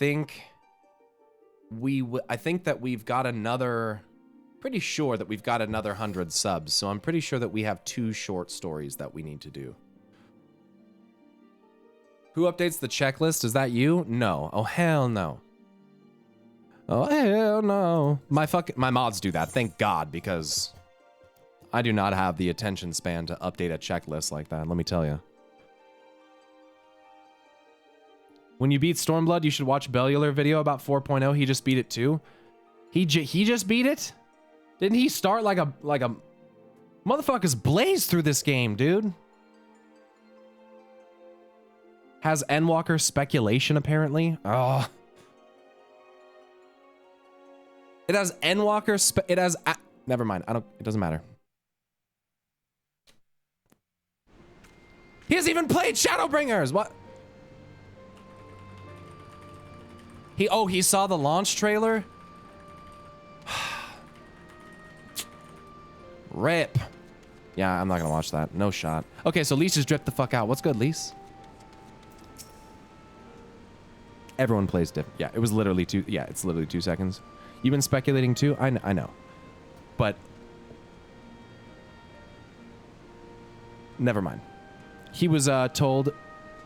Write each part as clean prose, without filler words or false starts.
think I think that we've got another, pretty sure that we've got another 100 subs, so I'm pretty sure that we have 2 short stories that we need to do. Who updates the checklist? Is that you? No. Oh, hell no. Oh, hell no. My mods do that, thank God, because I do not have the attention span to update a checklist like that, let me tell you. When you beat Stormblood, you should watch Bellular video about 4.0. He just beat it too. He just beat it? Didn't he start like a motherfuckers blaze through this game, dude? Has Endwalker speculation apparently? Oh. It has Endwalker it has never mind. It doesn't matter. He has even played Shadowbringers. What? He saw the launch trailer? Rip. Yeah, I'm not gonna watch that. No shot. Okay, so Lise just dripped the fuck out. What's good, Lise? Everyone plays different. Yeah, it was literally it's literally 2 seconds. You've been speculating too? I know. But never mind. He was told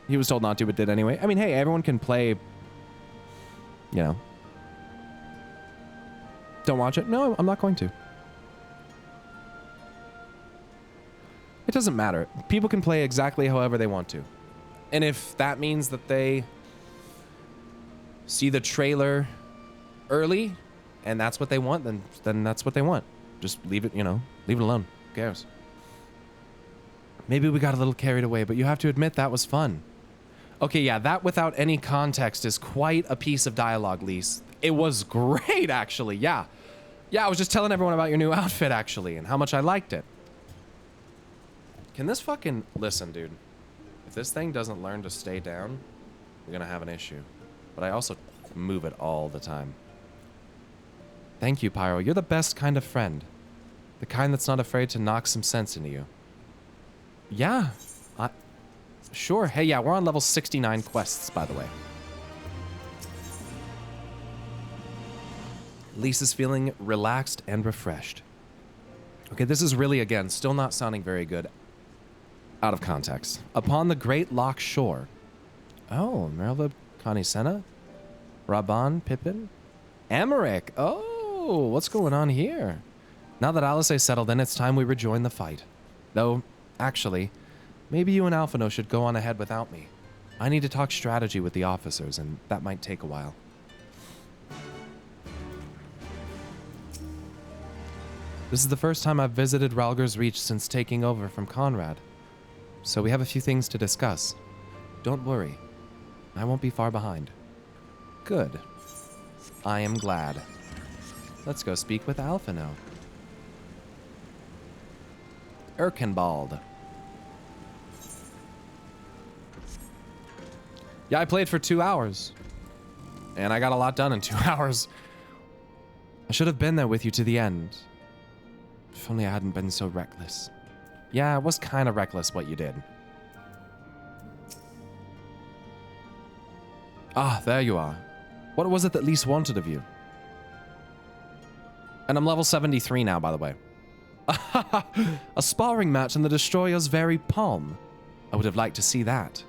not to, but did anyway. I mean, hey, everyone can play, you know. Don't watch it? No, I'm not going to. It doesn't matter. People can play exactly however they want to. And if that means that they see the trailer early and that's what they want, then that's what they want. Just leave it, you know, leave it alone. Who cares? Maybe we got a little carried away, but you have to admit that was fun. Okay, yeah, that without any context is quite a piece of dialogue, Lise. It was great, actually, yeah. Yeah, I was just telling everyone about your new outfit, actually, and how much I liked it. Can this fucking... Listen, dude. If this thing doesn't learn to stay down, we're gonna have an issue. But I also move it all the time. Thank you, Pyro. You're the best kind of friend. The kind that's not afraid to knock some sense into you. Yeah. Sure. Hey, yeah, we're on level 69 quests, by the way. Lisa's feeling relaxed and refreshed. Okay, this is really, again, still not sounding very good. Out of context. Upon the Great Loch Shore. Oh, Merlva Conisena? Raban Pippin? Amaric. Oh, what's going on here? Now that Alice is settled in, it's time we rejoin the fight. Though, actually, maybe you and Alphino should go on ahead without me. I need to talk strategy with the officers, and that might take a while. This is the first time I've visited Ralger's Reach since taking over from Conrad. So we have a few things to discuss. Don't worry. I won't be far behind. Good. I am glad. Let's go speak with Alphino. Erkenbald. Yeah, I played for 2 hours. And I got a lot done in 2 hours. I should have been there with you to the end. If only I hadn't been so reckless. Yeah, it was kind of reckless what you did. Ah, there you are. What was it that Lise wanted of you? And I'm level 73 now, by the way. A sparring match in the Destroyer's very palm. I would have liked to see that.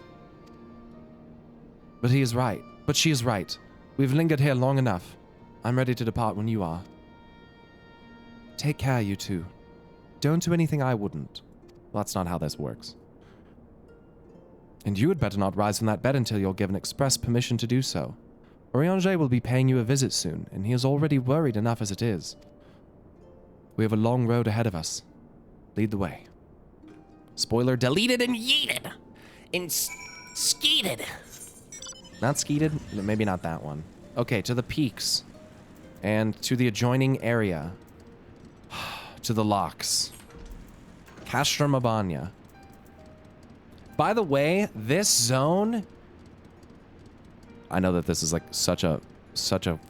But he is right. But she is right. We've lingered here long enough. I'm ready to depart when you are. Take care, you two. Don't do anything I wouldn't. Well, that's not how this works. And you had better not rise from that bed until you're given express permission to do so. Oriange will be paying you a visit soon, and he is already worried enough as it is. We have a long road ahead of us. Lead the way. Spoiler deleted and yeeted. And skeeted. Not skeeted? Maybe not that one. Okay, to the peaks. And to the adjoining area. To the locks. Castra Mabanya. By the way, this zone... I know that this is like such a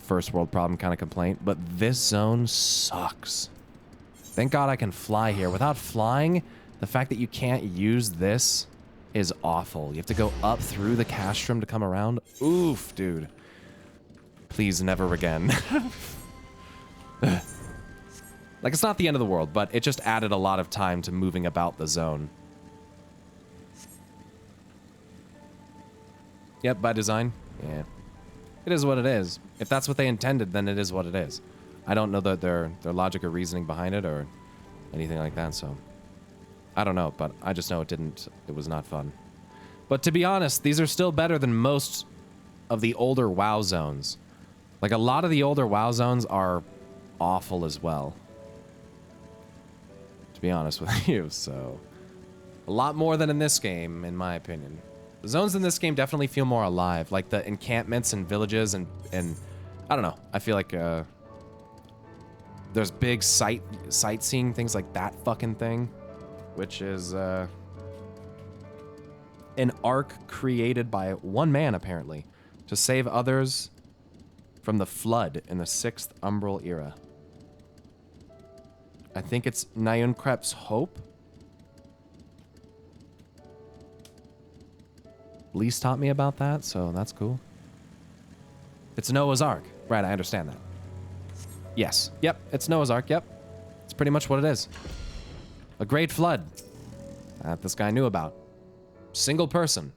first world problem kind of complaint, but this zone sucks. Thank God I can fly here. Without flying, the fact that you can't use this is awful. You have to go up through the castrum to come around. Oof, dude. Please, never again. Like, it's not the end of the world, but it just added a lot of time to moving about the zone. Yep, by design. Yeah. It is what it is. If that's what they intended, then it is what it is. I don't know their logic or reasoning behind it or anything like that, so... I don't know, but I just know it was not fun. But to be honest, these are still better than most of the older WoW zones. Like, a lot of the older WoW zones are awful as well. To be honest with you, so... A lot more than in this game, in my opinion. The zones in this game definitely feel more alive. Like, the encampments and villages and I don't know. I feel like, there's big sightseeing, things like that fucking thing. Which is, an arc created by one man, apparently, to save others from the flood in the 6th Umbral era. I think it's Nyunkrep's Hope. Least taught me about that, so that's cool. It's Noah's Ark. Right, I understand that. Yes. Yep, it's Noah's Ark, yep. It's pretty much what it is. A great flood that this guy knew about. Single person.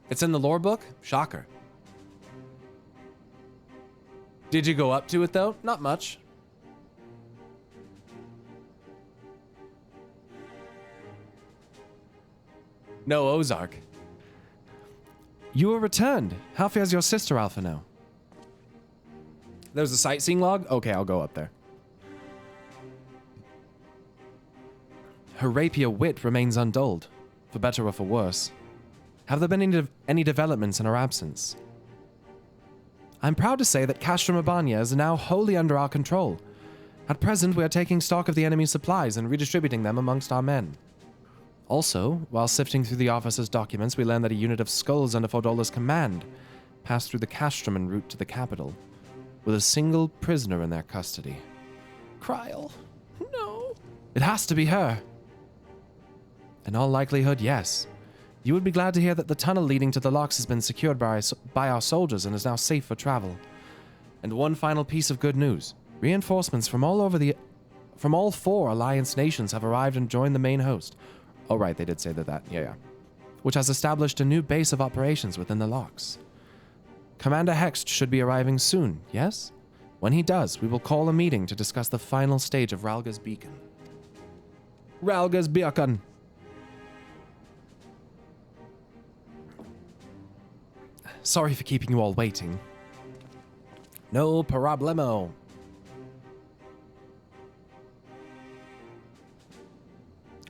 It's in the lore book? Shocker. Did you go up to it, though? Not much. No, Ozark. You are returned. How fares your sister, Alpha, now? There's a sightseeing log? Okay, I'll go up there. Her rapier wit remains undulled, for better or for worse. Have there been any developments in her absence? I'm proud to say that Castrum Urbania is now wholly under our control. At present, we are taking stock of the enemy's supplies and redistributing them amongst our men. Also, while sifting through the officer's documents, we learned that a unit of skulls under Fordola's command passed through the Castrum en route to the capital, with a single prisoner in their custody. Kryl. No. It has to be her. In all likelihood, yes. You would be glad to hear that the tunnel leading to the locks has been secured by our soldiers and is now safe for travel. And one final piece of good news. Reinforcements from all 4 Alliance nations have arrived and joined the main host. Oh, right, they did say that. Yeah. Which has established a new base of operations within the locks. Commander Hext should be arriving soon, yes? When he does, we will call a meeting to discuss the final stage of Ralga's Beacon. Ralga's Beacon! Sorry for keeping you all waiting. No problemo.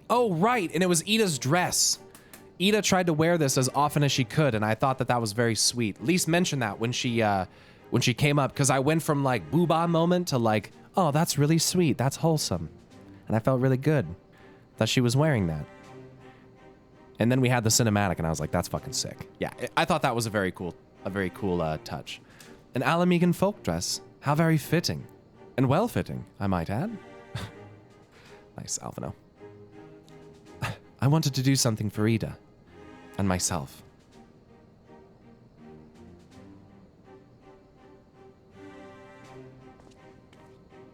Oh, right, and it was Ida's dress. Ida tried to wear this as often as she could, and I thought that was very sweet. Least mentioned that when she came up, because I went from, like, booba moment to, like, oh, that's really sweet, that's wholesome. And I felt really good that she was wearing that. And then we had the cinematic, and I was like, that's fucking sick. Yeah, I thought that was a very cool touch. An Alamegan folk dress. How very fitting. And well-fitting, I might add. Nice, Alphino. I wanted to do something for Ida. And myself.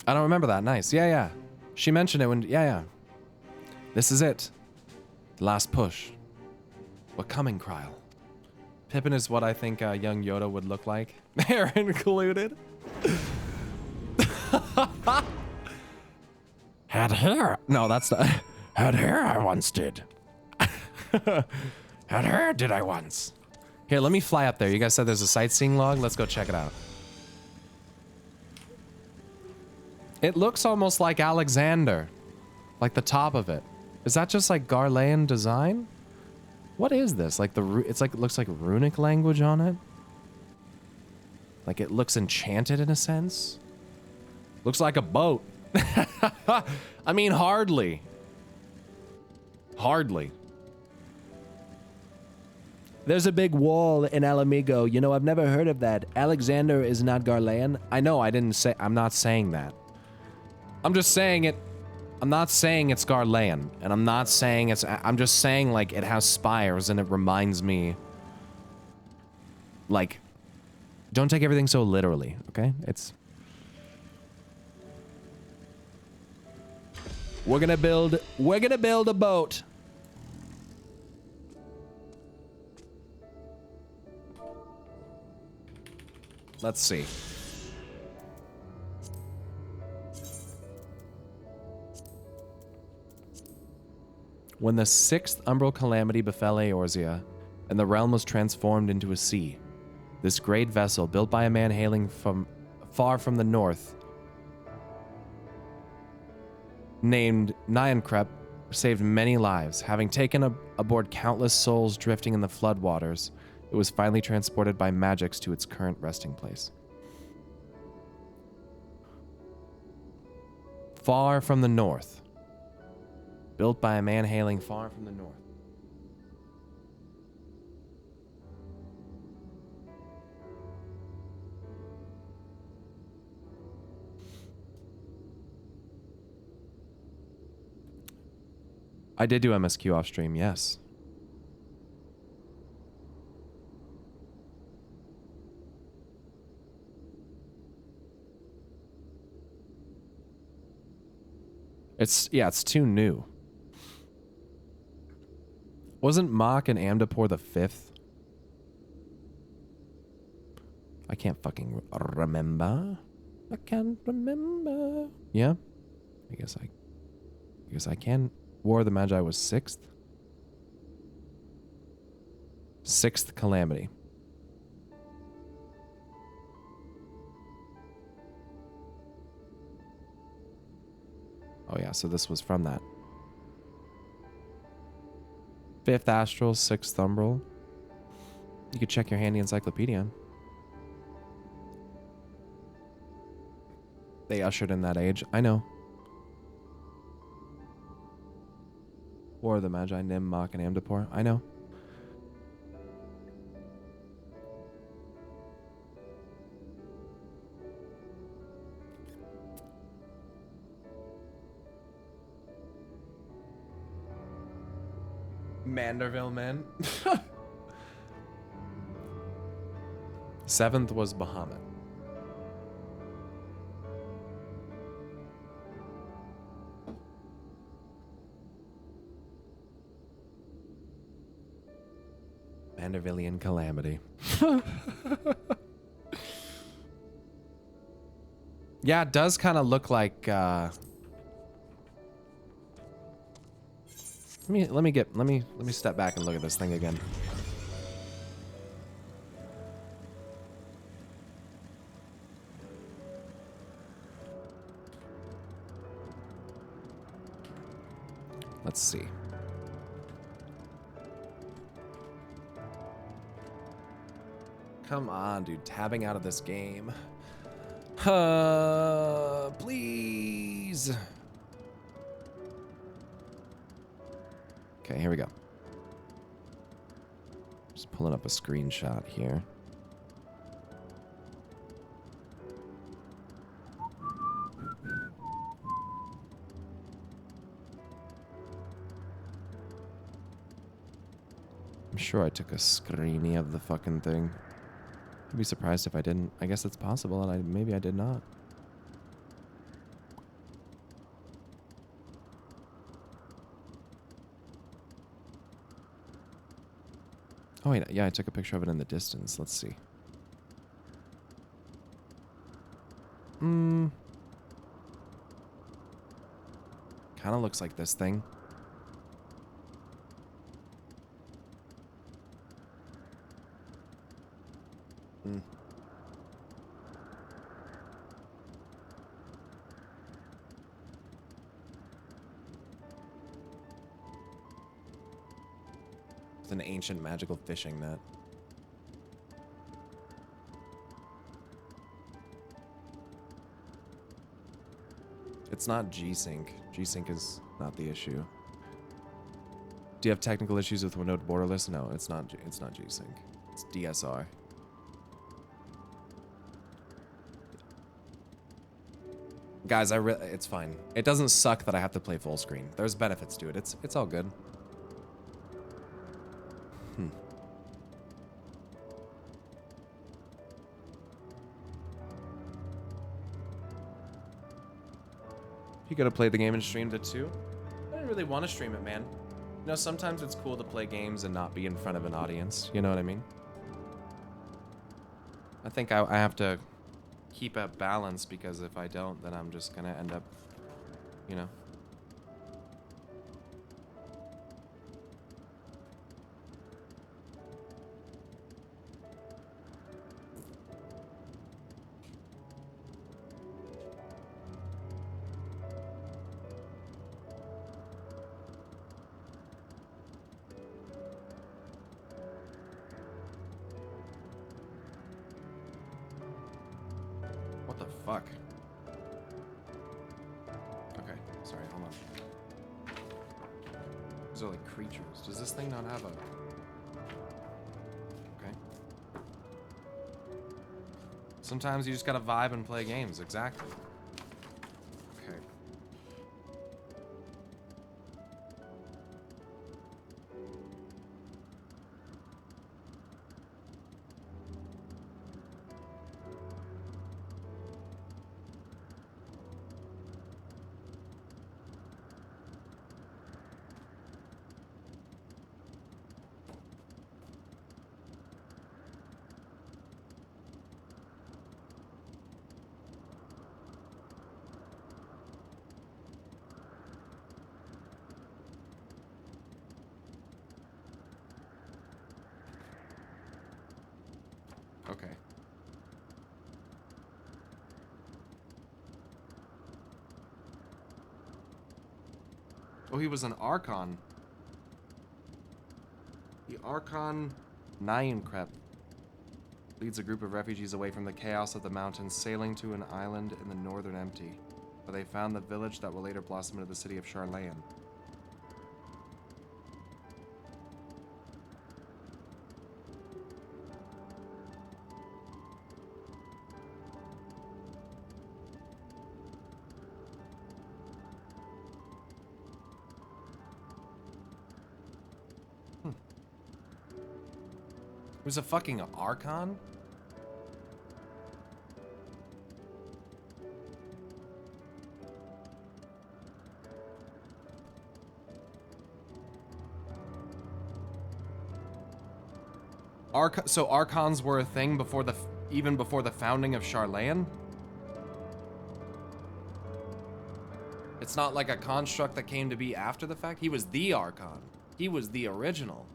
I don't remember that. Nice. Yeah. She mentioned it when... Yeah. This is it. The last push. We're coming, Kryl. Pippin is what I think young Yoda would look like. Hair included. Had hair. No, that's not... Had hair I once did. Had hair did I once. Here, let me fly up there. You guys said there's a sightseeing log. Let's go check it out. It looks almost like Alexander. Like the top of it. Is that just like Garlean design? What is this? Like it looks like runic language on it. Like it looks enchanted in a sense. Looks like a boat. I mean, hardly. Hardly. There's a big wall in Alamigo. You know, I've never heard of that. Alexander is not Garlean. I know, I'm not saying that. I'm just saying it. I'm not saying it's Garlean. And I'm not saying it's... I'm just saying, like, it has spires and it reminds me... Like, Don't take everything so literally, okay? We're gonna build a boat. Let's see. When the 6th umbral calamity befell Eorzea, and the realm was transformed into a sea, this great vessel, built by a man hailing from far from the north, named Nyankrep, saved many lives. Having taken aboard countless souls drifting in the floodwaters, it was finally transported by magics to its current resting place. Far from the north. Built by a man hailing far from the north. I did do MSQ off stream, yes. It's too new. Wasn't Mach and Amdapor the 5th? I can't fucking remember. I can't remember. Yeah? I guess I can. War of the Magi was 6th. 6th Calamity. Oh yeah, so this was from that. 5th Astral, 6th Umbral. You could check your handy encyclopedia. They ushered in that age. I know. War of the Magi, Nim, Mach, and Amdapor. I know. Manderville, man. 7th was Bahamut. Mandervillian Calamity. Yeah, it does kind of look like let me step back and look at this thing again. Let's see. Come on, dude. Tabbing out of this game. Please. Okay, here we go. Just pulling up a screenshot here. I'm sure I took a screenie of the fucking thing. I'd be surprised if I didn't. I guess it's possible, and maybe I did not. Oh wait, yeah, I took a picture of it in the distance. Let's see. Kind of looks like this thing. It's an ancient magical fishing net. It's not G-Sync. G-Sync is not the issue. Do you have technical issues with Windows borderless? No, it's not G-Sync. It's DSR. Guys, it's fine. It doesn't suck that I have to play full screen. There's benefits to it. It's all good. You gotta play the game and streamed it too? I didn't really want to stream it, man. You know, sometimes it's cool to play games and not be in front of an audience. You know what I mean? I think I have to keep a balance, because if I don't, then I'm just gonna end up, you know. What the fuck? Okay, sorry, hold on. Those are like creatures. Does this thing not have a... Okay. Sometimes you just gotta vibe and play games, exactly. Okay. Okay. Oh, he was an Archon. The Archon Nyankrep leads a group of refugees away from the chaos of the mountains, sailing to an island in the northern empty, where they found the village that will later blossom into the city of Charlayan. It was a fucking Archon? So Archons were a thing before even before the founding of Charlayan? It's not like a construct that came to be after the fact? He was the Archon. He was the original.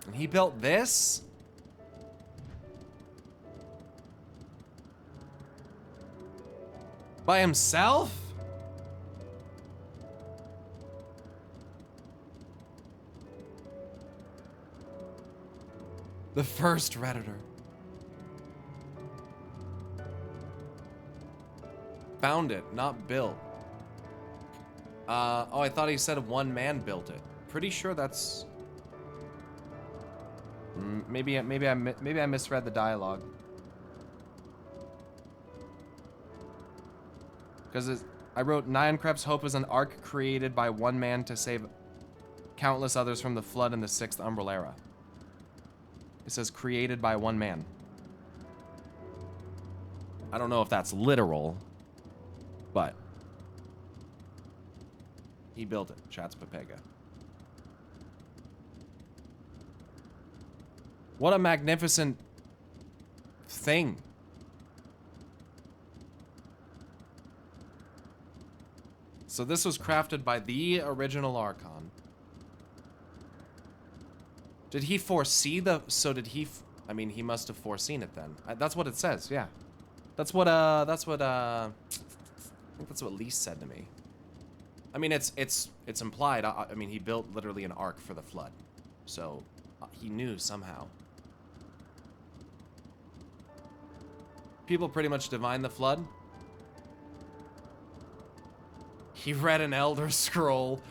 And he built this? By himself? The first Redditor. Found it, not built. Oh, I thought he said one man built it. Pretty sure that's... Maybe I misread the dialogue. Because I wrote, Nyankrep's hope is an ark created by one man to save countless others from the flood in the 6th Umbral Era. It says created by one man. I don't know if that's literal, but he built it. Chats Pepega. What a magnificent thing. So this was crafted by the original Archon. Did he foresee the... So did he... I mean, he must have foreseen it then. That's what it says, yeah. That's what, I think that's what Lise said to me. I mean, it's implied. I mean, he built literally an ark for the flood. So, he knew somehow. People pretty much divine the flood. He read an Elder Scroll.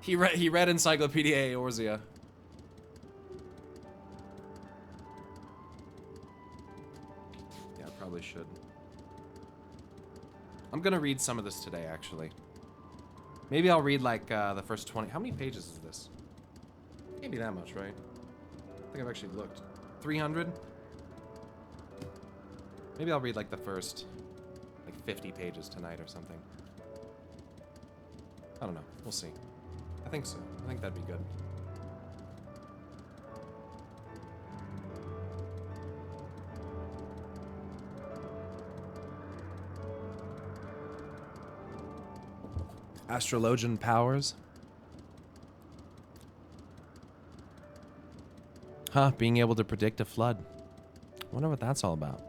he read Encyclopedia Eorzea. Yeah, I probably should. I'm gonna read some of this today, actually. Maybe I'll read like the first 20. How many pages is this? Can't be that much, right? I think I've actually looked. 300? Maybe I'll read like the first, like 50 pages tonight or something. I don't know. We'll see. I think so. I think that'd be good. Astrologian powers. Huh, being able to predict a flood. I wonder what that's all about.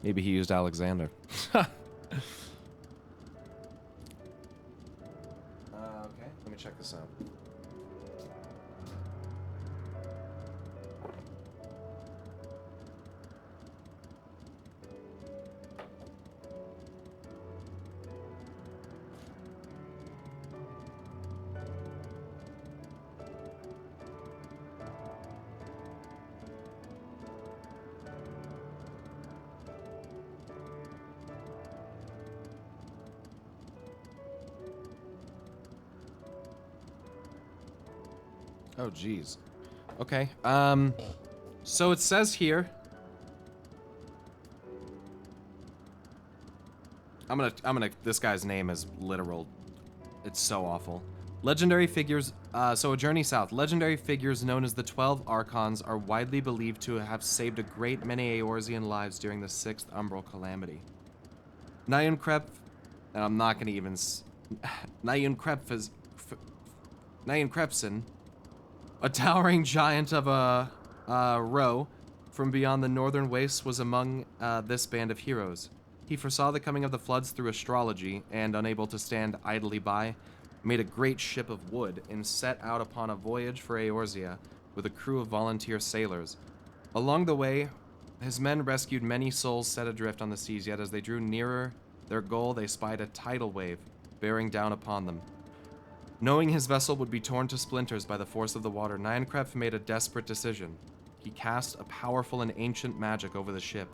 Maybe he used Alexander. Okay, let me check this out. Oh, geez. Okay. So it says here. This guy's name is literal. It's so awful. Legendary figures, so a journey south. Legendary figures known as the 12 Archons are widely believed to have saved a great many Eorzean lives during the 6th Umbral Calamity. Nyankrep, and I'm not gonna even, Nyankrepson, a towering giant of a row from beyond the northern wastes, was among this band of heroes. He foresaw the coming of the floods through astrology, and unable to stand idly by, made a great ship of wood and set out upon a voyage for Eorzea with a crew of volunteer sailors. Along the way, his men rescued many souls set adrift on the seas, yet as they drew nearer their goal, they spied a tidal wave bearing down upon them. Knowing his vessel would be torn to splinters by the force of the water, Nyankrep made a desperate decision. He cast a powerful and ancient magic over the ship,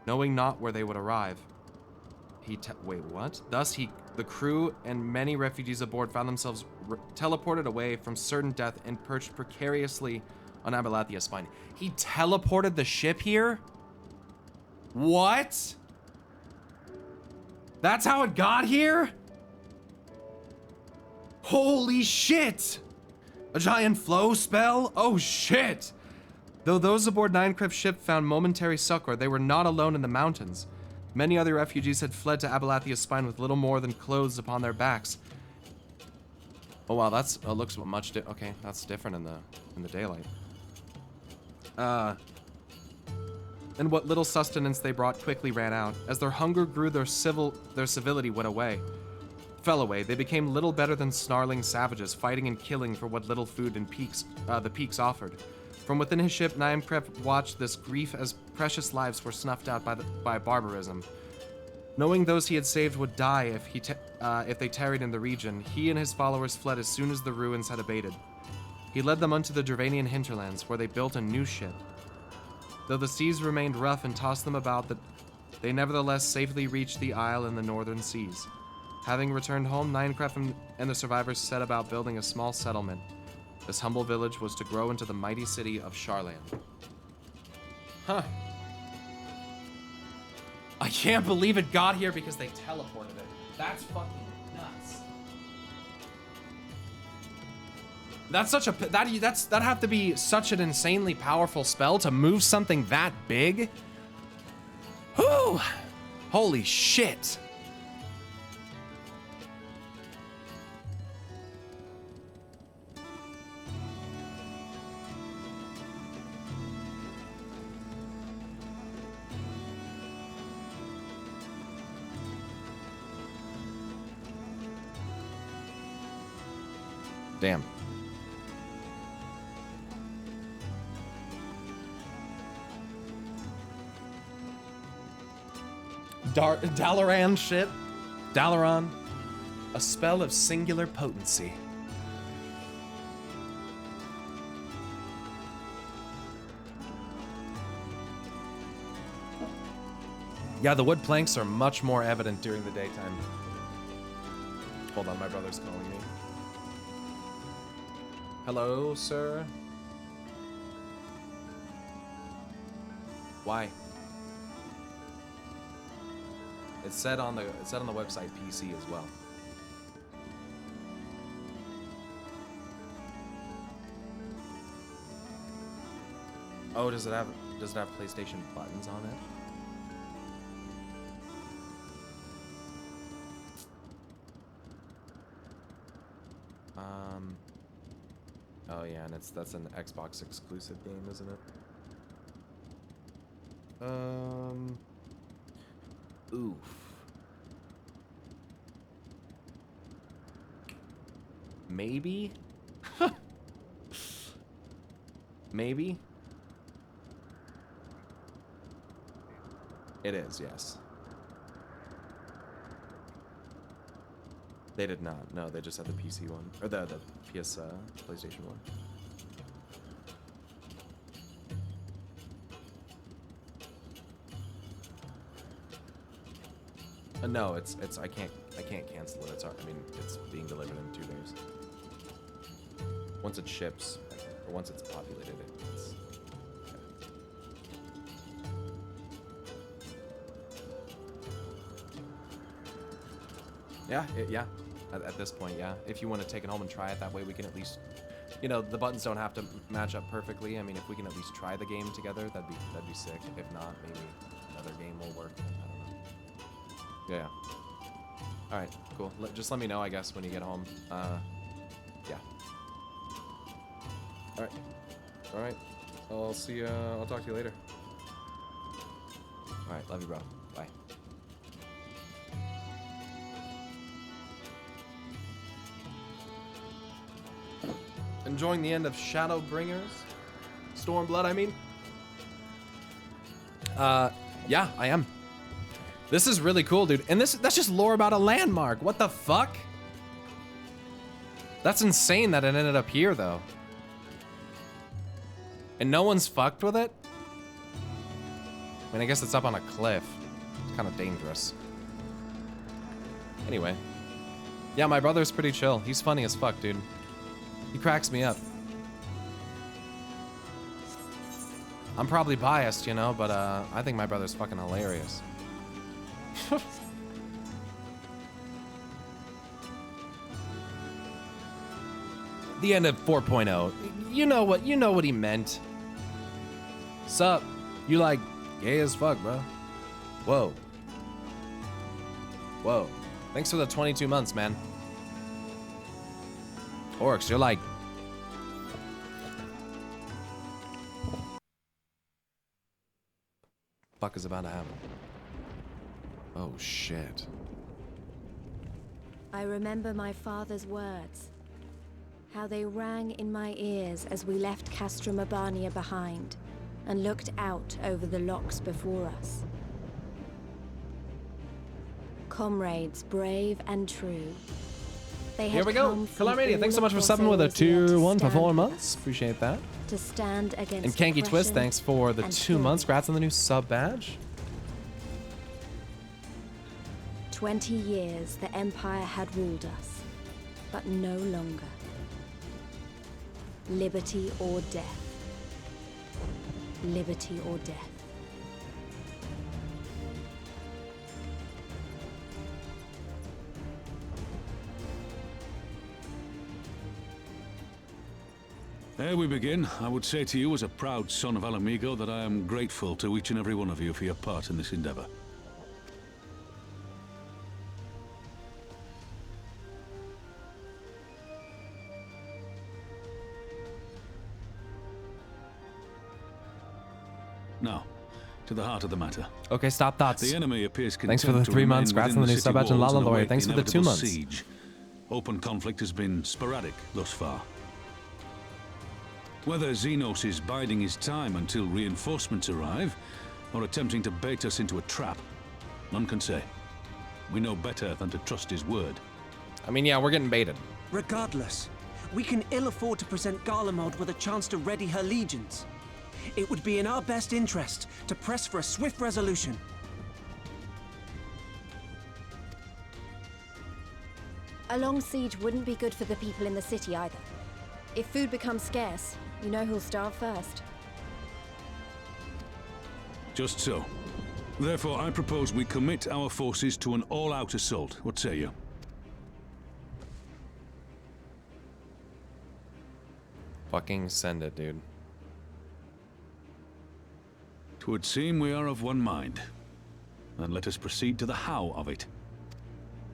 knowing not where they would arrive. Wait, what? Thus, the crew and many refugees aboard found themselves teleported away from certain death and perched precariously on Abalathia's spine. He teleported the ship here? What? That's how it got here? Holy shit! A giant flow spell? Oh shit! Though those aboard Nyankrep's ship found momentary succor, they were not alone in the mountains. Many other refugees had fled to Abalathia's spine with little more than clothes upon their backs. Oh wow, that's looks much okay, that's different in the daylight. And what little sustenance they brought quickly ran out. As their hunger grew, their civility fell away. They became little better than snarling savages, fighting and killing for what little food and the peaks offered. From within his ship, Nyankrep watched this grief as precious lives were snuffed out by barbarism. Knowing those he had saved would die if they tarried in the region, he and his followers fled as soon as the ruins had abated. He led them unto the Dravanian hinterlands, where they built a new ship. Though the seas remained rough and tossed them about, they nevertheless safely reached the isle in the northern seas. Having returned home, Nyankrep and the survivors set about building a small settlement. This humble village was to grow into the mighty city of Sharlan. Huh. I can't believe it got here because they teleported it. That's fucking nuts. That's such a that'd have to be such an insanely powerful spell to move something that big. Whew. Holy shit. Damn. Dalaran shit. Dalaran. A spell of singular potency. Yeah, the wood planks are much more evident during the daytime. Hold on, my brother's calling me. Hello, sir. Why? It said on the website PC as well. Oh, does it have PlayStation buttons on it? Oh yeah, and that's an Xbox exclusive game, isn't it? Oof. Maybe? Maybe? It is, yes. They did not. No, they just had the PC one. Or the PS PlayStation one. No, it's I can't cancel it. I mean, it's being delivered in 2 days. Once it ships, or once it's populated, it's yeah, yeah. At this point, yeah. If you want to take it home and try it, that way we can at least, you know, the buttons don't have to match up perfectly. I mean, if we can at least try the game together, that'd be sick. If not, maybe another game will work. I don't know. Yeah. All right, cool. Just let me know, I guess, when you get home. Yeah. All right. All right. I'll see you. I'll talk to you later. All right. Love you, bro. Bye. Enjoying the end of Shadowbringers? Stormblood, I mean? Yeah, I am. This is really cool, dude. And that's just lore about a landmark. What the fuck? That's insane that it ended up here, though. And no one's fucked with it? I mean, I guess it's up on a cliff. It's kind of dangerous. Anyway. Yeah, my brother's pretty chill. He's funny as fuck, dude. He cracks me up. I'm probably biased, you know, but I think my brother's fucking hilarious. The end of 4.0. You know what he meant. Sup? You like gay as fuck, bro. Whoa. Whoa. Thanks for the 22 months, man. Orcs, you're like... Fuck is about to happen? Oh, shit. I remember my father's words. How they rang in my ears as we left Castra Mabania behind and looked out over the locks before us. Comrades brave and true. Here we go. Calamity, thanks so much for subbing with a tier 1 for 4 months. Appreciate that. To stand against and Kanky Twist, thanks for the 2 months. Congrats on the new sub badge. 20 years the Empire had ruled us, but no longer. Liberty or death. Liberty or death. Ere we begin, I would say to you as a proud son of Alamigo that I am grateful to each and every one of you for your part in this endeavor. Now, to the heart of the matter. Okay, stop thoughts. The enemy appears Thanks for the 3 months. Congrats on the new sub badge and Lala Lawyer. Thanks for the 2 months. Siege. Open conflict has been sporadic thus far. Whether Xenos is biding his time until reinforcements arrive, or attempting to bait us into a trap, none can say. We know better than to trust his word. I mean, yeah, we're getting baited. Regardless, we can ill afford to present Garlemald with a chance to ready her legions. It would be in our best interest to press for a swift resolution. A long siege wouldn't be good for the people in the city either. If food becomes scarce, you know who'll starve first. Just so. Therefore, I propose we commit our forces to an all-out assault. What say you? 'Fucking send it, dude. 'Twould seem we are of one mind. Then let us proceed to the how of it.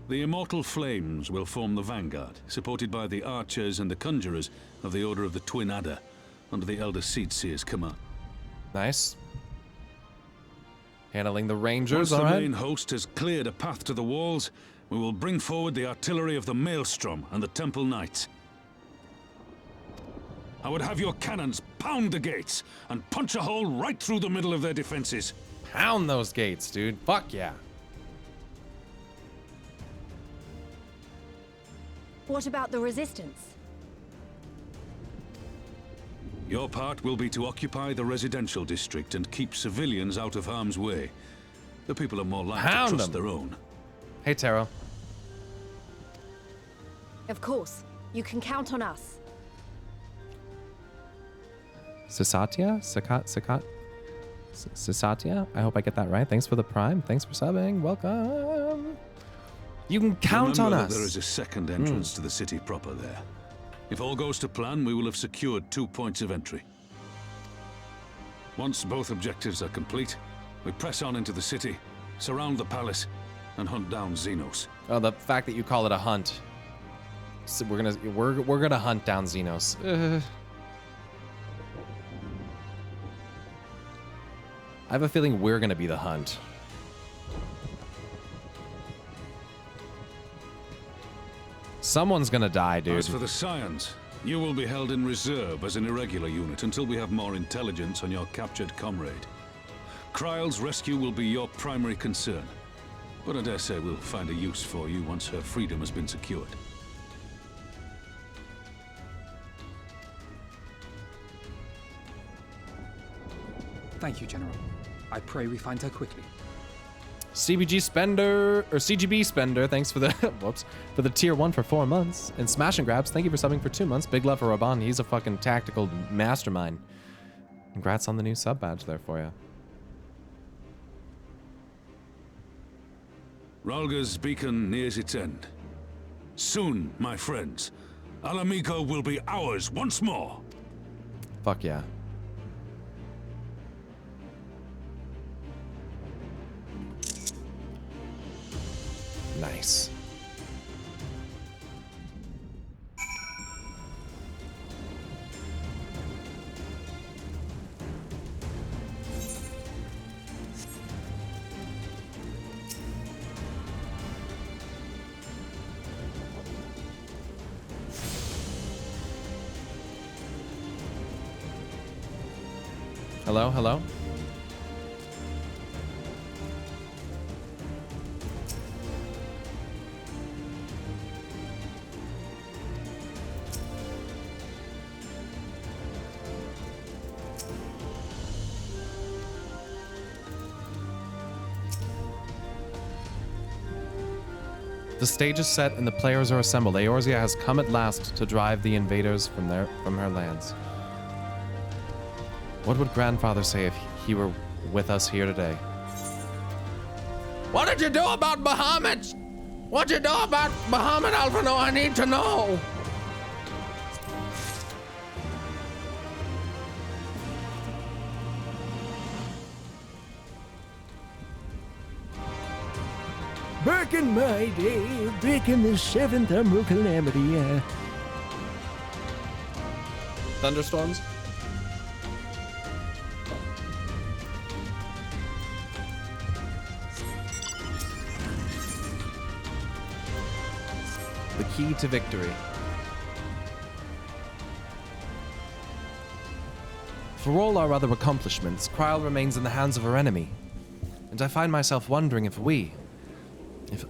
The immortal flames will form the vanguard, supported by the archers and the conjurers of the Order of the Twin Adder, under the Elder Seedseer's command. Nice. Handling the Rangers, Once the alright. main host has cleared a path to the walls, we will bring forward the artillery of the Maelstrom and the Temple Knights. I would have your cannons pound the gates and punch a hole right through the middle of their defenses. Pound those gates, dude. Fuck yeah. What about the resistance? Your part will be to occupy the residential district and keep civilians out of harm's way. The people are more likely Pound to trust them. their own. Hey, Taro. Of course. You can count on us. Sisatya? Sisatya? I hope I get that right. Thanks for the prime. Thanks for subbing. Welcome. You can count Remember on that us. there is a second entrance to the city proper there. If all goes to plan, we will have secured 2 points of entry. Once both objectives are complete, we press on into the city, surround the palace, and hunt down Xenos. Oh, the fact that you call it a hunt. So we're gonna hunt down Xenos. I have a feeling we're gonna be the hunt. Someone's gonna die, dude. As for the Scions, you will be held in reserve as an irregular unit until we have more intelligence on your captured comrade. Kryle's rescue will be your primary concern, but I dare say we'll find a use for you once her freedom has been secured. Thank you, General. I pray we find her quickly. CBG Spender, or CGB Spender, thanks for the, whoops, for the tier 1 for 4 months. And Smash and Grabs, thank you for subbing for 2 months. Big love for Raban, he's a fucking tactical mastermind. Congrats on the new sub badge there for you. Ralga's beacon nears its end. Soon, my friends, Alamico will be ours once more. Fuck yeah. Nice. Hello, hello? The stage is set and the players are assembled. Eorzea has come at last to drive the invaders from her lands. What would Grandfather say if he were with us here today? What did you do about Bahamut? What did you do about Bahamut, Alphino? I need to know. Back in my day, back in the 7th Emerald Calamity, Thunderstorms? The key to victory. For all our other accomplishments, Kryle remains in the hands of our enemy. And I find myself wondering if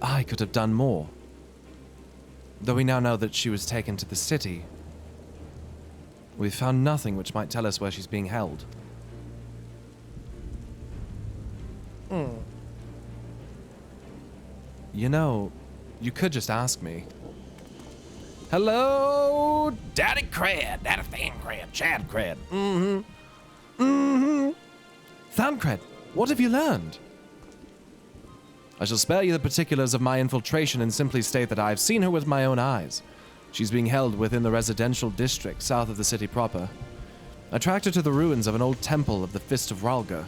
I could have done more. Though we now know that she was taken to the city, we've found nothing which might tell us where she's being held. You know, you could just ask me. Hello, Daddy cred, daddy fan cred, Chad cred. Thancred, what have you learned? I shall spare you the particulars of my infiltration and simply state that I have seen her with my own eyes. She's being held within the residential district south of the city proper. I tracked her to the ruins of an old temple of the Fist of Ralga,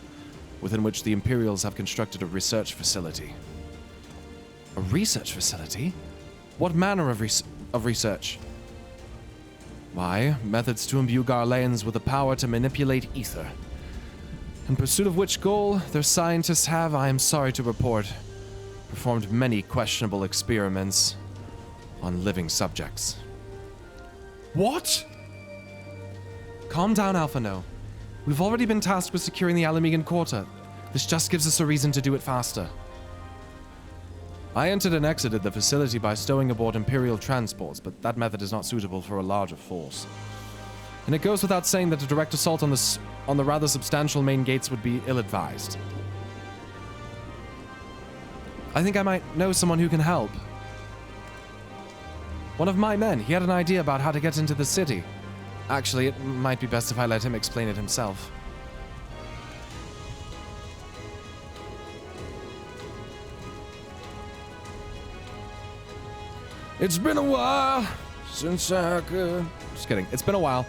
within which the Imperials have constructed a research facility. A research facility? What manner of research? Why, methods to imbue Garleans with the power to manipulate ether. In pursuit of which goal, their scientists have, I am sorry to report, performed many questionable experiments on living subjects. What? Calm down, Alphano. We've already been tasked with securing the Alamegan Quarter. This just gives us a reason to do it faster. I entered and exited the facility by stowing aboard Imperial transports, but that method is not suitable for a larger force. And it goes without saying that a direct assault on the rather substantial main gates would be ill-advised. I think I might know someone who can help. One of my men, he had an idea about how to get into the city. Actually, it might be best if I let him explain it himself. It's been a while since I could... Just kidding. It's been a while.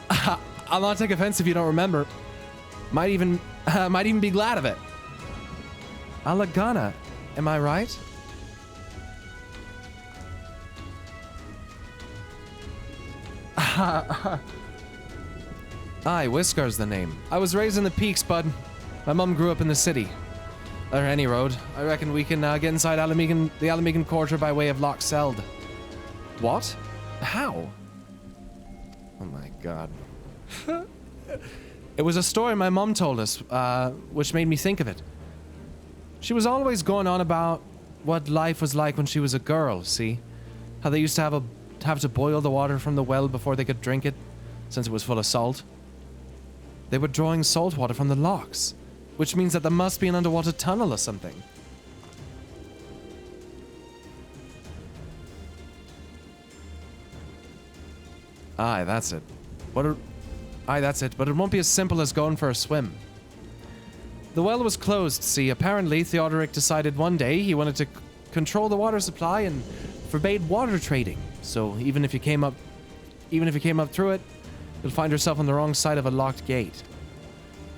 I'll not take offense if you don't remember. Might even be glad of it. Alagana, am I right? Aye, Whiskar's the name. I was raised in the peaks, bud. My mum grew up in the city. Or any road. I reckon we can get inside the Alamegan Quarter by way of Loch Seld. What? How? Oh my god. It was a story my mum told us, which made me think of it. She was always going on about what life was like when she was a girl, see? How they used to have to boil the water from the well before they could drink it, since it was full of salt. They were drawing salt water from the lochs, which means that there must be an underwater tunnel or something. Aye, that's it. Aye, that's it, but it won't be as simple as going for a swim. The well was closed, see. Apparently, Theodoric decided one day he wanted to control the water supply and forbade water trading. So even if you came up through it, you'll find yourself on the wrong side of a locked gate.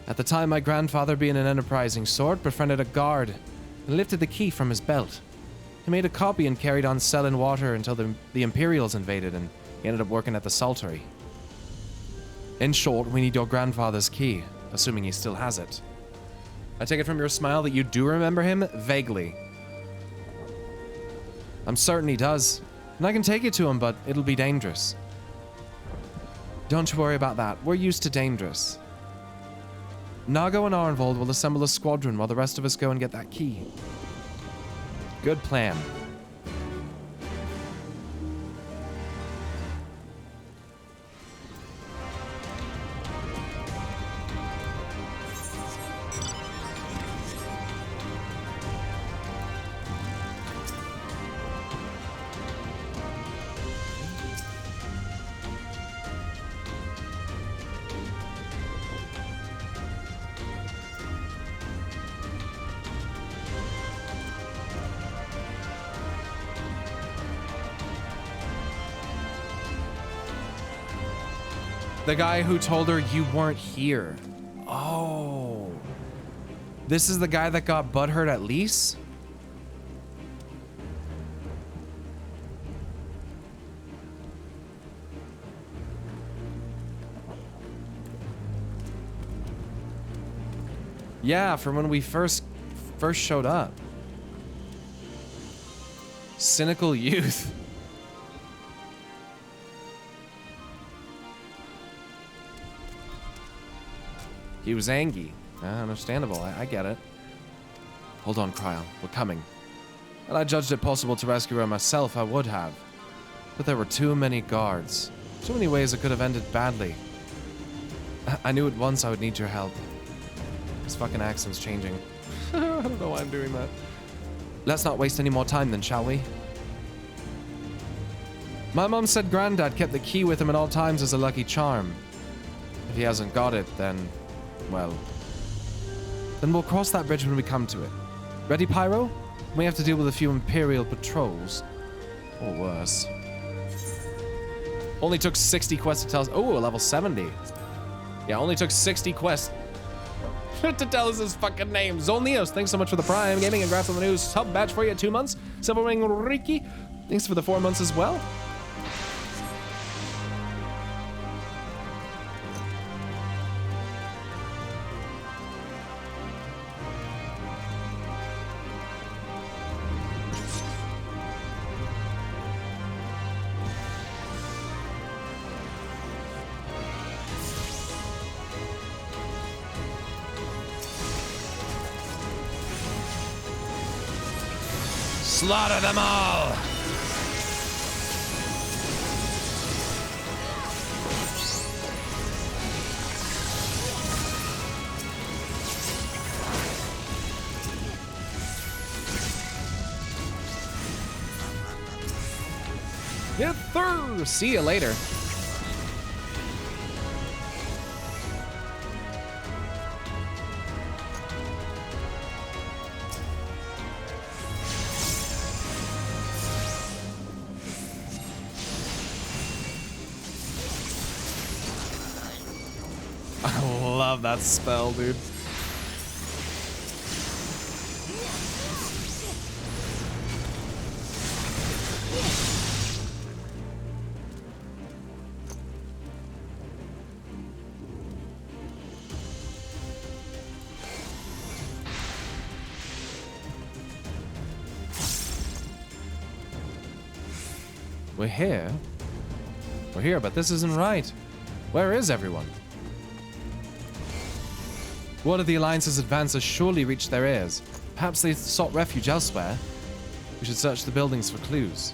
At the time, my grandfather, being an enterprising sort, befriended a guard and lifted the key from his belt. He made a copy and carried on selling water until the Imperials invaded, and he ended up working at the Saltery. In short, we need your grandfather's key, assuming he still has it. I take it from your smile that you do remember him vaguely. I'm certain he does, and I can take you to him, but it'll be dangerous. Don't you worry about that. We're used to dangerous. Nago and Arnvold will assemble a squadron while the rest of us go and get that key. Good plan. The guy who told her you weren't here. Oh. This is the guy that got butthurt at Lise? Yeah, from when we first showed up. Cynical youth. He was angry. Understandable. I get it. Hold on, Cryle. We're coming. Had I judged it possible to rescue her myself, I would have. But there were too many guards. Too many ways it could have ended badly. I knew at once I would need your help. This fucking accent's changing. I don't know why I'm doing that. Let's not waste any more time then, shall we? My mom said Granddad kept the key with him at all times as a lucky charm. If he hasn't got it, then, well... Then we'll cross that bridge when we come to it. Ready, Pyro? We have to deal with a few Imperial patrols. Or worse. Only took 60 quests to tell us... Oh, level 70. Yeah, only took 60 quests to tell us his fucking name. Zolneos, thanks so much for the Prime Gaming. Congrats on the new sub badge for you at 2 months. Silver Ring Riki, thanks for the 4 months as well. Slaughter them all! Get through! See you later. Love that spell, dude. We're here. We're here, but this isn't right. Where is everyone? Word of the Alliance's advance has surely reached their ears. Perhaps they sought refuge elsewhere. We should search the buildings for clues.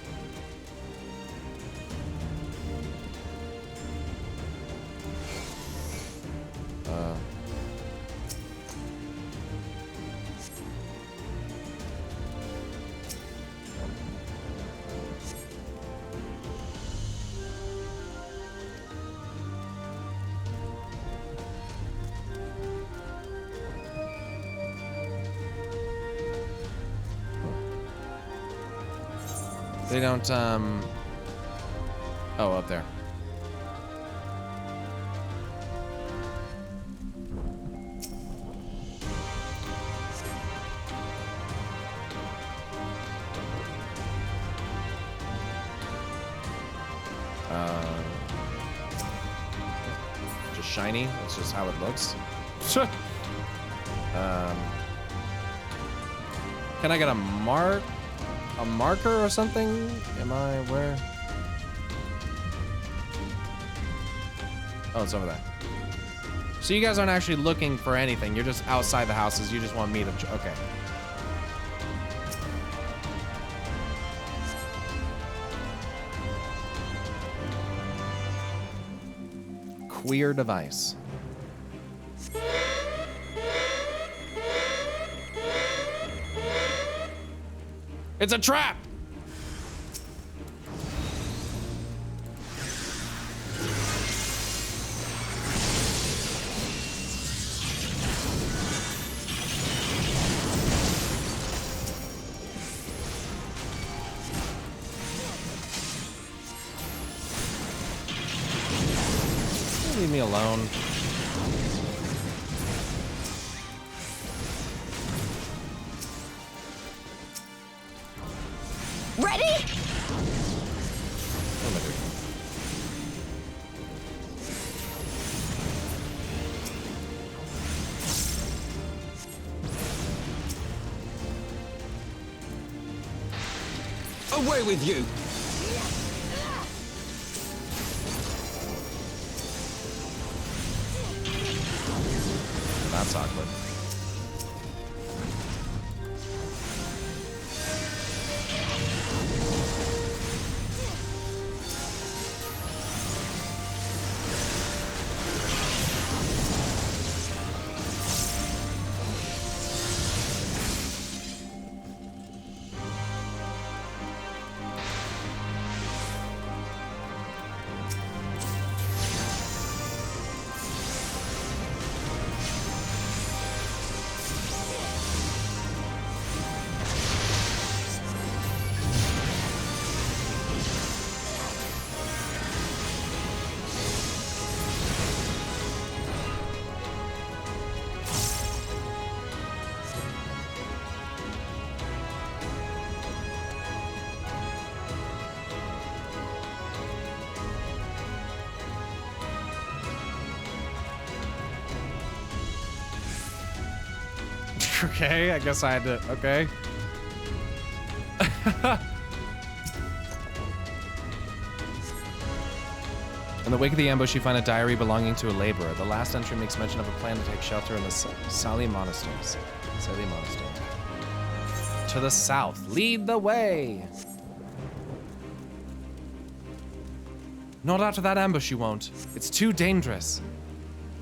They don't, Oh, up there. Just shiny. That's just how it looks. Can I get a marker or something? Am I where? Oh, it's over there. So you guys aren't actually looking for anything. You're just outside the houses. You just want me to... Okay. Queer device. It's a trap! Leave me alone. Ready? Away with you! That's awkward. Okay, I guess I had to. Okay. In the wake of the ambush, you find a diary belonging to a laborer. The last entry makes mention of a plan to take shelter in the Sali Monasteries. Sali Monastery. To the south. Lead the way! Not after that ambush, you won't. It's too dangerous.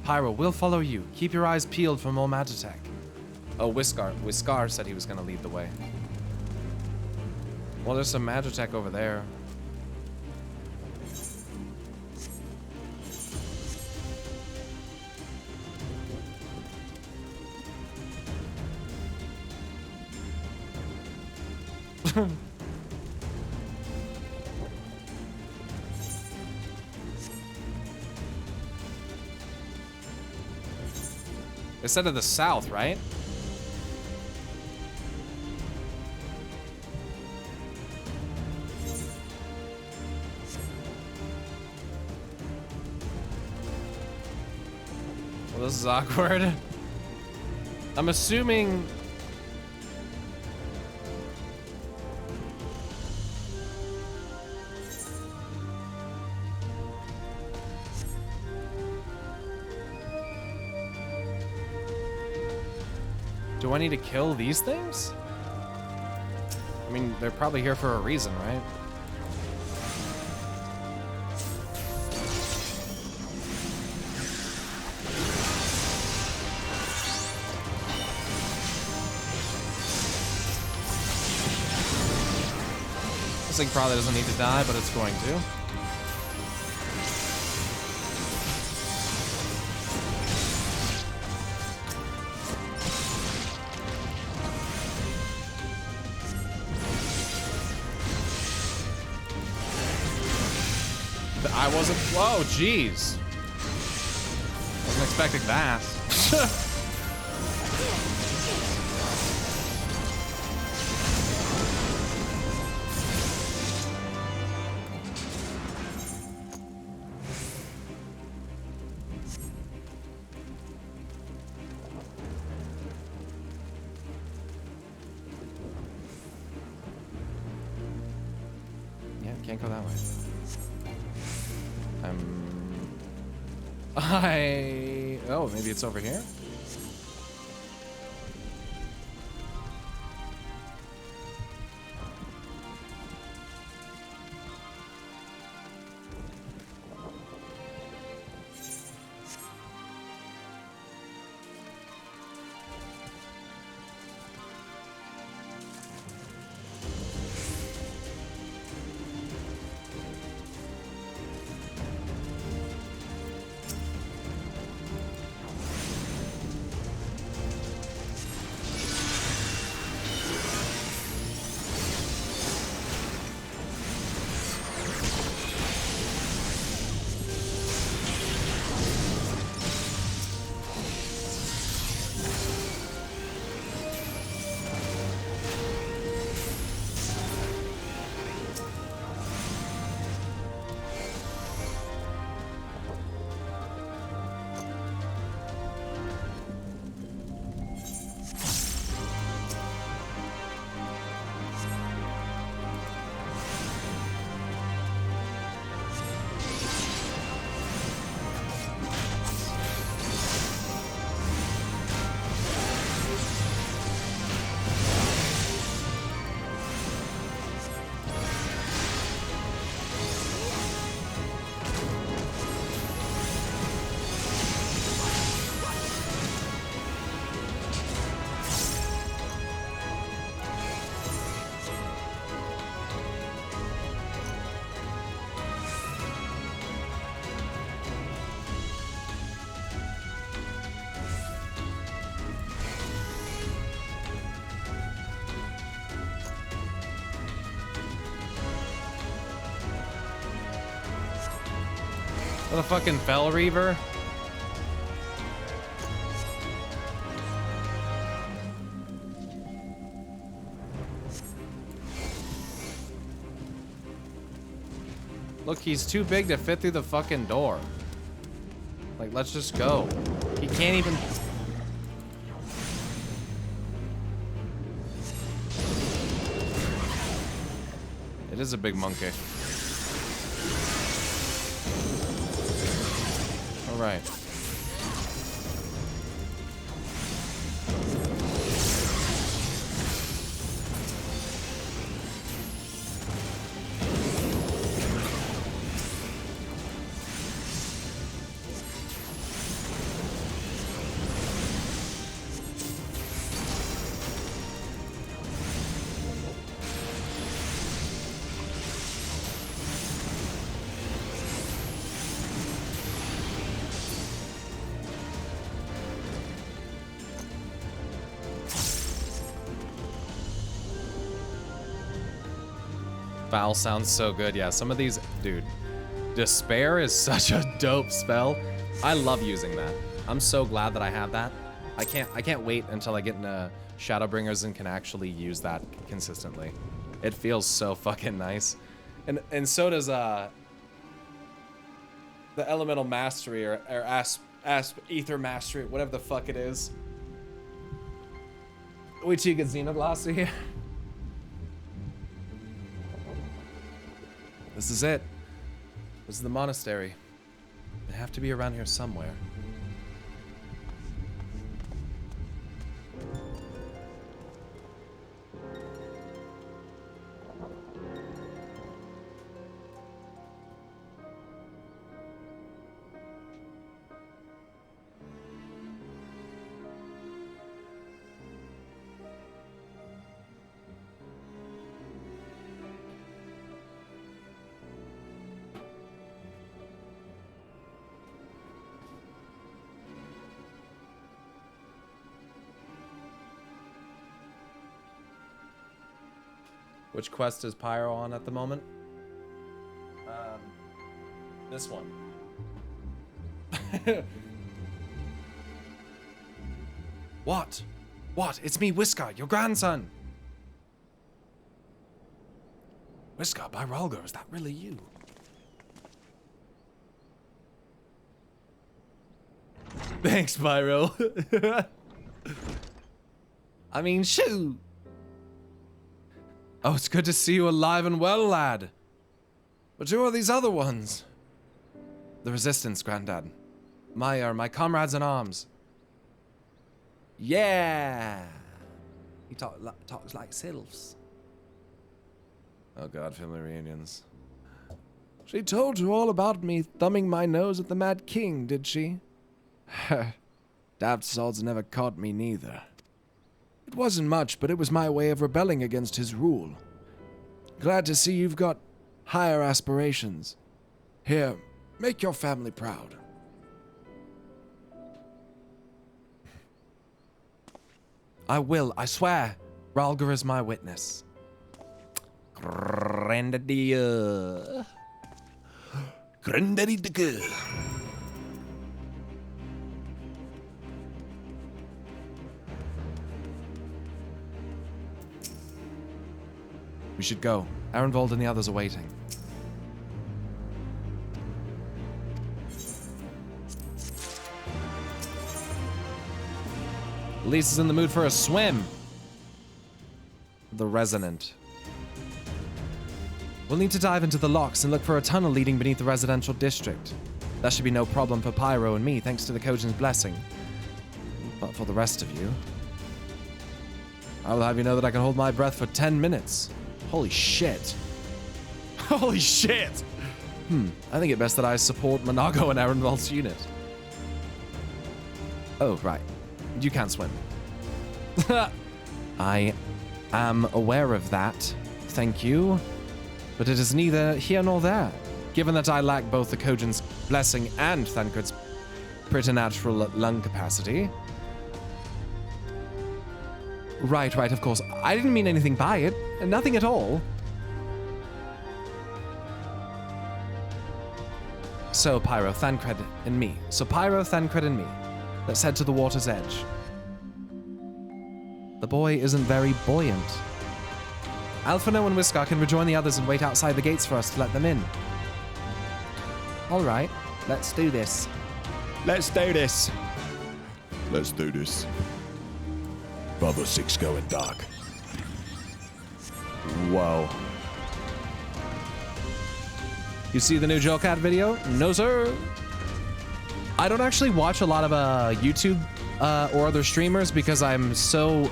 Pyro, we'll follow you. Keep your eyes peeled for more Magitech. Oh, Whiskar said he was gonna lead the way. Well, there's some Magitech over there. They said to the south, right? Well, this is awkward. I'm assuming... Do I need to kill these things? I mean, they're probably here for a reason, right? This thing probably doesn't need to die, but it's going to. I wasn't. Whoa, jeez. Wasn't expecting that. Yeah, can't go that way. Oh, maybe it's over here? What a fucking Fell Reaver. Look, he's too big to fit through the fucking door. Like, let's just go. He can't even... It is a big monkey. All right. Foul sounds so good. Yeah, some of these, dude. Despair is such a dope spell. I love using that. I'm so glad that I have that. I can't wait until I get into Shadowbringers and can actually use that consistently. It feels so fucking nice. And so does the Elemental Mastery or Ether Mastery, whatever the fuck it is. Wait till you get Xenoglossy here. This is it. This is the monastery. They have to be around here somewhere. Which quest is Pyro on at the moment? This one. What? What? It's me, Whisker, your grandson. Whisker, by Ralgar, is that really you? Thanks, Pyro. I mean, shoot. Oh, it's good to see you alive and well, lad. But who are these other ones? The Resistance, Granddad. My comrades in arms. Yeah. He talks like sylphs. Oh God, family reunions. She told you all about me thumbing my nose at the Mad King, did she? Daft sods never caught me neither. It wasn't much, but it was my way of rebelling against his rule. Glad to see you've got higher aspirations. Here, make your family proud. I will, I swear. Ralgar is my witness. Granddaddy. Granddaddy. We should go. Arenvold and the others are waiting. Lisa's in the mood for a swim. The Resonant. We'll need to dive into the locks and look for a tunnel leading beneath the residential district. That should be no problem for Pyro and me, thanks to the Kojin's blessing. But for the rest of you, I will have you know that I can hold my breath for 10 minutes. Holy shit. Holy shit! I think it best that I support Monago and Arenvold's unit. Oh, right. You can't swim. I am aware of that. Thank you. But it is neither here nor there. Given that I lack both the Kojin's blessing and Thancred's preternatural lung capacity. Right, of course. I didn't mean anything by it. Nothing at all. So, Pyro, Thancred, and me. Let's head to the water's edge. The boy isn't very buoyant. Alphino and Whisker can rejoin the others and wait outside the gates for us to let them in. All right, let's do this. Let's do this. Let's do this. Brother 6 going dark. Whoa. You see the new Joe-Cat video? No, sir. I don't actually watch a lot of YouTube or other streamers because I'm so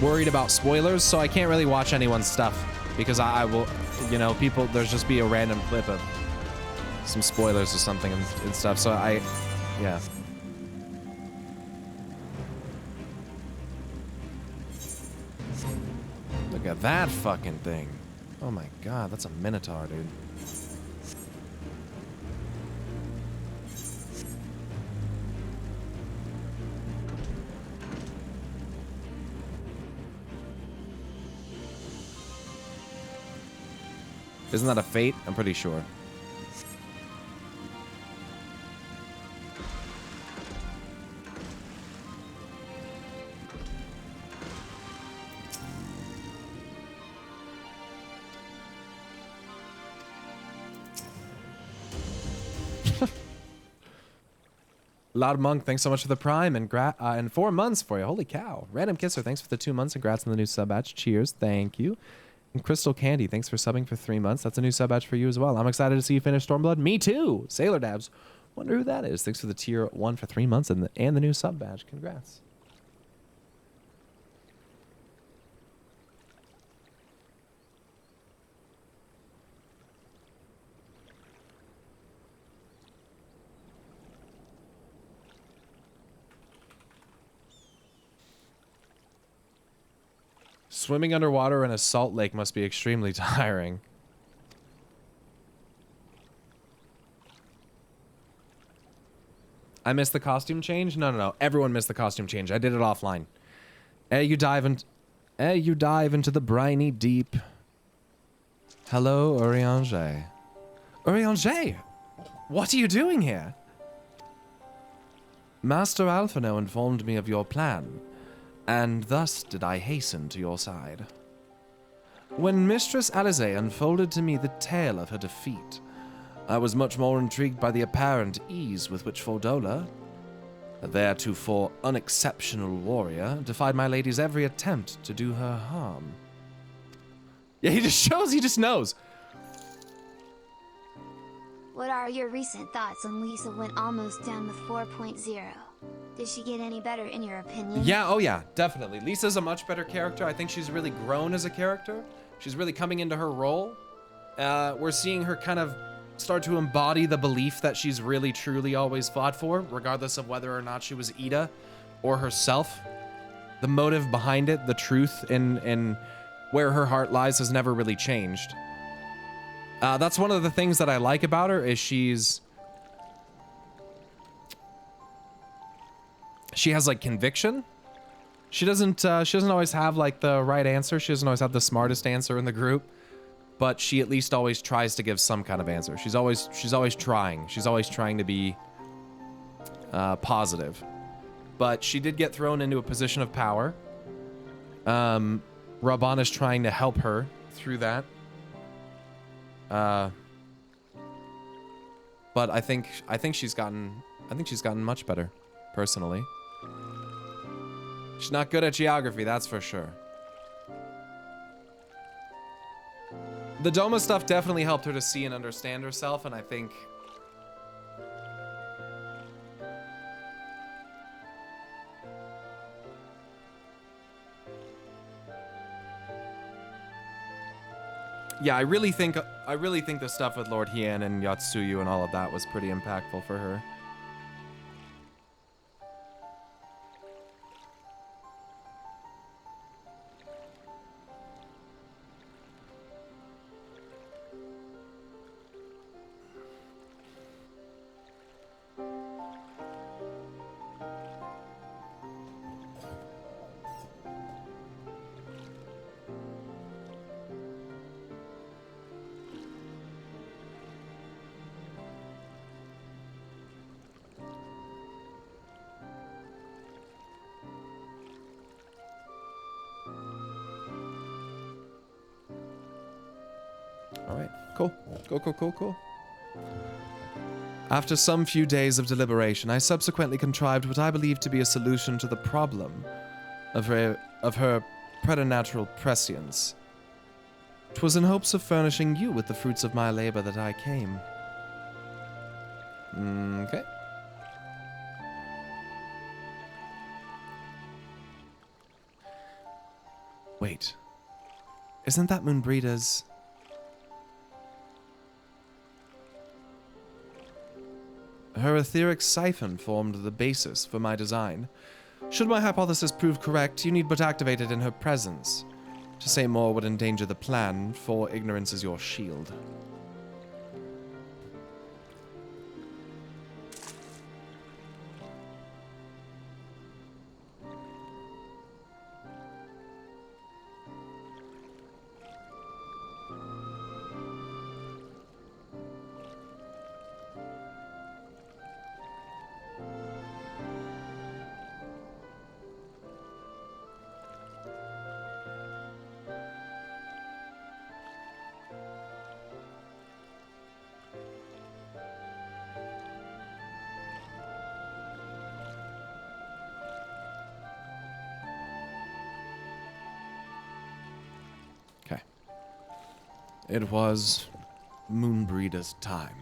worried about spoilers, so I can't really watch anyone's stuff because I will, you know, people, there's just be a random clip of some spoilers or something and stuff, so yeah. Look at that fucking thing. Oh my god, that's a Minotaur, dude. Isn't that a fate? I'm pretty sure. Loud Monk, thanks so much for the Prime and 4 months for you. Holy cow. Random Kisser, thanks for the 2 months. Congrats on the new sub batch. Cheers. Thank you. And Crystal Candy, thanks for subbing for 3 months. That's a new sub batch for you as well. I'm excited to see you finish Stormblood. Me too. Sailor Dabs. Wonder who that is. Thanks for the tier 1 for 3 months and the new sub badge. Congrats. Swimming underwater in a salt lake must be extremely tiring. I missed the costume change? No. Everyone missed the costume change. I did it offline. You dive into the briny deep. Hello, Urianger. Urianger! What are you doing here? Master Alphino informed me of your plan, and thus did I hasten to your side. When Mistress Alize unfolded to me the tale of her defeat, I was much more intrigued by the apparent ease with which Fordola, a theretofore unexceptional warrior, defied my lady's every attempt to do her harm. Yeah, he just knows. What are your recent thoughts on Lisa went almost down with 4.0? Did she get any better in your opinion? Yeah, oh yeah, definitely. Lisa's a much better character. I think she's really grown as a character. She's really coming into her role. We're seeing her kind of start to embody the belief that she's really truly always fought for, regardless of whether or not she was Ida or herself. The motive behind it, the truth in where her heart lies has never really changed. That's one of the things that I like about her is she has like conviction. She doesn't always have like the right answer. She doesn't always have the smartest answer in the group, but she at least always tries to give some kind of answer. She's always trying. She's always trying to be positive. But she did get thrown into a position of power. Raban is trying to help her through that. But I think she's gotten much better, personally. She's not good at geography, that's for sure. The Doma stuff definitely helped her to see and understand herself, and I think yeah, I really think the stuff with Lord Hien and Yatsuyu and all of that was pretty impactful for her. Alright, cool. Cool. After some few days of deliberation, I subsequently contrived what I believe to be a solution to the problem of her preternatural prescience. 'Twas in hopes of furnishing you with the fruits of my labor that I came. Okay. Wait. Isn't that Moonbreeder's... Her etheric siphon formed the basis for my design. Should my hypothesis prove correct, you need but activate it in her presence. To say more would endanger the plan, for ignorance is your shield. Okay. It was Moonbreeder's time.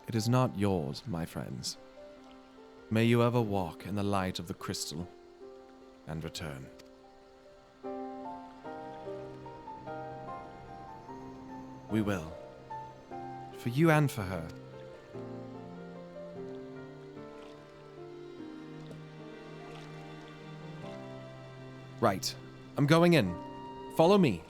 It is not yours, my friends. May you ever walk in the light of the crystal and return. We will. For you and for her. Right. I'm going in. Follow me.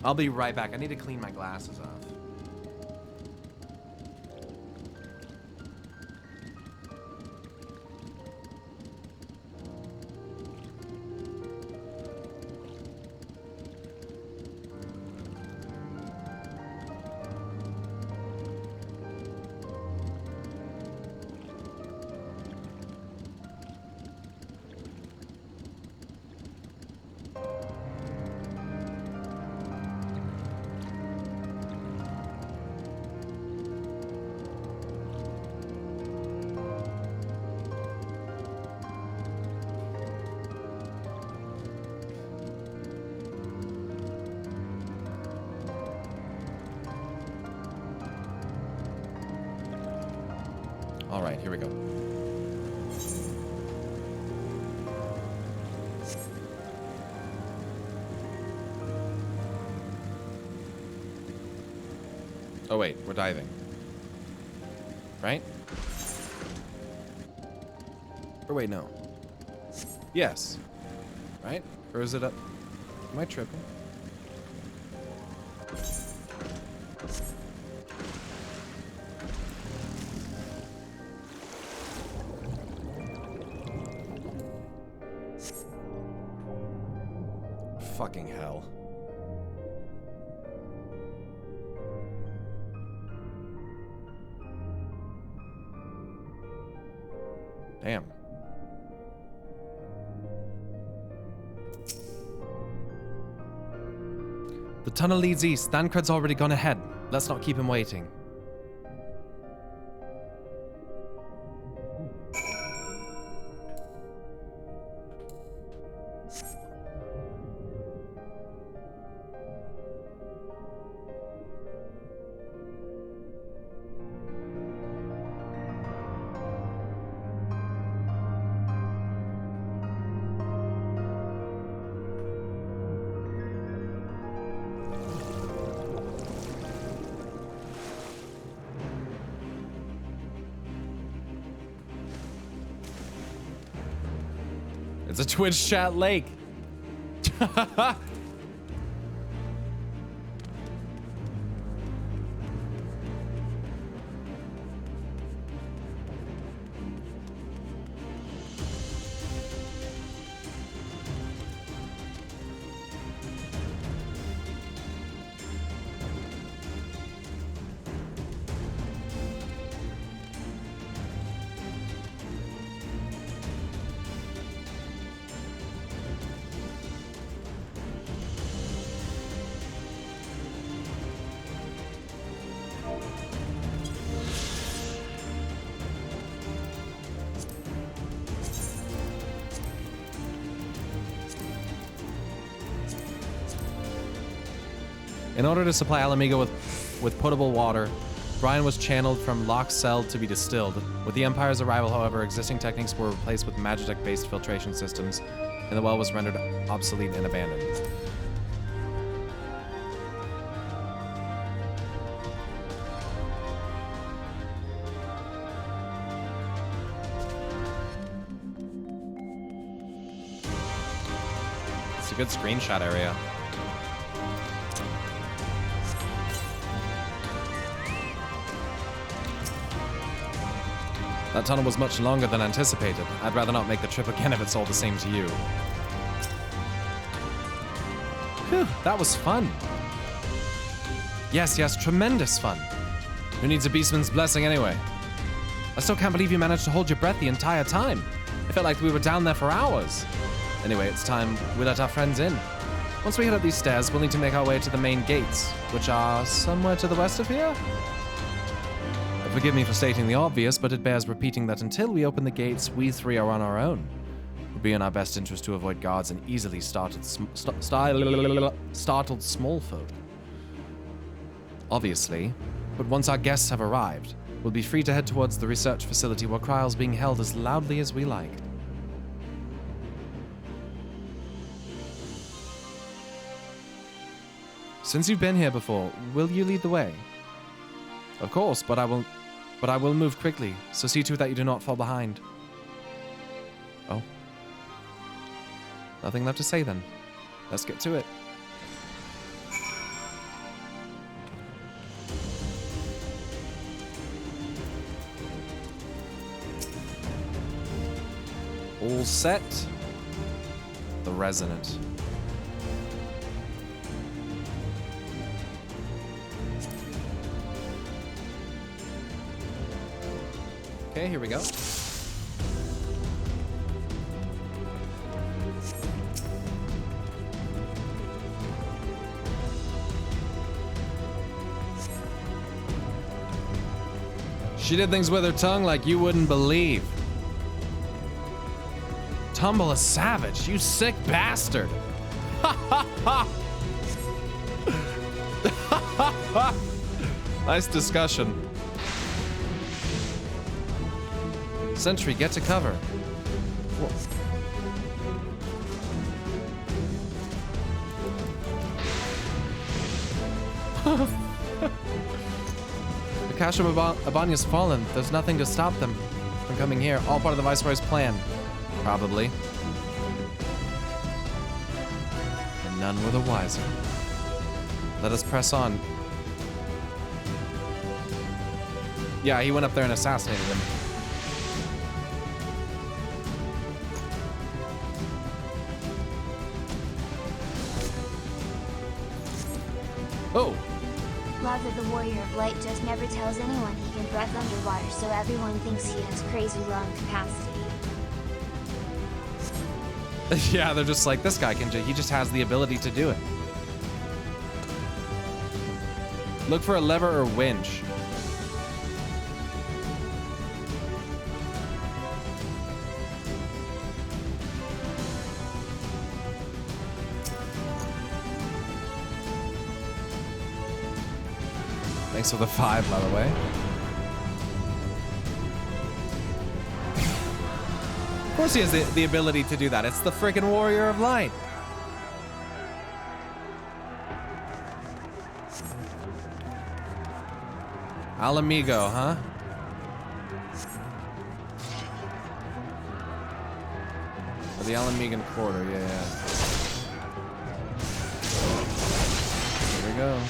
I'll be right back. I need to clean my glasses off. All right, here we go. Oh wait, we're diving. Right? Or wait, no. Yes. Right? Or is it up? Am I tripping? Fucking hell. Damn. The tunnel leads east. Thancred's already gone ahead. Let's not keep him waiting. It's a Twitch chat lake. In order to supply Alamigo with potable water, brine was channeled from locked cell to be distilled. With the Empire's arrival, however, existing techniques were replaced with Magitech-based filtration systems, and the well was rendered obsolete and abandoned. It's a good screenshot area. That tunnel was much longer than anticipated. I'd rather not make the trip again if it's all the same to you. Phew, that was fun. Yes, tremendous fun. Who needs a beastman's blessing anyway? I still can't believe you managed to hold your breath the entire time. It felt like we were down there for hours. Anyway, it's time we let our friends in. Once we head up these stairs, we'll need to make our way to the main gates, which are somewhere to the west of here? Forgive me for stating the obvious, but it bears repeating that until we open the gates, we three are on our own. It would be in our best interest to avoid guards and easily startled small folk. Obviously, but once our guests have arrived, we'll be free to head towards the research facility where trials being held as loudly as we like. Since you've been here before, will you lead the way? Of course, but I will move quickly, so see to it that you do not fall behind. Oh. Nothing left to say then. Let's get to it. All set. The Resonant. Okay, here we go. She did things with her tongue like you wouldn't believe. Tumble a savage, you sick bastard. Ha ha ha! Nice discussion. Sentry, get to cover. The Castrum Abania's fallen. There's nothing to stop them from coming here. All part of the Viceroy's plan. Probably. And none were the wiser. Let us press on. Yeah, he went up there and assassinated him. Oh! Love that the Warrior of Light just never tells anyone he can breath underwater, so everyone thinks he has crazy lung capacity. Yeah, they're just like, this guy he just has the ability to do it. Look for a lever or winch. Thanks for the 5, by the way. Of course he has the ability to do that. It's the freaking Warrior of Light. Alamigo, huh? Or the Alamigan Quarter, yeah. Here we go.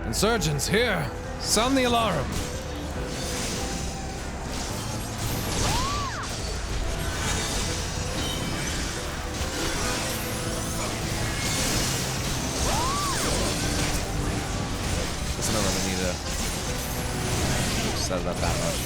Insurgents, here! Sound the alarm! Guess I don't really need to set it up that much.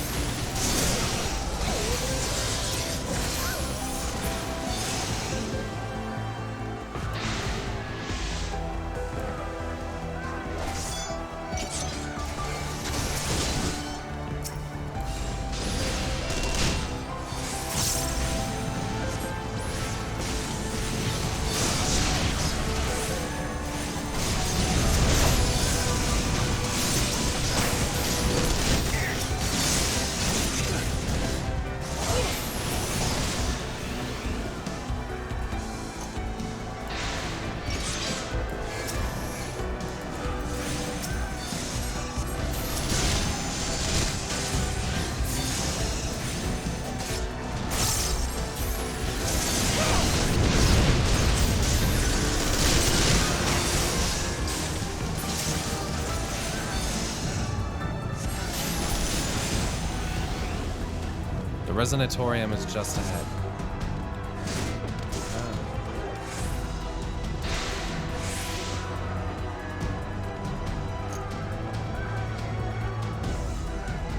Resonatorium is just ahead.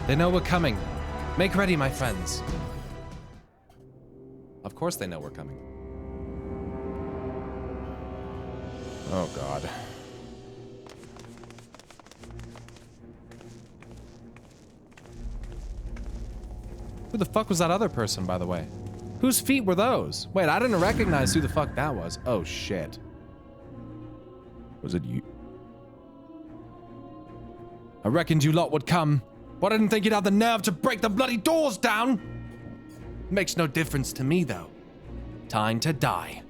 They know we're coming. Make ready, my friends. Of course they know we're coming. Oh, God. Who the fuck was that other person, by the way? Whose feet were those? Wait, I didn't recognize who the fuck that was. Oh, shit. Was it you? I reckoned you lot would come, but I didn't think you'd have the nerve to break the bloody doors down. Makes no difference to me, though. Time to die.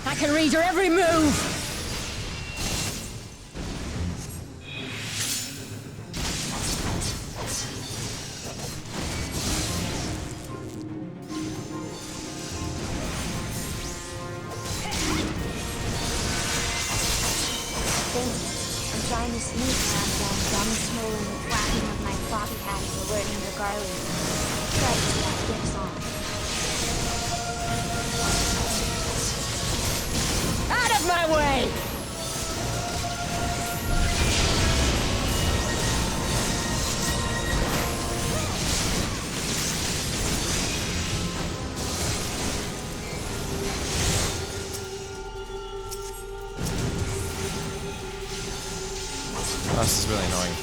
I can read your every move! I'm trying to sneak around them, dumb snow and the flapping of my floppy hat is alerting the garland. Try to see how it gets on. Out of my way! Oh, this is really annoying.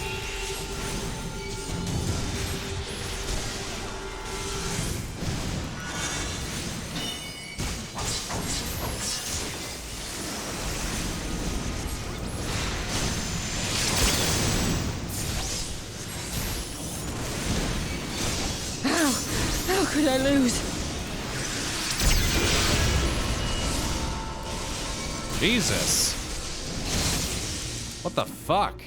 How could I lose? Jesus. What the fuck?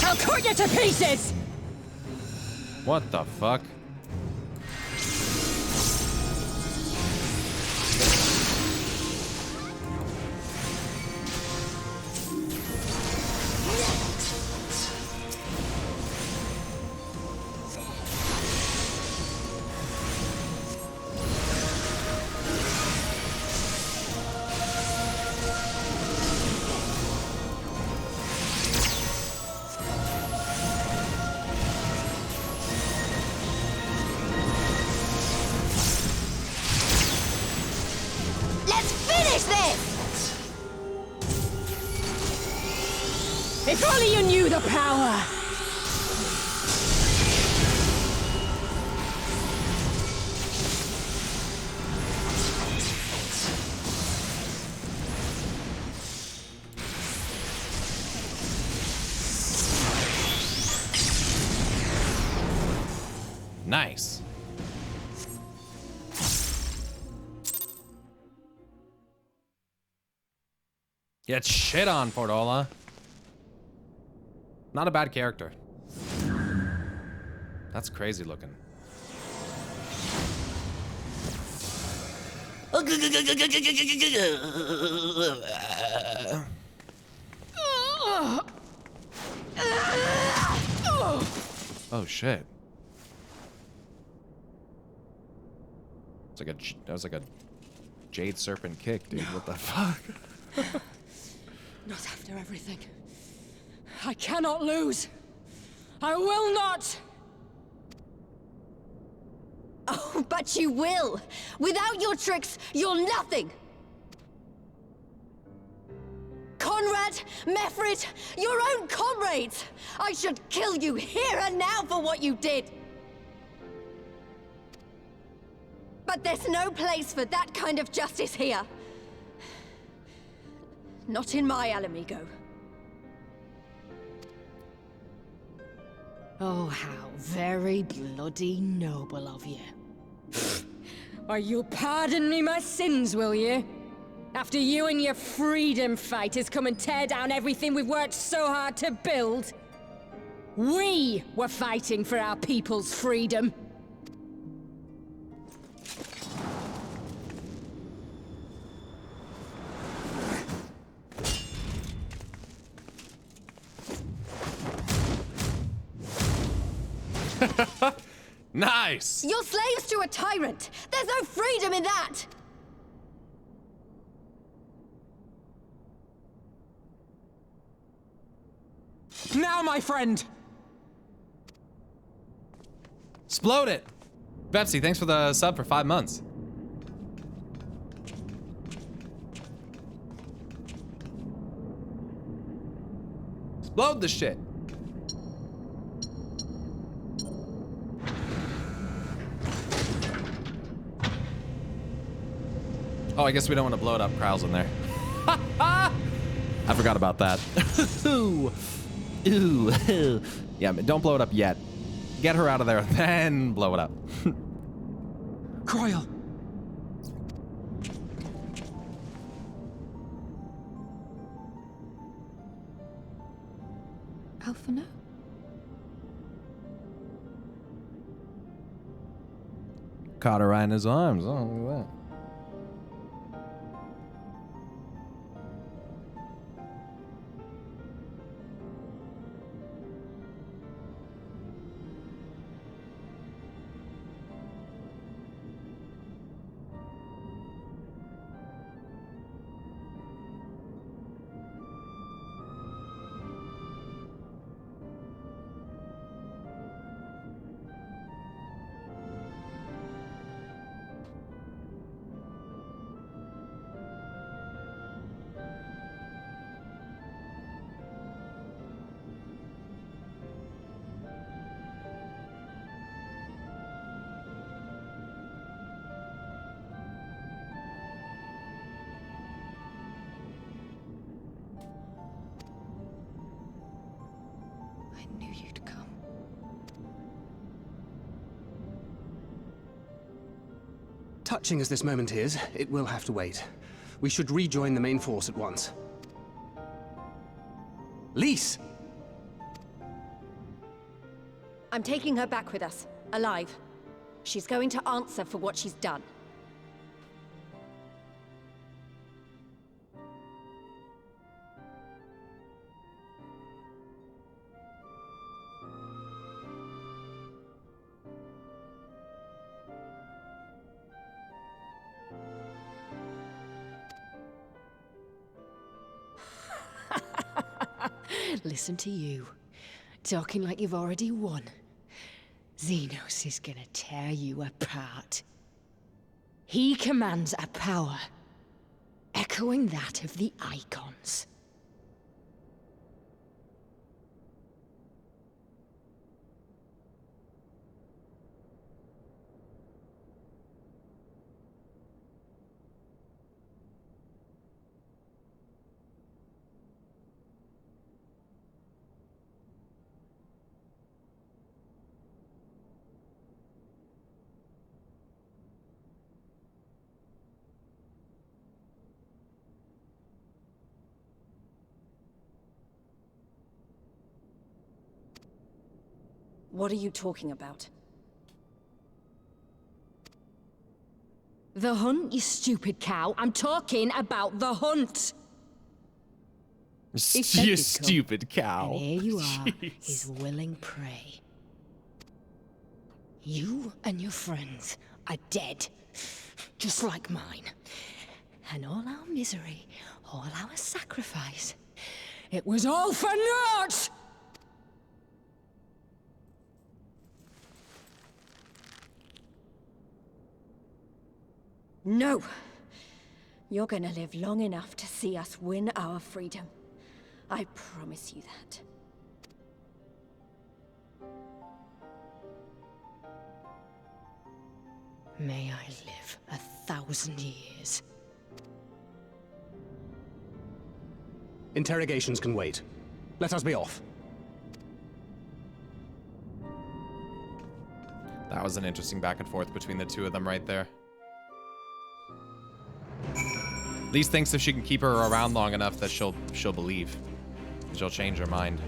I'll cut you to pieces! What the fuck? If only you knew the power! Nice. Get shit on, Portola. Not a bad character. That's crazy looking. Oh shit. It's like that was like a Jade Serpent kick, dude. What the fuck? Not after everything. I cannot lose. I will not. Oh, but you will. Without your tricks, you're nothing. Conrad, Mefrid, your own comrades! I should kill you here and now for what you did! But there's no place for that kind of justice here. Not in my Alamigo. Oh, how very bloody noble of you. Or you'll pardon me my sins, will you? After you and your freedom fighters come and tear down everything we've worked so hard to build. We were fighting for our people's freedom. Nice! You're slaves to a tyrant! There's no freedom in that! Now, my friend! Explode it! Bepsy, thanks for the sub for 5 months. Explode the shit! Oh, I guess we don't want to blow it up. Kral's in there. I forgot about that. Ooh. Ooh. Yeah, but don't blow it up yet. Get her out of there, then blow it up. Croyle! Alphino? Caught her right in his arms. Oh, look at that. I knew you'd come. Touching as this moment is, it will have to wait. We should rejoin the main force at once. Lise! I'm taking her back with us, alive. She's going to answer for what she's done. Listen to you, talking like you've already won. Xenos is gonna tear you apart. He commands a power, echoing that of the Icons. What are you talking about? The hunt, you stupid cow. I'm talking about the hunt. You stupid cow. And here you are, Jeez. his willing prey. You and your friends are dead, just like mine. And all our misery, all our sacrifice, it was all for naught! No! You're gonna live long enough to see us win our freedom. I promise you that. May I live 1,000 years. Interrogations can wait. Let us be off. That was an interesting back and forth between the two of them right there. Lise thinks if she can keep her around long enough that she'll believe. She'll change her mind.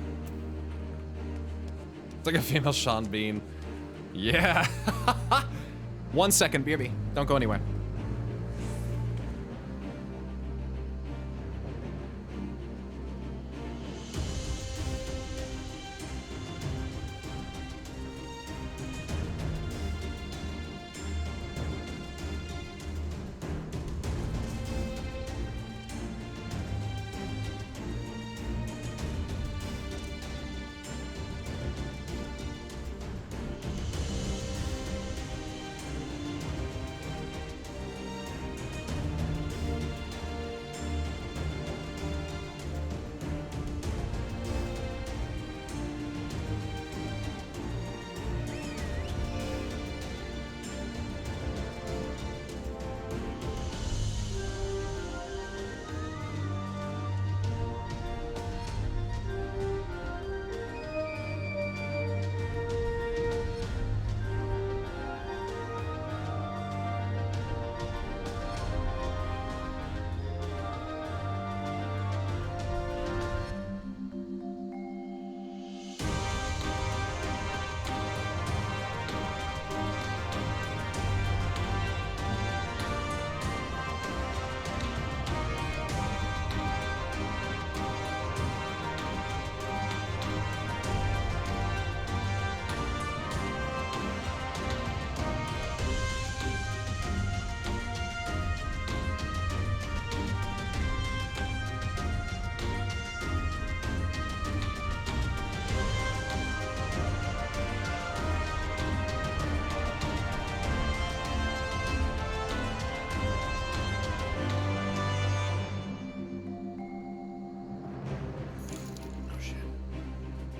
It's like a female Sean Bean. Yeah. 1 second, BRB. Don't go anywhere.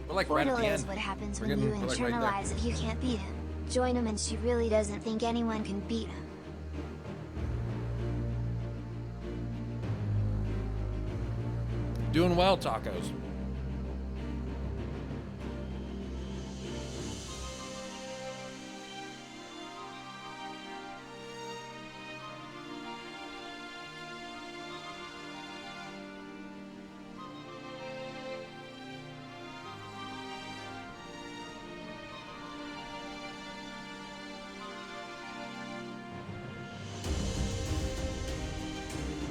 Like right at Portal the is end. what happens We're when you getting, like, right there. internalize if you can't beat him. Join him and she really doesn't think anyone can beat him. Doing well, tacos.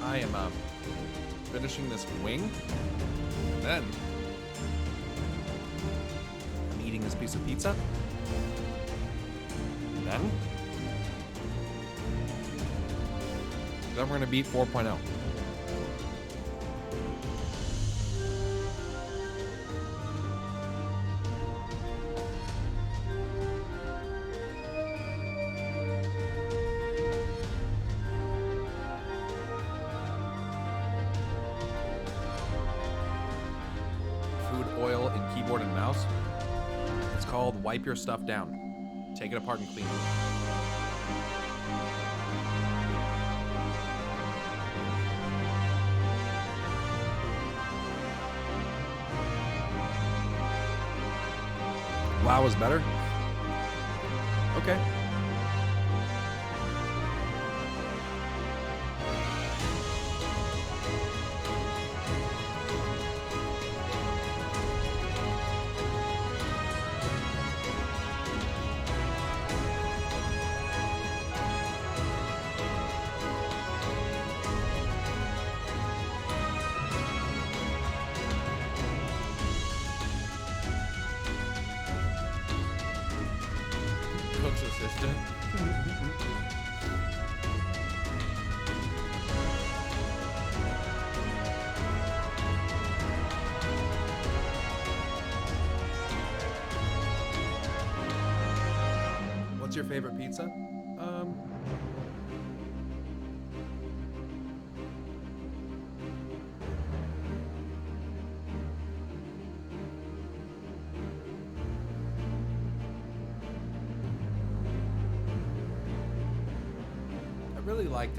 I am finishing this wing, and then I'm eating this piece of pizza, and then we're gonna beat 4.0. Oil in keyboard and mouse. It's called Wipe Your Stuff Down. Take it apart and clean it. WoW is better? Okay. Cook's assistant. What's your favorite pizza? really like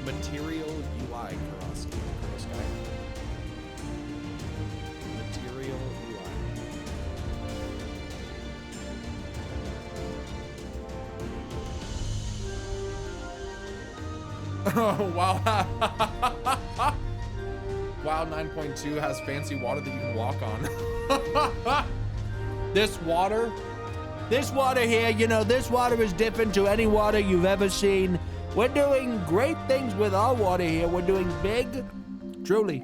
material UI, Kurosky. Material UI. Oh, wow. WoW 9.2 has fancy water that you can walk on. This water here, you know, this water is different to any water you've ever seen. We're doing great things with our water here. We're doing big, truly.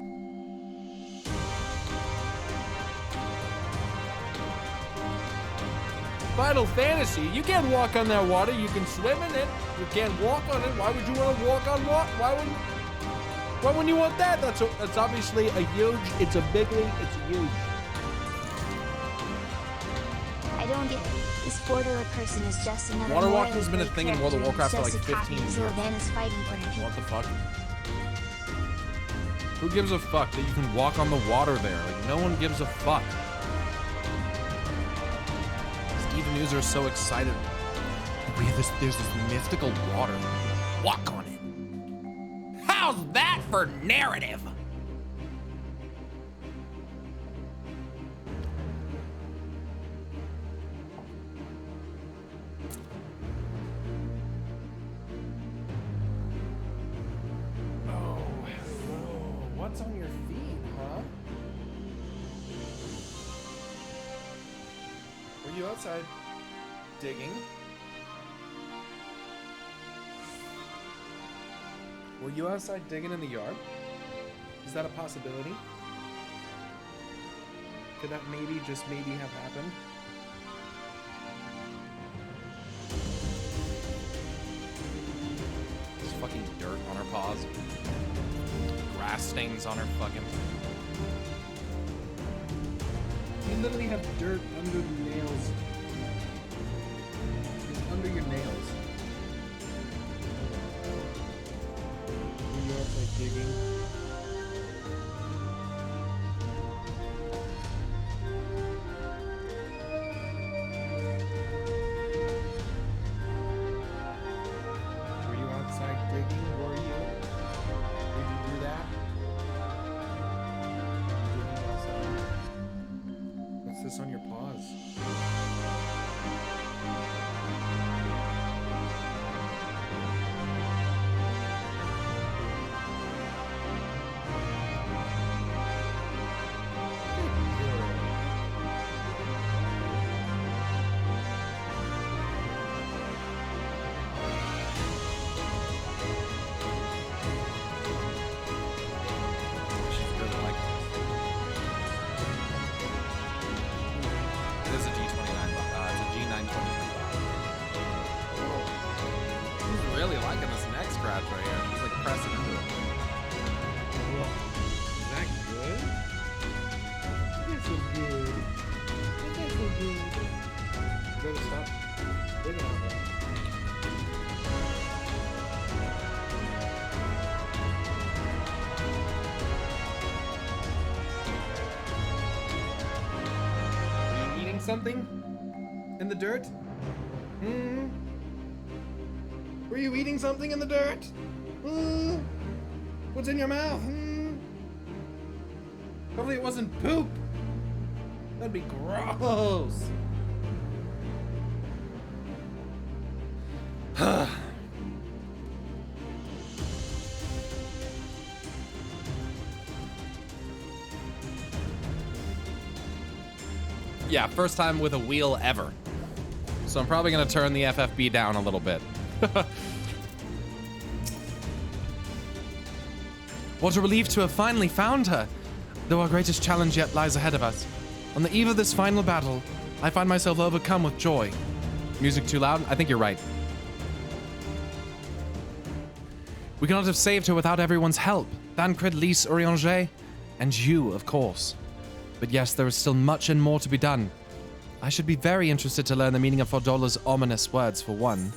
Final Fantasy, you can't walk on that water. You can swim in it. You can't walk on it. Why would you want to walk on water? Why wouldn't you want that? That's obviously a huge, it's a big league, it's huge. I don't get it. This borderless person is just another Water morally walking's been a weak thing in World of character Warcraft for who's like just a 15 copy of years. Sylvanas fighting for him. What the fuck? Who gives a fuck that you can walk on the water there? Like, no one gives a fuck. Steven users are so excited. There's this mystical water. Walk on it. How's that for narrative? What's on your feet, huh? Were you outside digging? Were you outside digging in the yard? Is that a possibility? Could that maybe, just maybe have happened? There's fucking dirt on her paws. Grass stains on her fucking... You literally have dirt under the nails. It's under your nails. You're outside digging. Were you outside digging? Were you? Did you do that? What's this on your paws? Something in the dirt? Were you eating something in the dirt? What's in your mouth? Hopefully it wasn't poop. That'd be gross. Yeah, first time with a wheel ever. So I'm probably gonna turn the FFB down a little bit. What a relief to have finally found her, though our greatest challenge yet lies ahead of us. On the eve of this final battle, I find myself overcome with joy. Music too loud? I think you're right. We cannot have saved her without everyone's help. Thancred, Lys, Urianger, and you, of course. But yes, there is still much and more to be done. I should be very interested to learn the meaning of Fordola's ominous words, for one.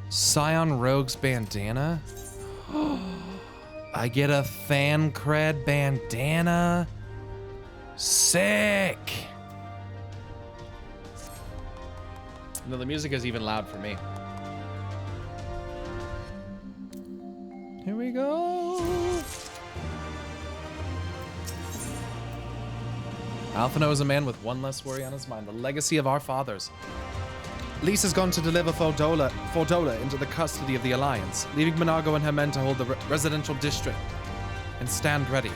Scion Rogue's bandana? I get a Thancred bandana? Sick! No, the music is even loud for me. Here we go. Alphino is a man with one less worry on his mind. The legacy of our fathers. Lys has gone to deliver Fordola into the custody of the Alliance, leaving Monargo and her men to hold the residential district and stand ready.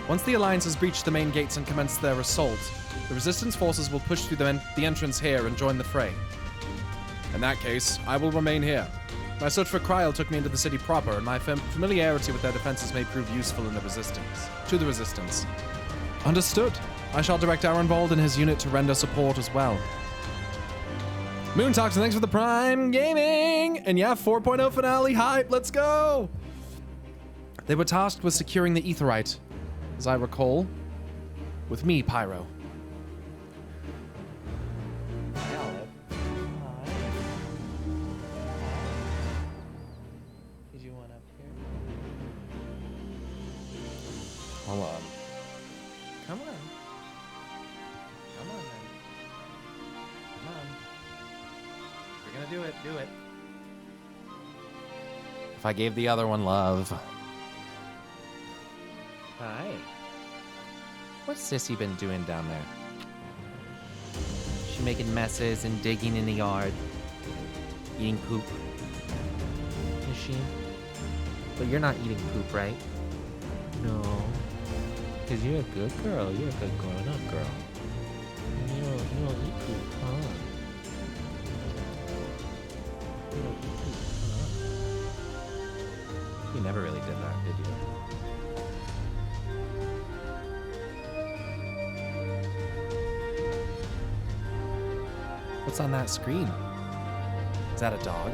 Once the Alliance has breached the main gates and commenced their assault, the Resistance forces will push through the entrance here and join the fray. In that case, I will remain here. My search for Kryl took me into the city proper, and my familiarity with their defenses may prove useful in the Resistance. Understood. I shall direct Arenvald and his unit to render support as well. Moontox, thanks for the Prime Gaming! And yeah, 4.0 finale hype, let's go! They were tasked with securing the Aetheryte, as I recall, with me, Pyro. Hold on. Come on. Come on, then. Come on. If you're gonna do it, do it. If I gave the other one love. Hi. What's Sissy been doing down there? She making messes and digging in the yard. Eating poop. Is she? But you're not eating poop, right? No. Because you're a good girl. You're a good grown-up girl. You don't eat poop, huh? You don't eat poop, huh? You never really did that, did you? What's on that screen? Is that a dog?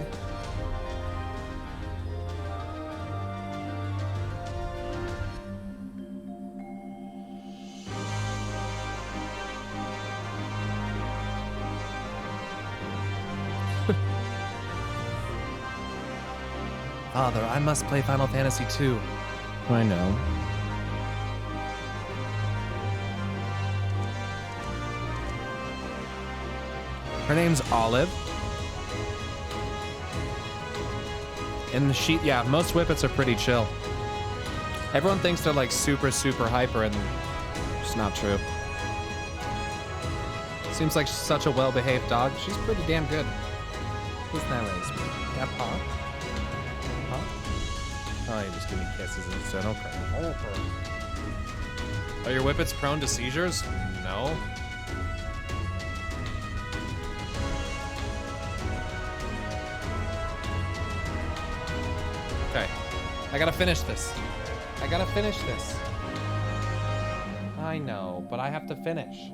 Father, I must play Final Fantasy II. I know. Her name's Olive. In the sheet, yeah, most whippets are pretty chill. Everyone thinks they're like super, super hyper, and it's not true. Seems like such a well-behaved dog. She's pretty damn good. Who's that lady? Yeah, Paw? Oh, you just give me kisses instead. Okay. Are your whippets prone to seizures? No. Okay. I gotta finish this. I know, but I have to finish.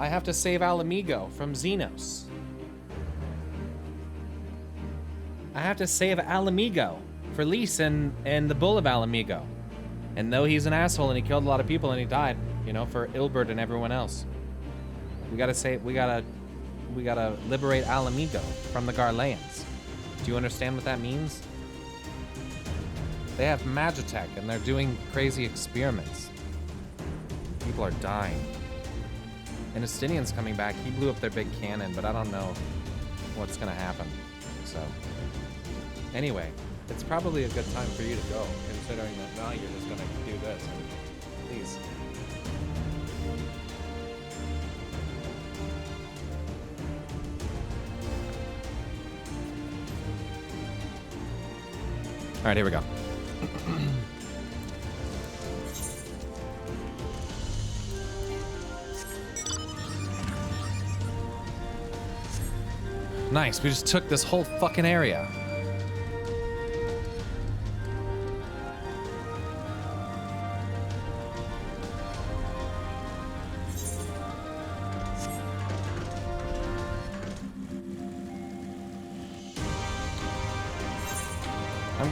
I have to save Alamigo from Xenos. I have to save Alamigo for Lys and the Bull of Alamigo. And though he's an asshole and he killed a lot of people and he died, you know, for Ilbert and everyone else. We gotta liberate Alamigo from the Garleans. Do you understand what that means? They have Magitech and they're doing crazy experiments. People are dying. And Estinian's coming back. He blew up their big cannon, but I don't know what's gonna happen. So, anyway, it's probably a good time for you to go, considering that now you're just gonna do this. Please. All right, here we go. Nice, we just took this whole fucking area.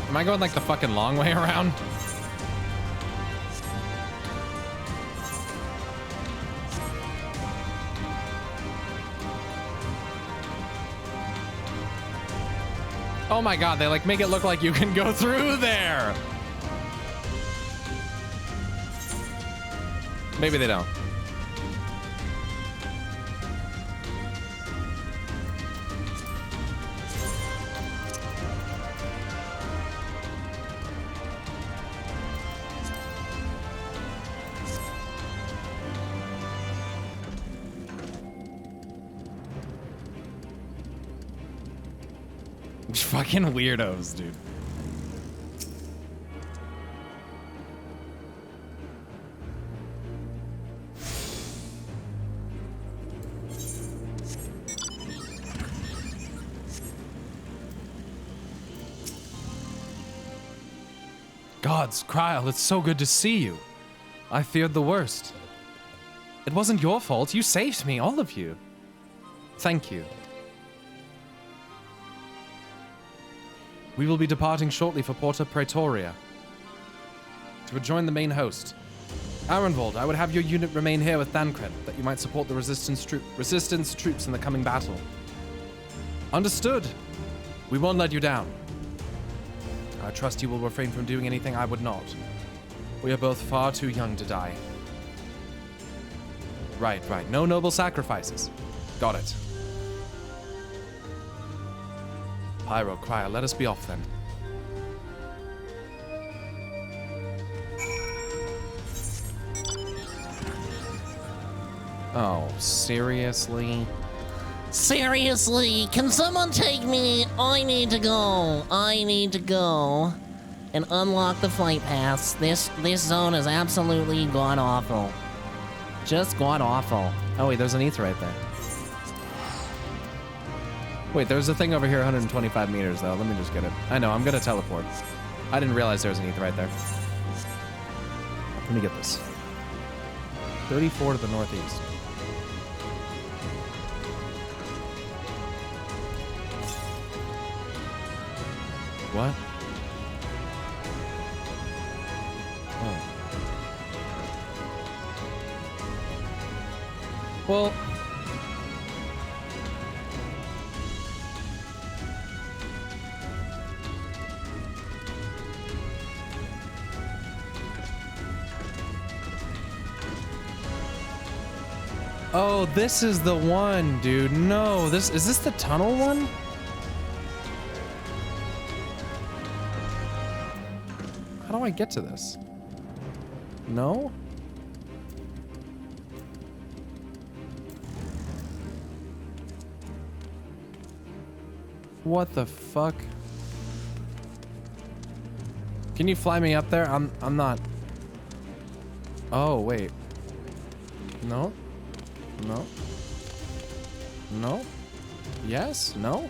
Am I going like the fucking long way around? Oh my god, they like make it look like you can go through there. Maybe they don't. Fucking weirdos, dude. Gods, Kryl, it's so good to see you. I feared the worst. It wasn't your fault. You saved me, all of you. Thank you. We will be departing shortly for Porta Praetoria to rejoin the main host. Arenvold, I would have your unit remain here with Thancred, that you might support the resistance troops in the coming battle. Understood. We won't let you down. I trust you will refrain from doing anything I would not. We are both far too young to die. Right. No noble sacrifices. Got it. Pyro, Kryl, let us be off then. Oh, seriously? Seriously, can someone take me? I need to go and unlock the flight pass. This zone is absolutely god-awful. Just god-awful. Oh wait, there's an ether right there. Wait, there's a thing over here 125 meters though. Let me just get it. I know, I'm gonna teleport. I didn't realize there was an ether right there. Let me get this. 34 to the northeast. What? Oh. Well... Oh, this is the one, dude. No, is this the tunnel one? How do I get to this? No? What the fuck? Can you fly me up there? I'm not. Oh, wait. No? No? No? Yes? No?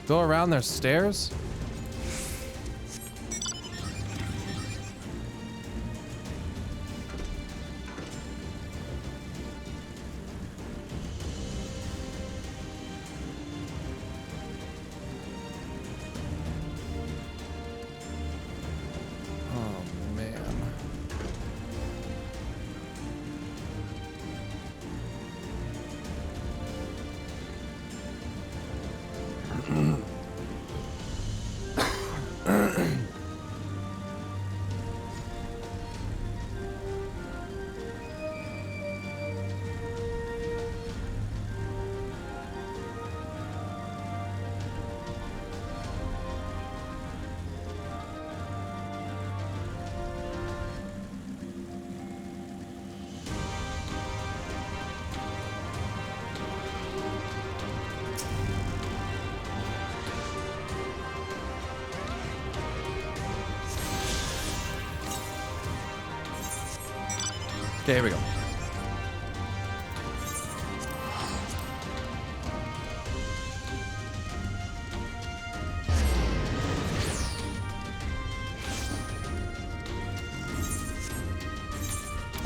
Go around their stairs? Okay, here we go.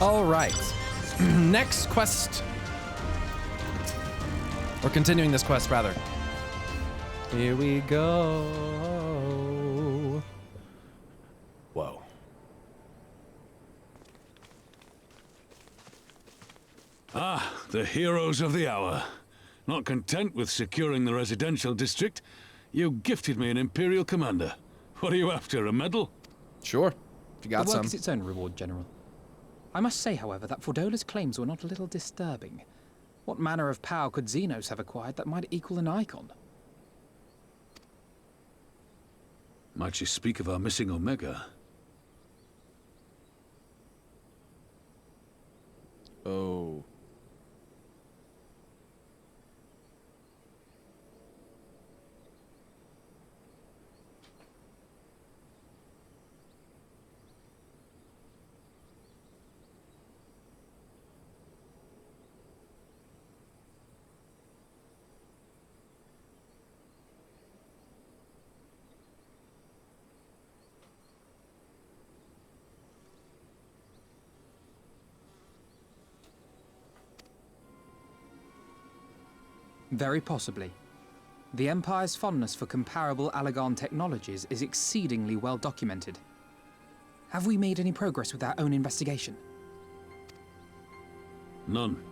All right. Next quest. Or continuing this quest, rather. Here we go. Whoa. Ah, the heroes of the hour. Not content with securing the residential district, you gifted me an Imperial commander. What are you after, a medal? Sure, if you got The work some. is its own reward, General. I must say, however, that Fordola's claims were not a little disturbing. What manner of power could Xenos have acquired that might equal an icon? Might she speak of our missing Omega? Oh. Very possibly. The Empire's fondness for comparable Allagan technologies is exceedingly well documented. Have we made any progress with our own investigation? None.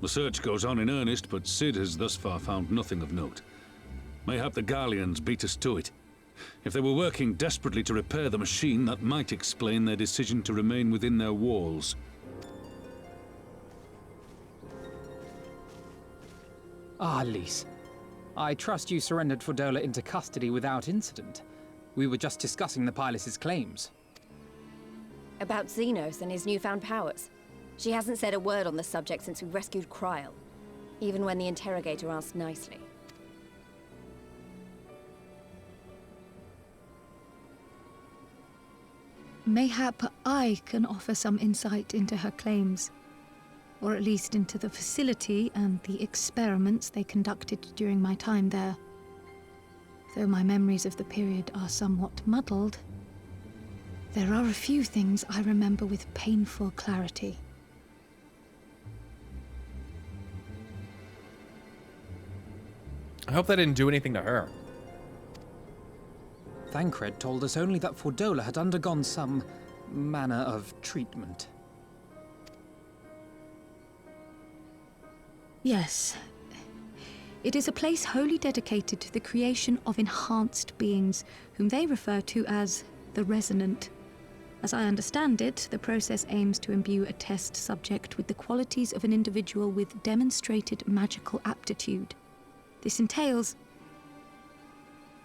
The search goes on in earnest, but Cid has thus far found nothing of note. Mayhap the Garleans beat us to it. If they were working desperately to repair the machine, that might explain their decision to remain within their walls. Ah, Lys. I trust you surrendered Fordola into custody without incident. We were just discussing the pilot's claims. About Xenos and his newfound powers. She hasn't said a word on the subject since we rescued Kryl, even when the interrogator asked nicely. Mayhap I can offer some insight into her claims, or at least into the facility and the experiments they conducted during my time there. Though my memories of the period are somewhat muddled, there are a few things I remember with painful clarity. I hope that didn't do anything to her. Thancred told us only that Fordola had undergone some manner of treatment. Yes. It is a place wholly dedicated to the creation of enhanced beings, whom they refer to as the Resonant. As I understand it, the process aims to imbue a test subject with the qualities of an individual with demonstrated magical aptitude. This entails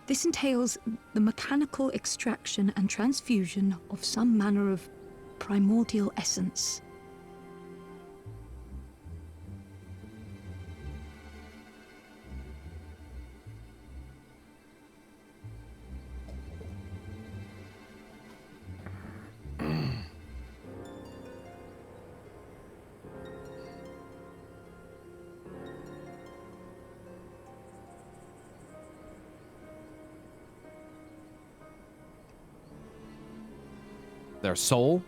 the mechanical extraction and transfusion of some manner of primordial essence. Their soul?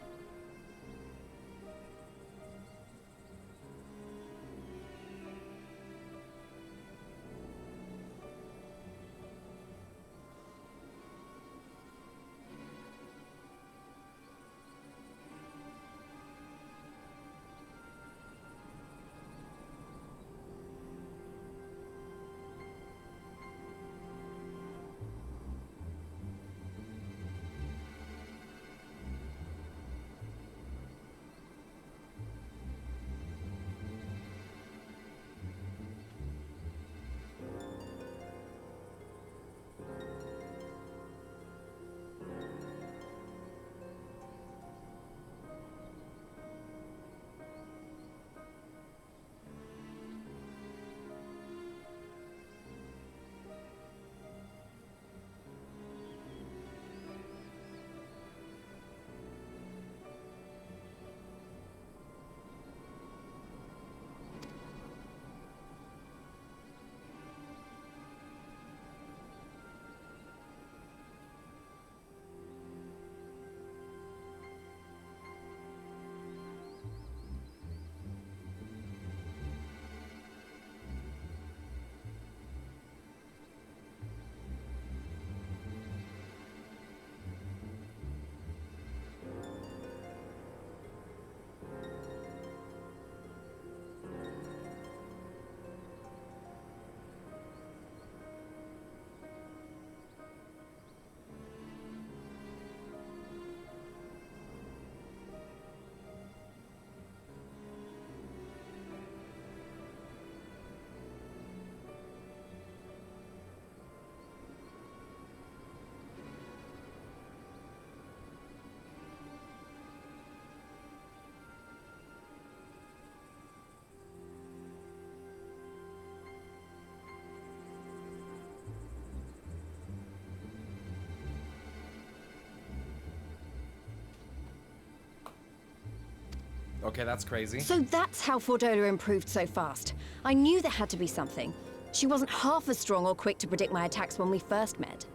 Okay, that's crazy. So that's how Fordola improved so fast. I knew there had to be something. She wasn't half as strong or quick to predict my attacks when we first met.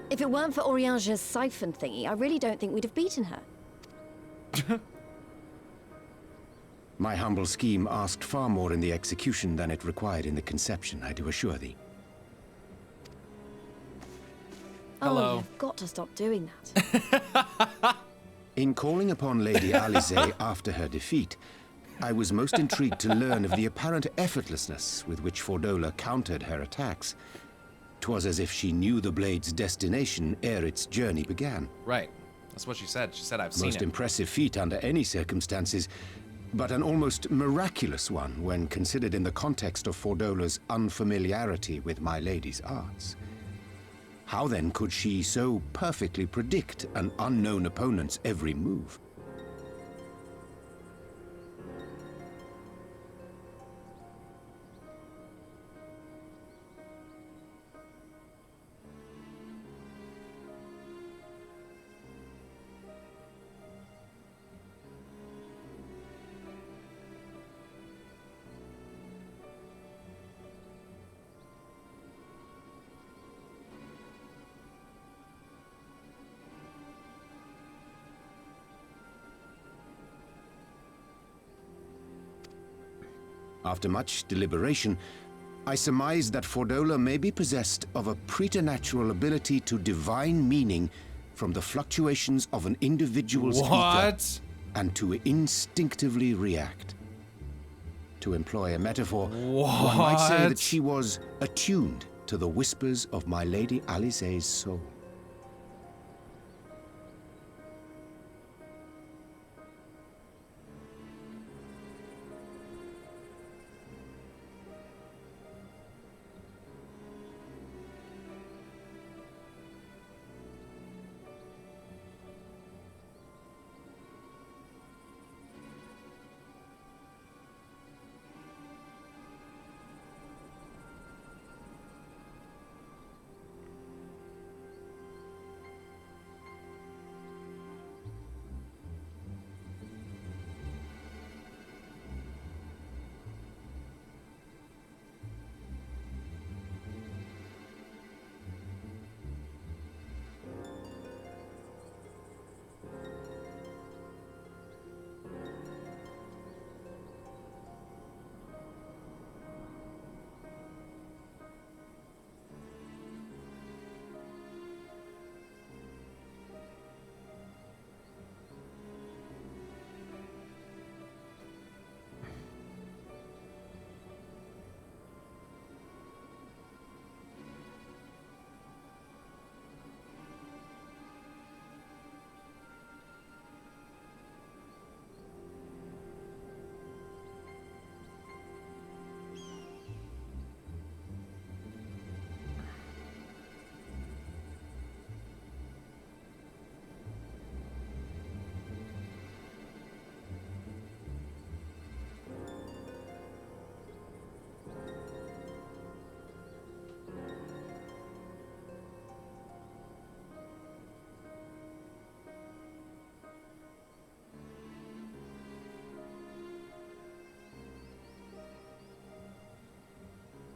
If it weren't for Oriange's siphon thingy, I really don't think we'd have beaten her. My humble scheme asked far more in the execution than it required in the conception, I do assure thee. Hello. Oh, you've got to stop doing that. In calling upon Lady Alisaie after her defeat, I was most intrigued to learn of the apparent effortlessness with which Fordola countered her attacks. 'Twas as if she knew the blade's destination ere its journey began. Right. That's what she said. She said, I've seen it. Most impressive feat under any circumstances, but an almost miraculous one when considered in the context of Fordola's unfamiliarity with my lady's arts. How then could she so perfectly predict an unknown opponent's every move? After much deliberation, I surmised that Fordola may be possessed of a preternatural ability to divine meaning from the fluctuations of an individual's ether and to instinctively react. To employ a metaphor, one might say that she was attuned to the whispers of my Lady Alisaie's soul.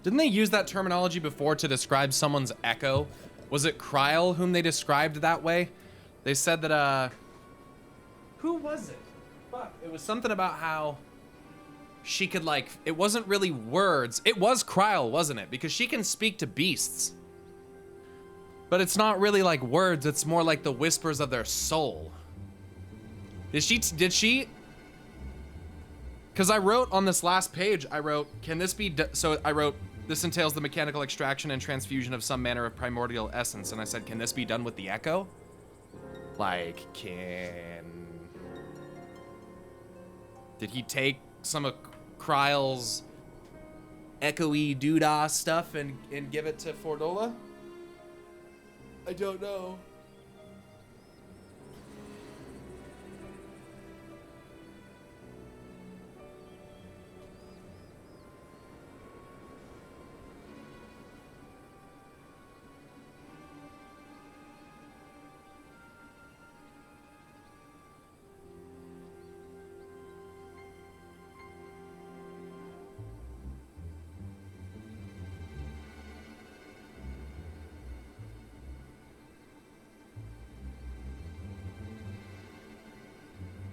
Didn't they use that terminology before to describe someone's echo? Was it Kryl whom they described that way? They said that, who was it? Fuck, it was something about how she could, like, it wasn't really words. It was Kryl, wasn't it? Because she can speak to beasts. But it's not really like words, it's more like the whispers of their soul. Did she? Because I wrote on this last page, I wrote, can this be, so I wrote, this entails the mechanical extraction and transfusion of some manner of primordial essence. And I said, can this be done with the echo? Like, did he take some of Kryl's echoey doodah stuff and give it to Fordola? I don't know.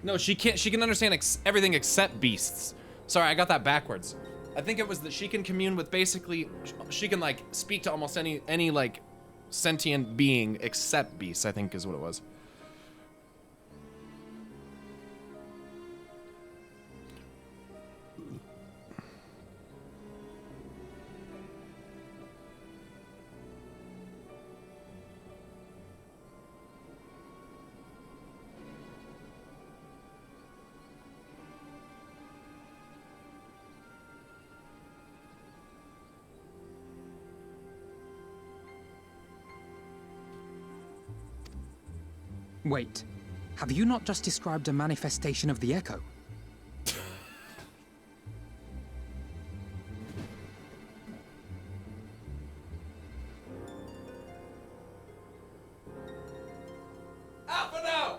No, she can't. She can understand everything except beasts. Sorry, I got that backwards. I think it was that she can commune with basically. She can like speak to almost any like sentient being except beasts. I think is what it was. Wait, have you not just described a manifestation of the Echo? Alpha now!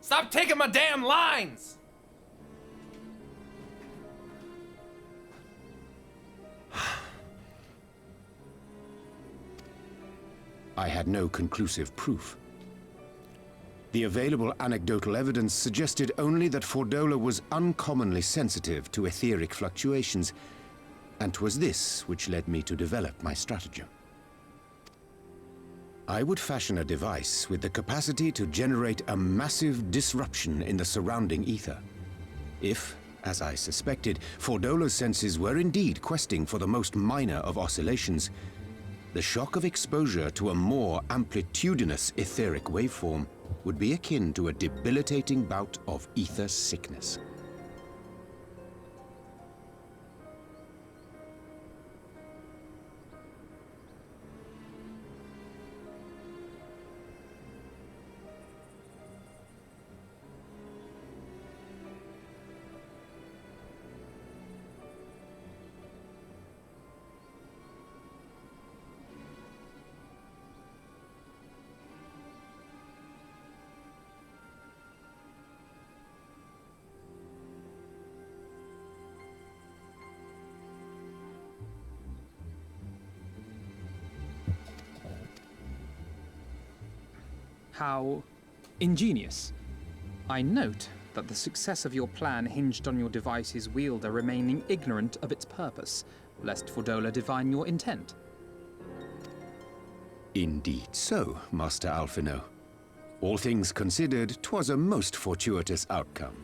Stop taking my damn lines! I had no conclusive proof. The available anecdotal evidence suggested only that Fordola was uncommonly sensitive to etheric fluctuations, and 'twas this which led me to develop my stratagem. I would fashion a device with the capacity to generate a massive disruption in the surrounding ether. If, as I suspected, Fordola's senses were indeed questing for the most minor of oscillations, the shock of exposure to a more amplitudinous etheric waveform would be akin to a debilitating bout of ether sickness. How ingenious. I note that the success of your plan hinged on your device's wielder remaining ignorant of its purpose, lest Fordola divine your intent. Indeed so, Master Alphino. All things considered, 'twas a most fortuitous outcome.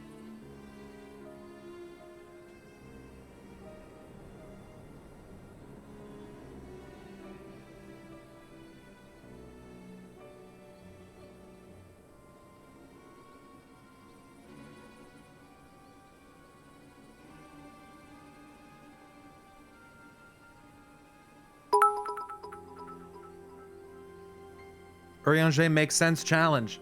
Urianger makes sense challenge.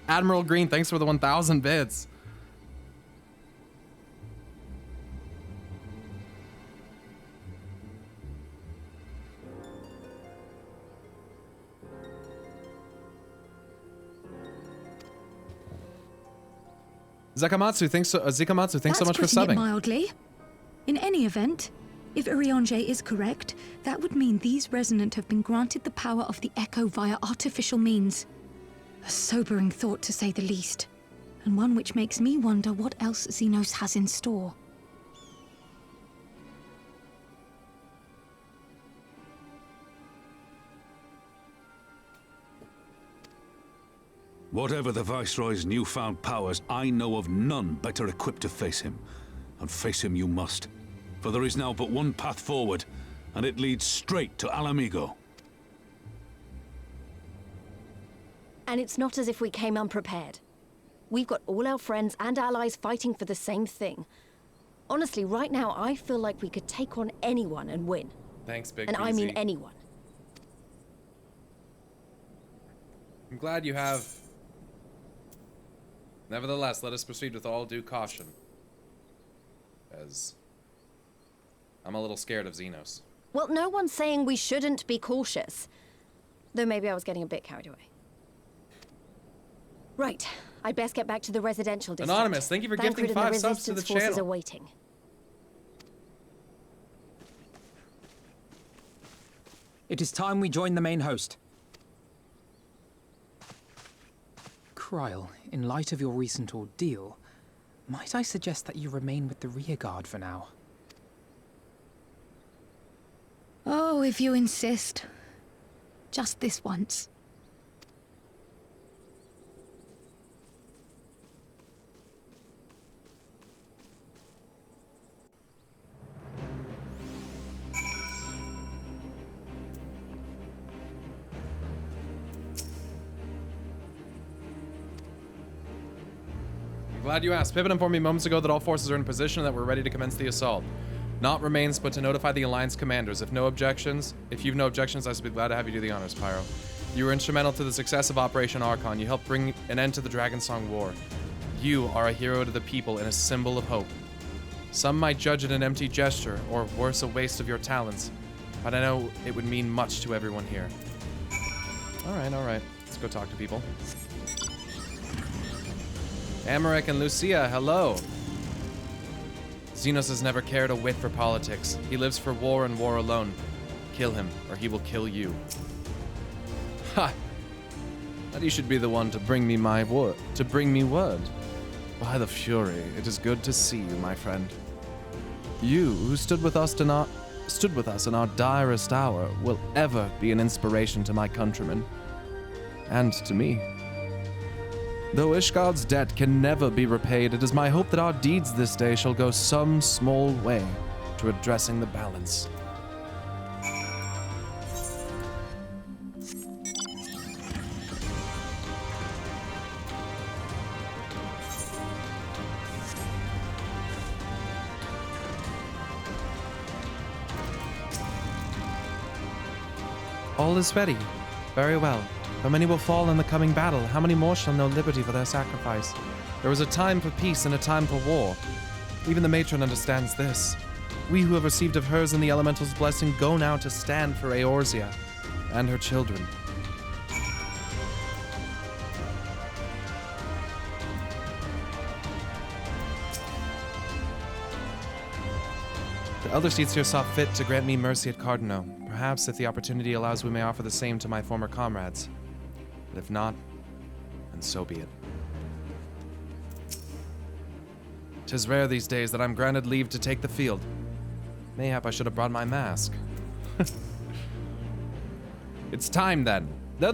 Admiral Green, thanks for the 1,000 bits. Zakamatsu, thanks so much for Putting it subbing. mildly. In any event, if Urianger is correct, that would mean these Resonant have been granted the power of the Echo via artificial means. A sobering thought, to say the least, and one which makes me wonder what else Xenos has in store. Whatever the Viceroy's newfound powers, I know of none better equipped to face him. And face him you must. For there is now but one path forward, and it leads straight to Alamigo. And it's not as if we came unprepared. We've got all our friends and allies fighting for the same thing. Honestly, right now, I feel like we could take on anyone and win. Thanks, Big And I mean anyone. I'm glad you have. Nevertheless, let us proceed with all due caution. As I'm a little scared of Xenos. Well, no one's saying we shouldn't be cautious. Though maybe I was getting a bit carried away. Right, I'd best get back to the residential district. Anonymous, thank you for gifting 5 subs to the forces channel. are waiting. It is time we join the main host. Kryl, in light of your recent ordeal, might I suggest that you remain with the rearguard for now? Oh, if you insist. Just this once. Glad you asked. Pippin informed me moments ago that all forces are in position and that we're ready to commence the assault. Naught remains but to notify the Alliance commanders. If you've no objections, I should be glad to have you do the honors, Pyro. You were instrumental to the success of Operation Archon. You helped bring an end to the Dragonsong War. You are a hero to the people and a symbol of hope. Some might judge it an empty gesture, or worse, a waste of your talents. But I know it would mean much to everyone here. Alright. Let's go talk to people. Amarek and Lucia, hello. Xenos has never cared a whit for politics. He lives for war and war alone. Kill him, or he will kill you. Ha! That he should be the one to bring me my word. By the Fury, it is good to see you, my friend. You, who stood with us in our direst hour, will ever be an inspiration to my countrymen. And to me. Though Ishgard's debt can never be repaid, it is my hope that our deeds this day shall go some small way to addressing the balance. All is ready. Very well. How many will fall in the coming battle? How many more shall know liberty for their sacrifice? There is a time for peace and a time for war. Even the matron understands this. We who have received of hers and the elemental's blessing go now to stand for Eorzea and her children. The elder seats here saw fit to grant me mercy at Cardinal. Perhaps, if the opportunity allows, we may offer the same to my former comrades. But if not, then so be it. 'Tis rare these days that I'm granted leave to take the field. Mayhap I should have brought my mask. It's time then. Though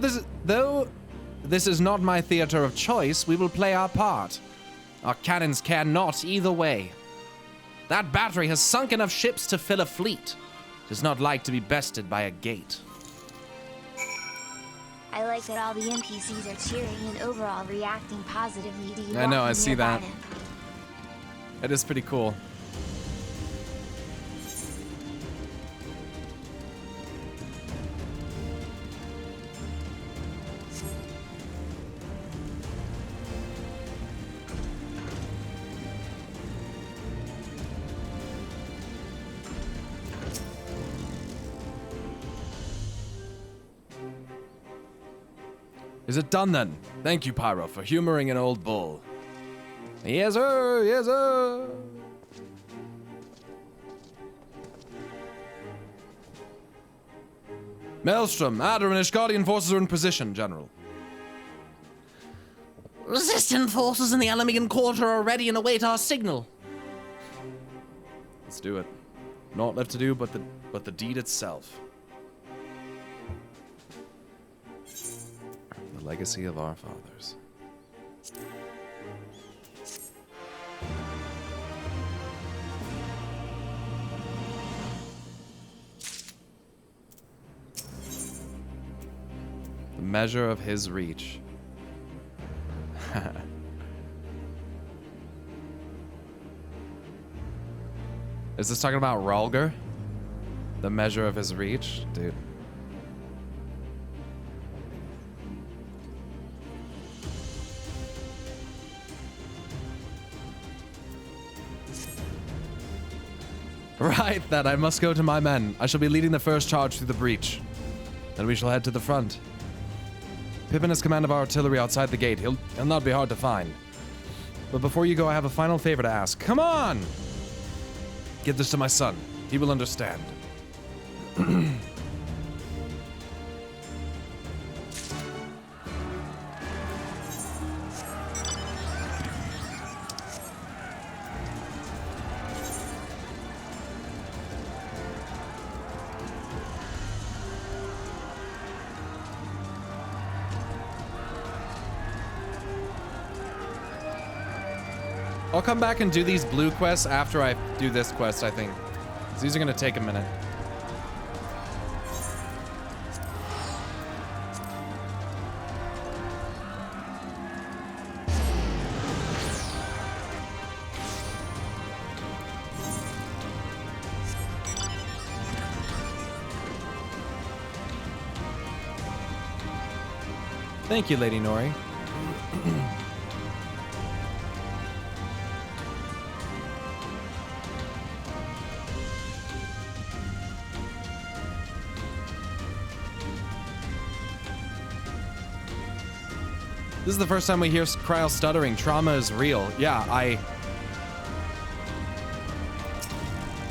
this is not my theater of choice, we will play our part. Our cannons care not either way. That battery has sunk enough ships to fill a fleet. It is not like to be bested by a gate. I like that all the NPCs are cheering and overall reacting positively to you. I know, I see that. It is pretty cool. Is it done then? Thank you, Pyro, for humoring an old bull. Yes, sir. Yes, sir. Maelstrom, Adder, and Ishgardian forces are in position, General. Resistant forces in the Elamigan Quarter are ready and await our signal. Let's do it. Naught left to do but the deed itself. The legacy of our fathers. The measure of his reach. Is this talking about Rhalgr? The measure of his reach? Dude. Right, then I must go to my men. I shall be leading the first charge through the breach. Then we shall head to the front. Pippin has command of our artillery outside the gate. He'll not be hard to find. But before you go, I have a final favor to ask. Come on! Give this to my son. He will understand. I'll come back and do these blue quests after I do this quest, I think. 'Cause these are gonna take a minute. Thank you, Lady Nori. This is the first time we hear Cryo stuttering. Trauma is real. Yeah,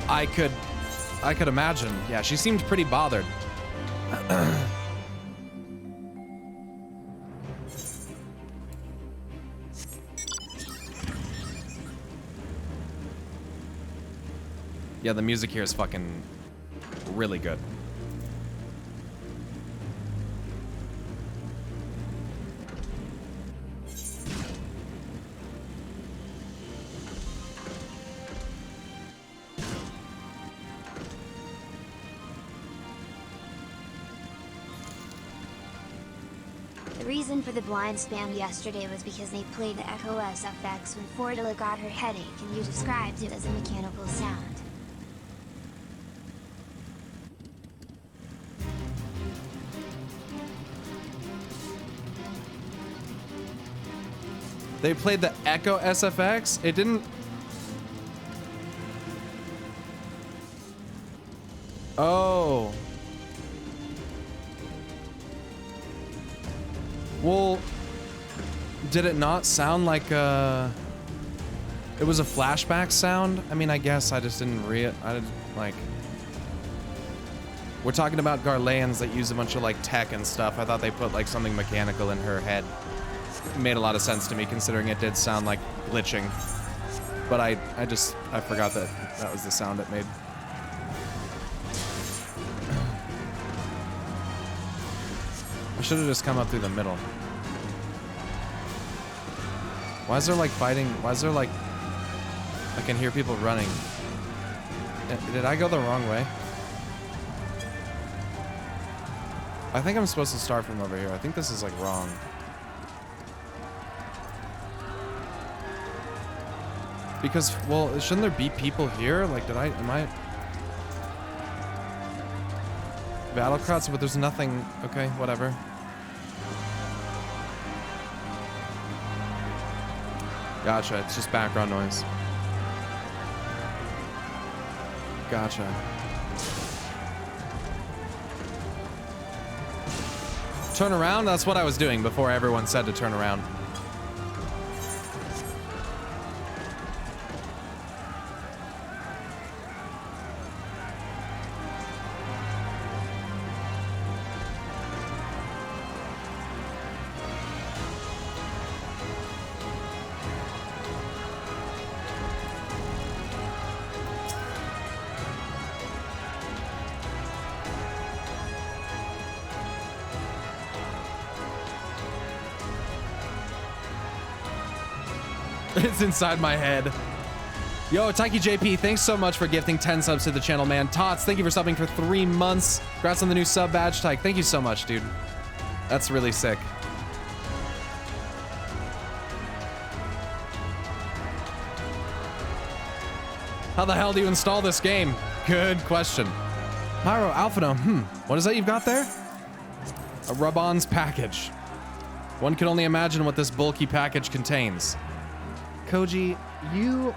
I could imagine. Yeah, she seemed pretty bothered. Yeah, the music here is fucking really good. The reason for the blind spam yesterday was because they played the Echo SFX when Fordula got her headache, and you described it as a mechanical sound. They played the Echo SFX? It didn't... Oh. Well, did it not sound like a... It was a flashback sound? I mean, I guess I just didn't I didn't, like... We're talking about Garleans that use a bunch of, like, tech and stuff. I thought they put, like, something mechanical in her head. It made a lot of sense to me, considering it did sound like glitching. But I forgot that that was the sound it made. I should have just come up through the middle. Why is there like fighting? Why is there like... I can hear people running. Did I go the wrong way? I think I'm supposed to start from over here. I think this is like wrong. Because, well, shouldn't there be people here? Like, am I... Battlecrats, but there's nothing... Okay, whatever. Gotcha, it's just background noise. Gotcha. Turn around? That's what I was doing before everyone said to turn around. It's inside my head. Yo, Taiki JP, thanks so much for gifting 10 subs to the channel, man. Tots, thank you for subbing for 3 months. Congrats on the new sub badge, Tyke. Thank you so much, dude. That's really sick. How the hell do you install this game? Good question. Pyro Alphano, what is that you've got there? A Rabon's package. One can only imagine what this bulky package contains. Koji, you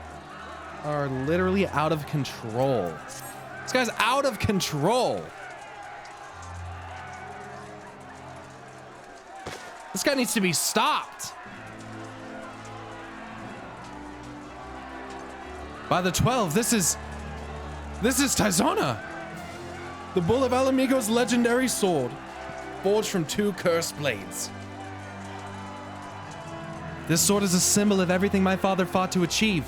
are literally out of control. This guy's out of control. This guy needs to be stopped. By the 12, this is Tizona. The Bull of Alamigo's legendary sword, forged from 2 cursed blades. This sword is a symbol of everything my father fought to achieve.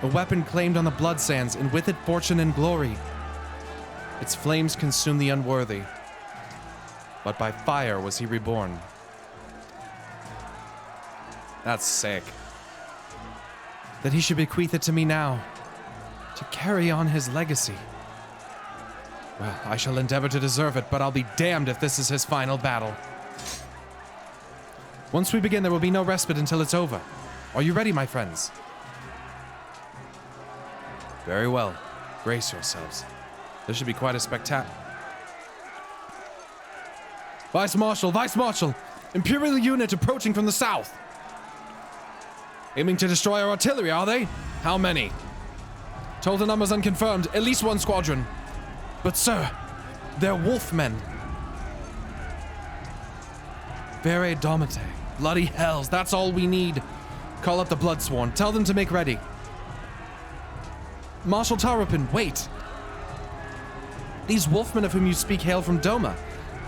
A weapon claimed on the blood sands, and with it fortune and glory. Its flames consume the unworthy, but by fire was he reborn. That's sick. that he should bequeath it to me now, to carry on his legacy. Well, I shall endeavor to deserve it, but I'll be damned if this is his final battle. Once we begin, there will be no respite until it's over. Are you ready, my friends? Very well. Brace yourselves. This should be quite a spectacle. Vice Marshal! Imperial unit approaching from the south! Aiming to destroy our artillery, are they? How many? Total numbers unconfirmed, at least one squadron. But sir, they're wolfmen. Vere Domite. Bloody hells, that's all we need. Call up the Bloodsworn, tell them to make ready. Marshal Tarupin, wait. These wolfmen of whom you speak hail from Doma.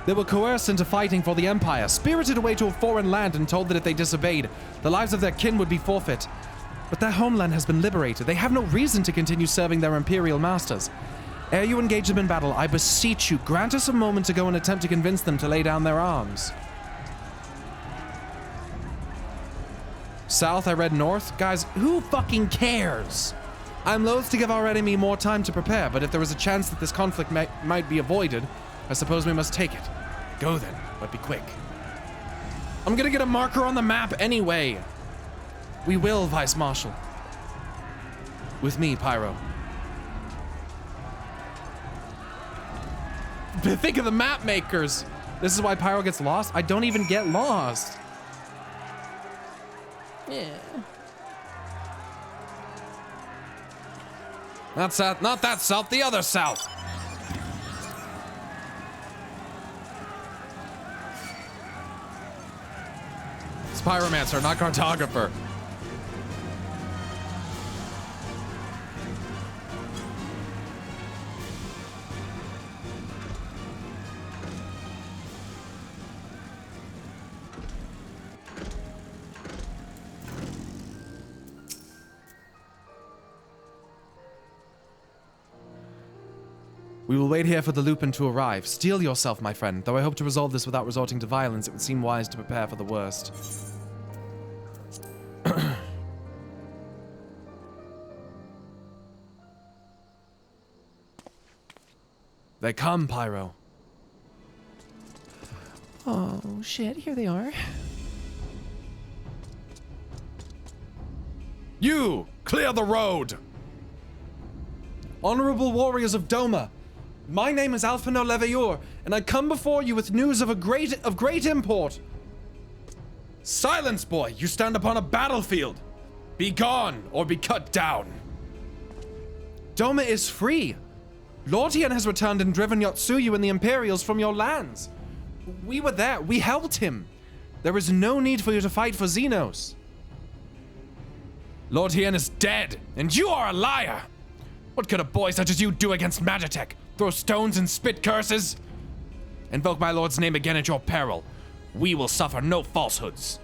They were coerced into fighting for the Empire, spirited away to a foreign land and told that if they disobeyed, the lives of their kin would be forfeit. But their homeland has been liberated. They have no reason to continue serving their Imperial masters. Ere you engage them in battle, I beseech you, grant us a moment to go and attempt to convince them to lay down their arms. South, I read north. Guys, who fucking cares? I'm loath to give our enemy more time to prepare, but if there is a chance that this conflict might be avoided, I suppose we must take it. Go then, but be quick. I'm gonna get a marker on the map anyway. We will, Vice Marshal. With me, Pyro. Think of the map makers. This is why Pyro gets lost. I don't even get lost. Yeah. Not south, not that south, the other south. It's Pyromancer, not cartographer. We will wait here for the Lupin to arrive. Steel yourself, my friend. Though I hope to resolve this without resorting to violence, it would seem wise to prepare for the worst. They come, Pyro. Oh, shit. Here they are. You! Clear the road! Honorable warriors of Doma, my name is Alphino Leveilleur, and I come before you with news of great import. Silence, boy! You stand upon a battlefield! Be gone, or be cut down! Doma is free! Lortian has returned and driven Yotsuyu and the Imperials from your lands. We were there, we helped him. There is no need for you to fight for Xenos. Lortian is dead, and you are a liar! What could a boy such as you do against Magitech? Throw stones and spit curses? Invoke my lord's name again at your peril. We will suffer no falsehoods.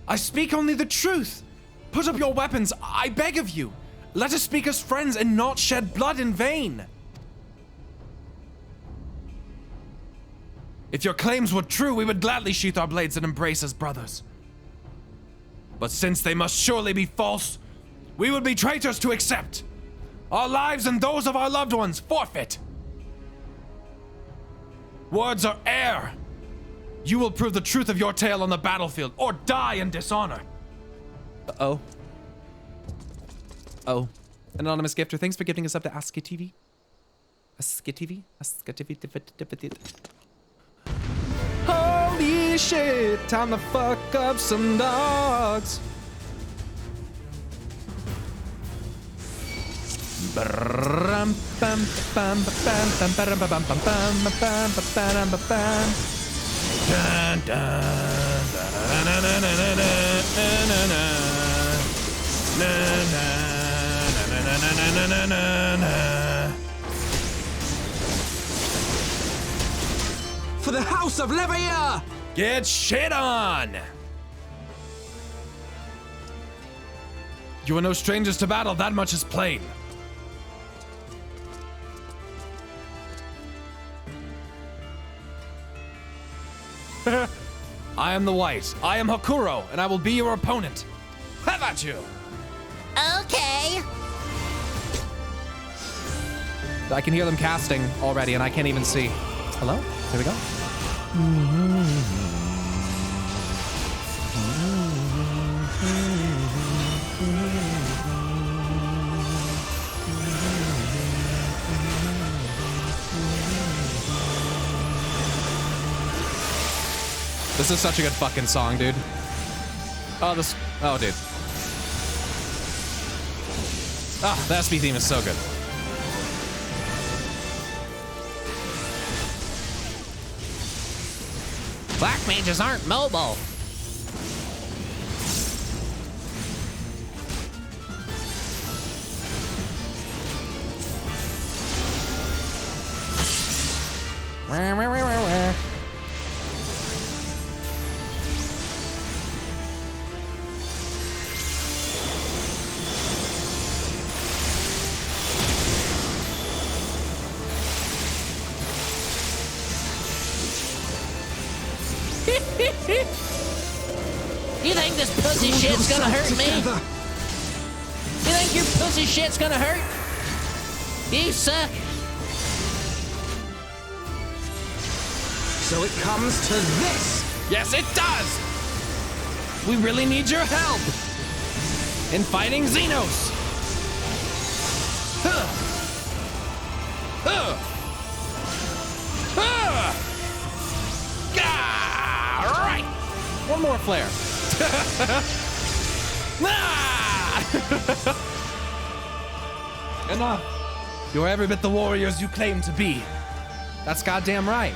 I speak only the truth. Put up your weapons, I beg of you. Let us speak as friends and not shed blood in vain. If your claims were true, we would gladly sheath our blades and embrace as brothers. But since they must surely be false, we would be traitors to accept. Our lives and those of our loved ones forfeit. Words are air. You will prove the truth of your tale on the battlefield or die in dishonor. Uh-oh. Oh. Anonymous gifter, thanks for gifting us up to ASCII TV. ASCII TV? ASCII TV. Holy shit, time to fuck up some dogs. For the House of Leveilleur! Get shit on! You are no strangers to battle, that much is plain. I am the White. I am Hakuro, and I will be your opponent. Have at you! Okay. I can hear them casting already, and I can't even see. Hello? Here we go. This is such a good fucking song, dude. Oh, this... Oh, dude. Ah, the SP theme is so good. Black mages aren't mobile. You think this pussy shit's gonna hurt me? You think your pussy shit's gonna hurt? You suck. So it comes to this! Yes, it does! We really need your help in fighting Xenos! Huh. Huh. Huh. Ah, right! One more flare. Enough. You're every bit the warriors you claim to be. That's goddamn right.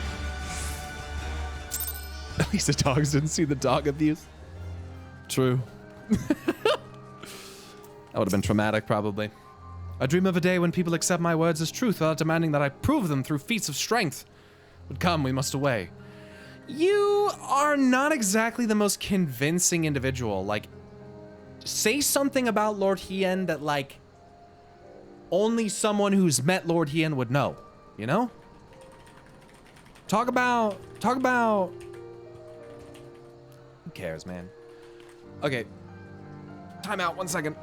At least the dogs didn't see the dog abuse. True. That would have been traumatic, probably. I dream of a day when people accept my words as truth without demanding that I prove them through feats of strength. But come, we must away. You are not exactly the most convincing individual. Like, say something about Lord Hien that, like, only someone who's met Lord Hien would know, you know? Talk about... Who cares, man? Okay. Time out, 1 second.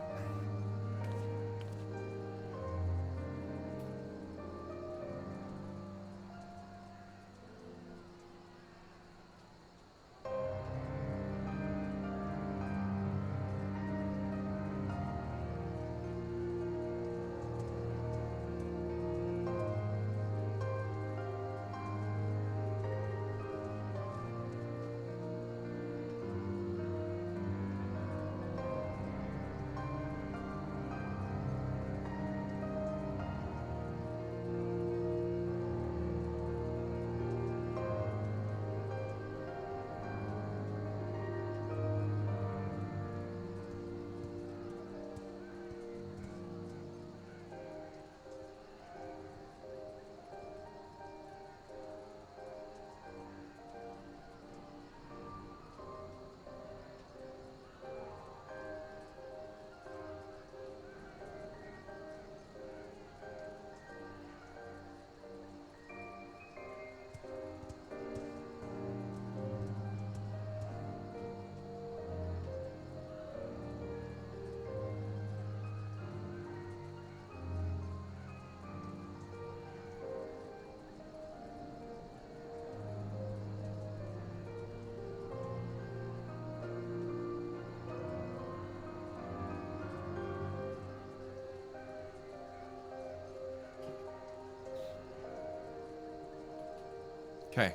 Okay.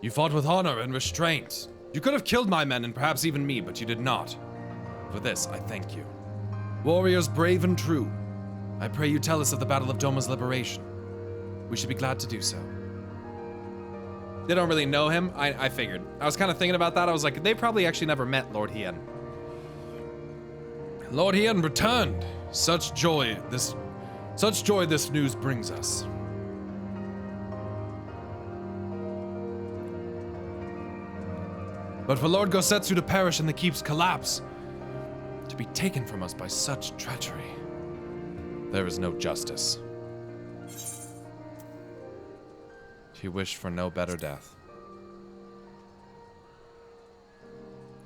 You fought with honor and restraint. You could have killed my men and perhaps even me, but you did not. For this, I thank you. Warriors brave and true, I pray you tell us of the Battle of Doma's liberation. We should be glad to do so. They don't really know him. I figured. I was kind of thinking about that. I was like, they probably actually never met Lord Hien. Lord Hien returned. Such joy this news brings us. But for Lord Gosetsu to perish in the keep's collapse, to be taken from us by such treachery, there is no justice. he wished for no better death.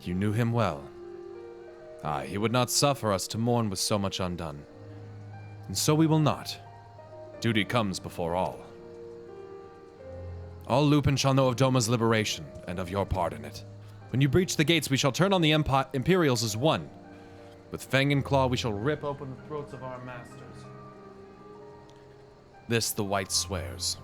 You knew him well. Aye, he would not suffer us to mourn with so much undone. And so we will not. Duty comes before all. All Lupin shall know of Doma's liberation, and of your part in it. When you breach the gates, we shall turn on the Imperials as one. With fang and claw, we shall rip open the throats of our masters. This the White swears.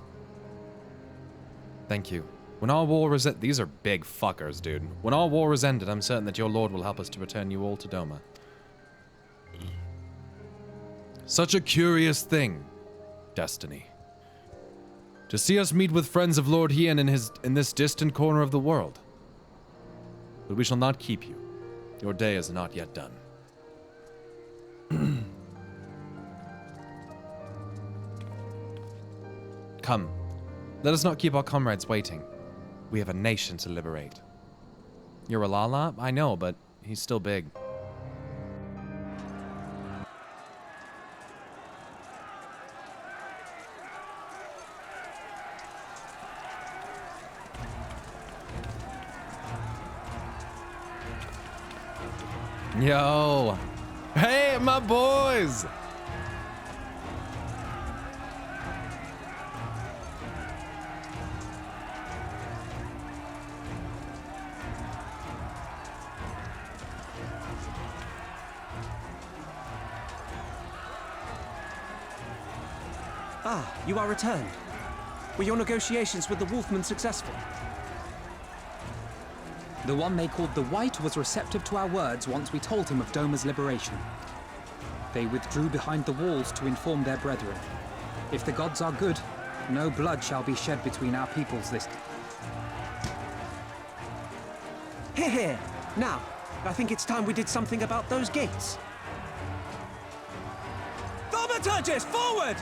Thank you. When our war is ended, these are big fuckers, dude. When our war is ended, I'm certain that your lord will help us to return you all to Doma. Such a curious thing, destiny. To see us meet with friends of Lord Hien in this distant corner of the world. But we shall not keep you. Your day is not yet done. Come, let us not keep our comrades waiting. We have a nation to liberate. You're a Lala? I know, but he's still big. Yo! Hey, my boys! Ah, you are returned. Were your negotiations with the Wolfmen successful? The one they called the White was receptive to our words once we told him of Doma's liberation. They withdrew behind the walls to inform their brethren. If the gods are good, no blood shall be shed between our peoples this... Here, here. Now, I think it's time we did something about those gates. Thaumaturgis, forward!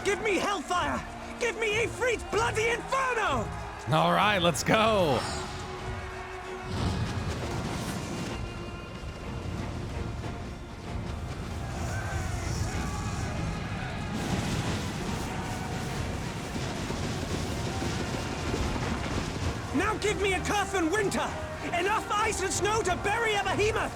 Give me hellfire! Give me Ifrit's bloody inferno! All right, let's go. Now give me a curse and winter! Enough ice and snow to bury a behemoth!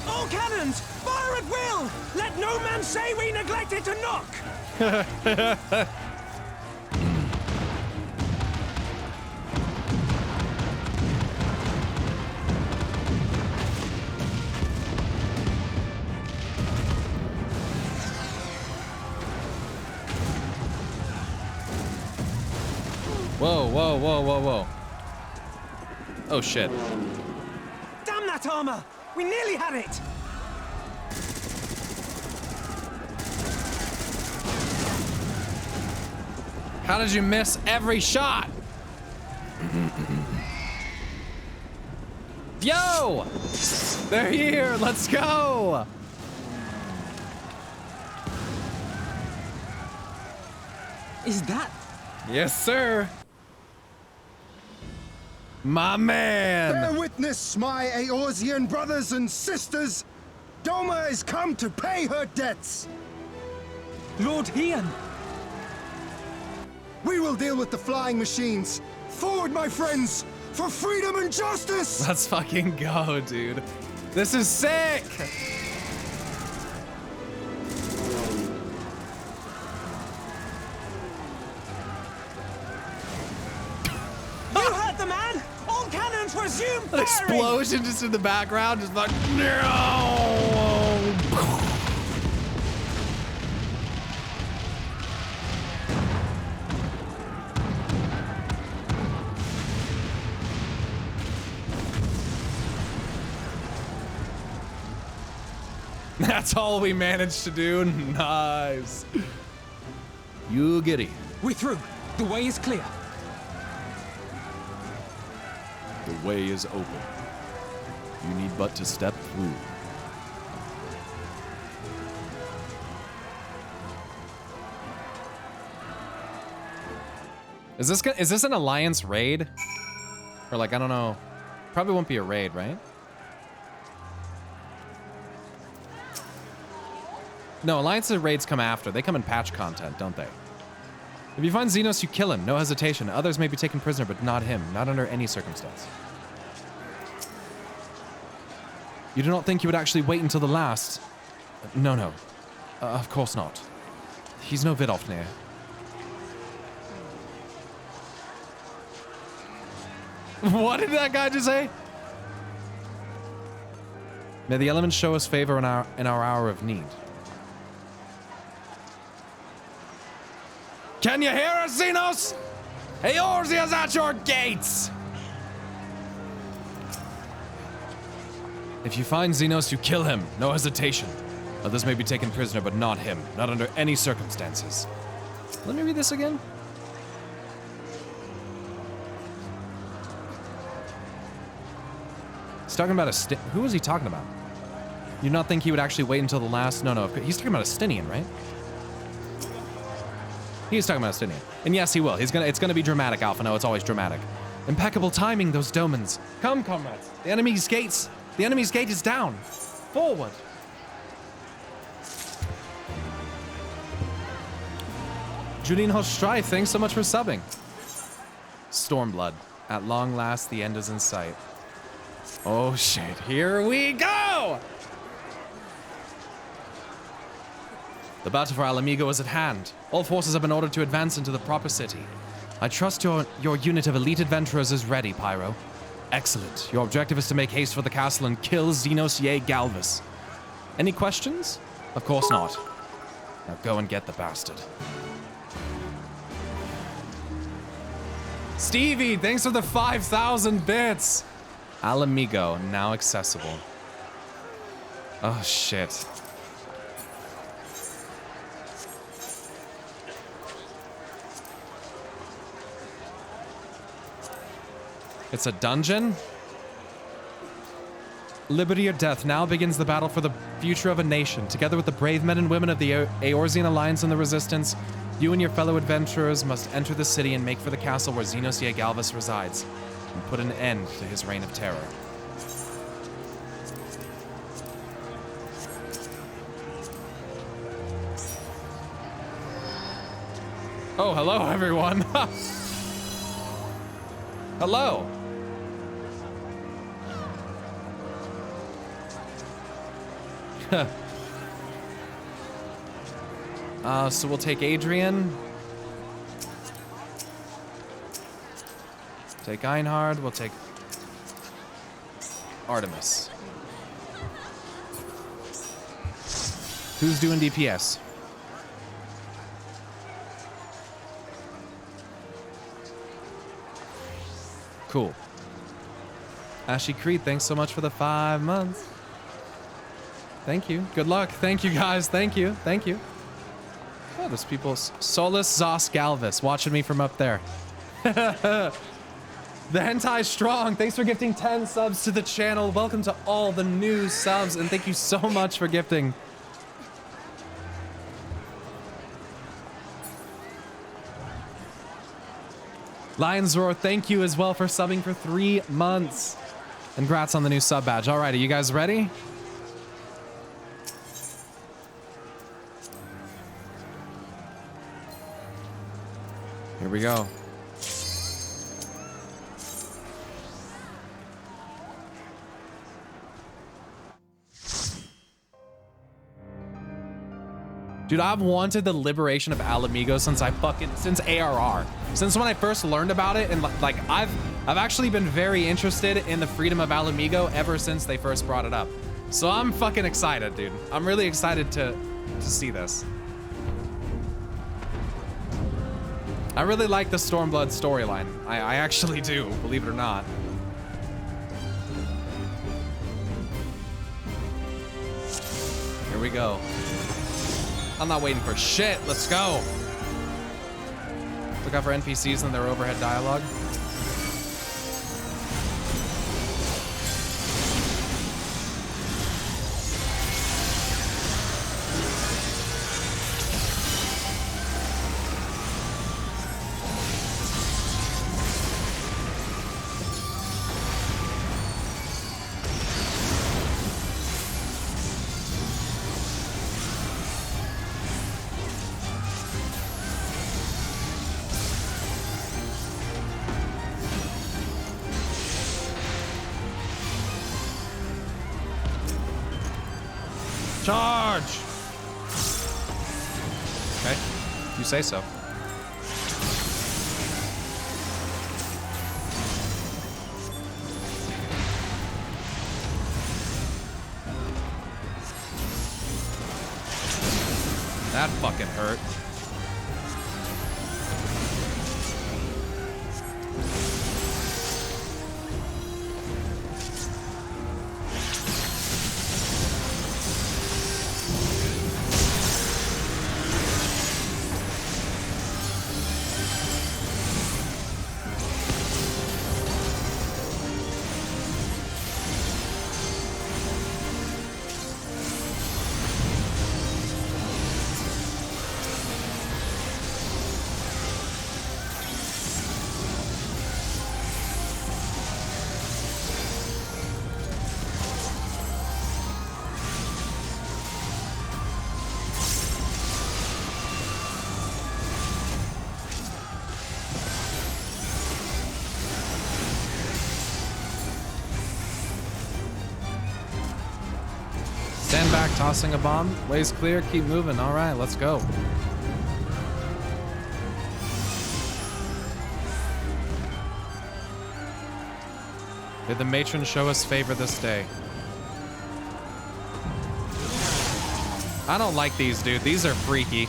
All cannons! Fire at will! Let no man say we neglected to knock! Whoa, whoa, whoa, whoa, whoa. Oh, shit. Damn that armor! We nearly had it! How did you miss every shot? Yo! They're here! Let's go! Is that... Yes, sir. My man! Bear witness, my Eorzean brothers and sisters! Doma has come to pay her debts! Lord Hien! We will deal with the flying machines! Forward, my friends! For freedom and justice! Let's fucking go, dude. This is sick! You heard the man! All cannons resume An firing! explosion just in the background, just like, no! That's all we managed to do. Nice. You giddy. We're through. The way is clear. The way is open. You need but to step through. Is this an alliance raid? Or like, I don't know. Probably won't be a raid, right? No, alliance raids come after. They come in patch content, don't they? If you find Xenos, you kill him. No hesitation. Others may be taken prisoner, but not him. Not under any circumstance. You do not think you would actually wait until the last? No, no. Of course not. He's no Vidofnir. What did that guy just say? May the elements show us favor in our hour of need. Can you hear us, Xenos? Eorzea's at your gates! If you find Xenos, you kill him. No hesitation. Others may be taken prisoner, but not him. Not under any circumstances. Let me read this again. He's talking about a who is he talking about? You not think he would actually wait until the last? No, no. He's talking about a Stinian, right? He's talking about a Stinian. And yes, he will. It's gonna be dramatic, Alpha. No, it's always dramatic. Impeccable timing, those domans. Come, comrades. The enemy's gate is down. Forward. Juninho Strife, thanks so much for subbing. Stormblood. At long last, the end is in sight. Oh shit, here we go! The battle for Alamigo is at hand. All forces have been ordered to advance into the proper city. I trust your unit of elite adventurers is ready, Pyro. Excellent. Your objective is to make haste for the castle and kill Xenos Ye Galvus. Any questions? Of course not. Now go and get the bastard. Stevie, thanks for the 5,000 bits! Alamigo, now accessible. Oh, shit. It's a dungeon? Liberty or death. Now begins the battle for the future of a nation. Together with the brave men and women of the Eorzean Alliance and the Resistance, you and your fellow adventurers must enter the city and make for the castle where Xenos Ye Galvus resides, and put an end to his reign of terror. Oh, hello, everyone. Hello. So we'll take Adrian. Take Einhard. We'll take Artemis. Who's doing DPS? Cool. Ashy Creed, thanks so much for the 5 months. Thank you. Good luck. Thank you, guys. Thank you. Thank you. Oh, there's people. Solus Zos Galvus watching me from up there. The Hentai Strong, thanks for gifting 10 subs to the channel. Welcome to all the new subs, and thank you so much for gifting. Lion's Roar, thank you as well for subbing for 3 months. Congrats on the new sub badge. All right, are you guys ready? Here we go. Dude, I've wanted the liberation of Alamigo since since ARR. Since when I first learned about it, and like I've actually been very interested in the freedom of Alamigo ever since they first brought it up. So I'm fucking excited, dude. I'm really excited to see this. I really like the Stormblood storyline. I actually do, believe it or not. Here we go. I'm not waiting for shit. Let's go. Look out for NPCs and their overhead dialogue. Charge! Okay, you say so. That fucking hurt. Stand back, tossing a bomb. Ways clear, keep moving. All right, let's go. Did the matron show us favor this day? I don't like these, dude. These are freaky.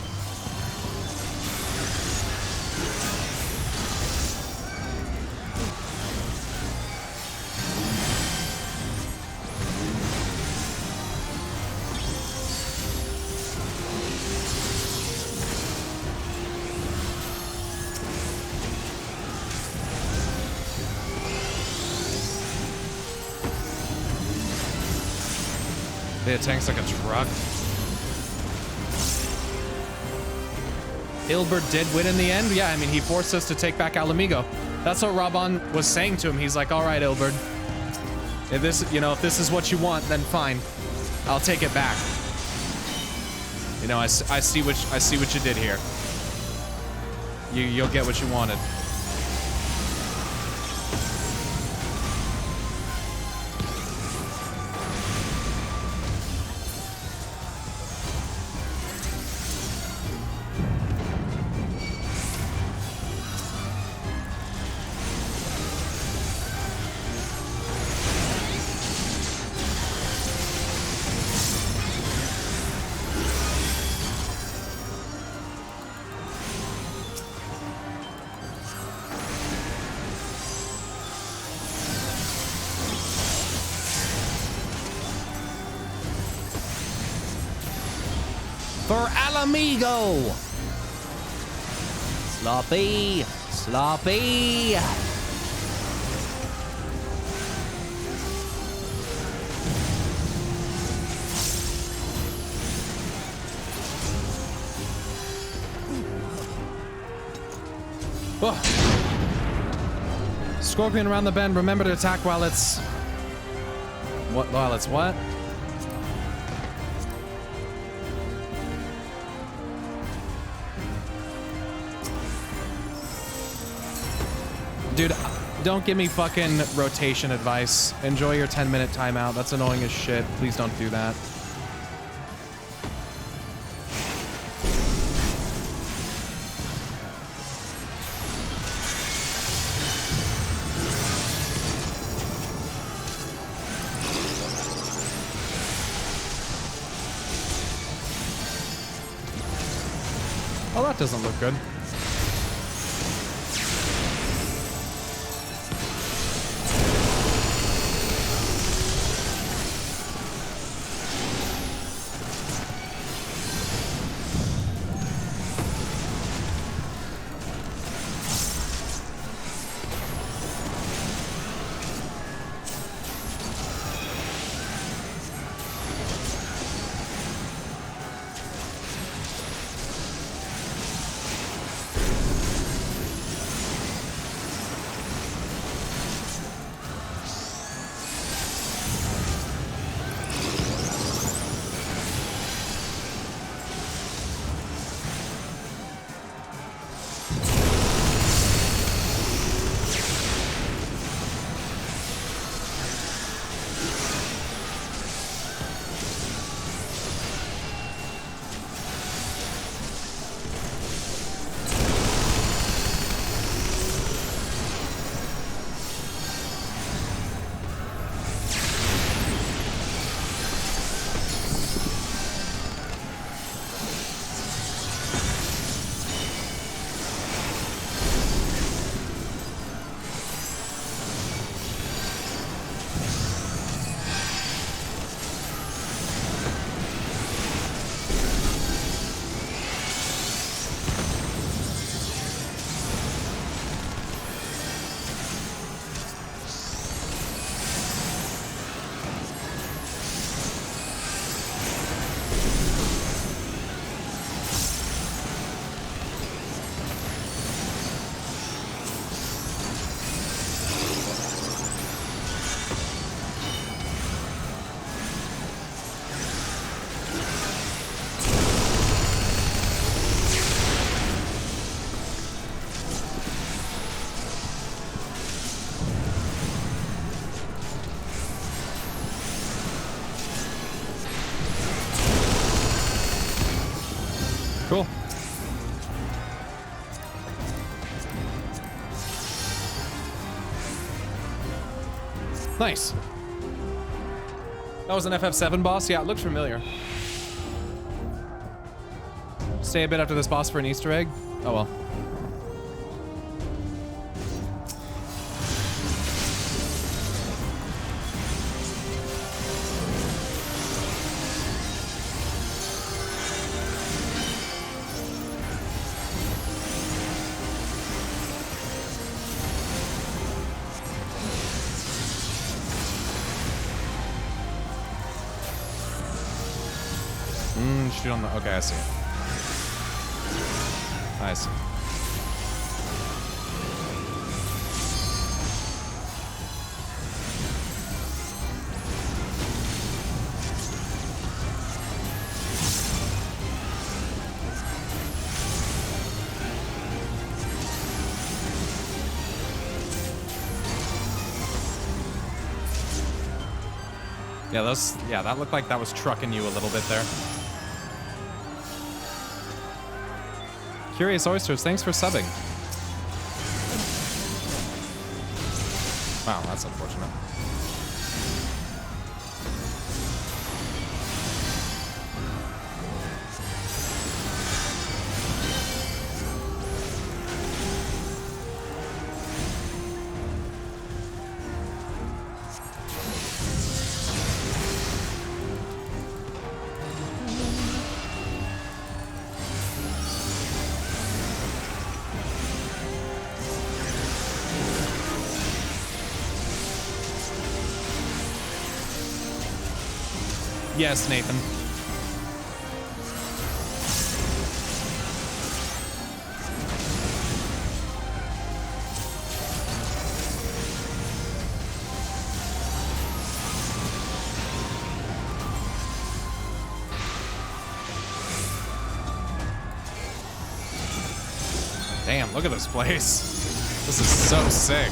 The tank's like a truck. Ilbert did win in the end. Yeah, I mean, he forced us to take back Alamigo. That's what Raban was saying to him. He's like, all right, Ilbert. If this, you know, if this is what you want, then fine. I'll take it back. You know, I see what you did here. You'll get what you wanted. For Alamigo! Sloppy! Sloppy! Oh. Scorpion around the bend. Remember to attack while it's... What? While it's what? Dude, don't give me fucking rotation advice. Enjoy your 10-minute timeout. That's annoying as shit. Please don't do that. Oh, that doesn't look good. Cool. Nice. That was an FF7 boss? Yeah, it looked familiar. Stay a bit after this boss for an Easter egg? Oh well. Shoot on the, okay, I see it. Nice. Yeah, that looked like that was trucking you a little bit there. Curious Oysters, thanks for subbing. Wow, that's unfortunate. Yes, Nathan. Damn, look at this place. This is so sick.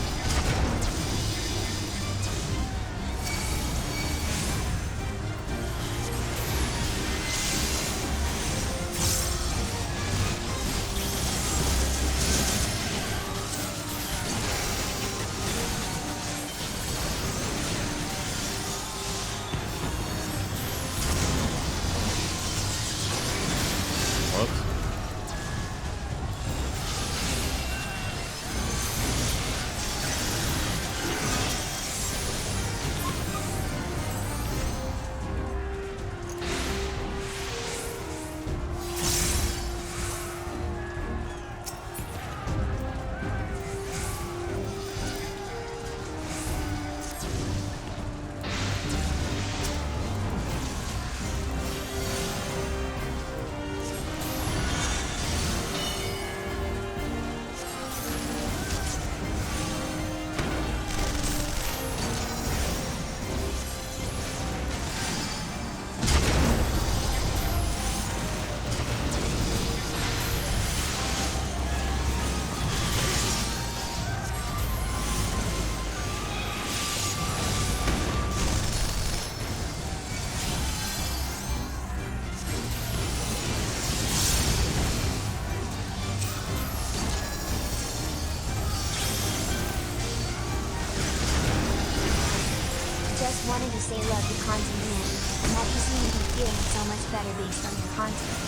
Wanted to say love the content man, and that you seem to be feeling so much better based on your content.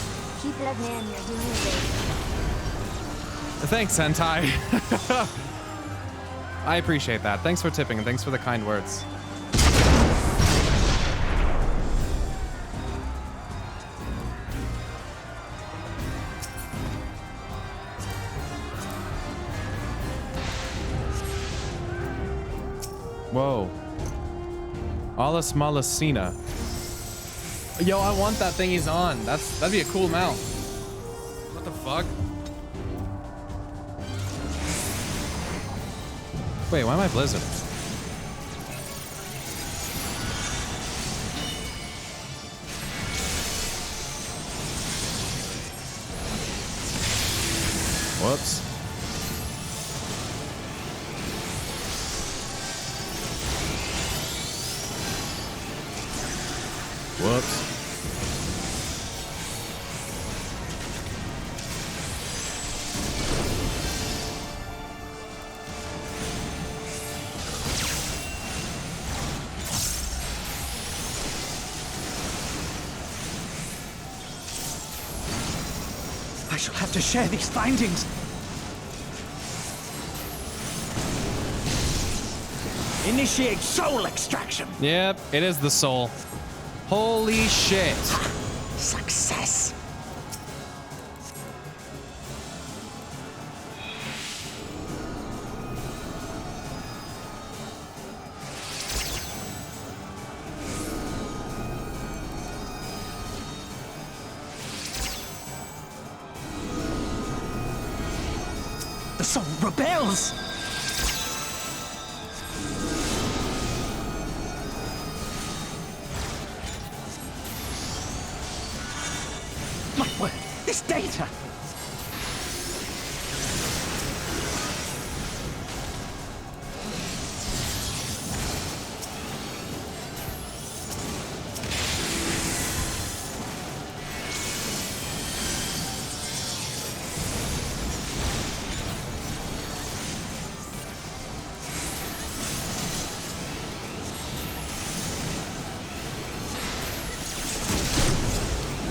Keep it up, man. You're doing great. Thanks, Hentai. I appreciate that. Thanks for tipping and thanks for the kind words. Whoa. Alas Malasina. Yo, I want that thing he's on. That'd be a cool mount. What the fuck? Wait, why am I Blizzard? Whoops. Whoops. shall have to share these findings. Initiate soul extraction. Yep, it is the soul. Holy shit. Success. The soul rebels. My word, this data!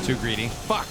Too greedy. Fuck.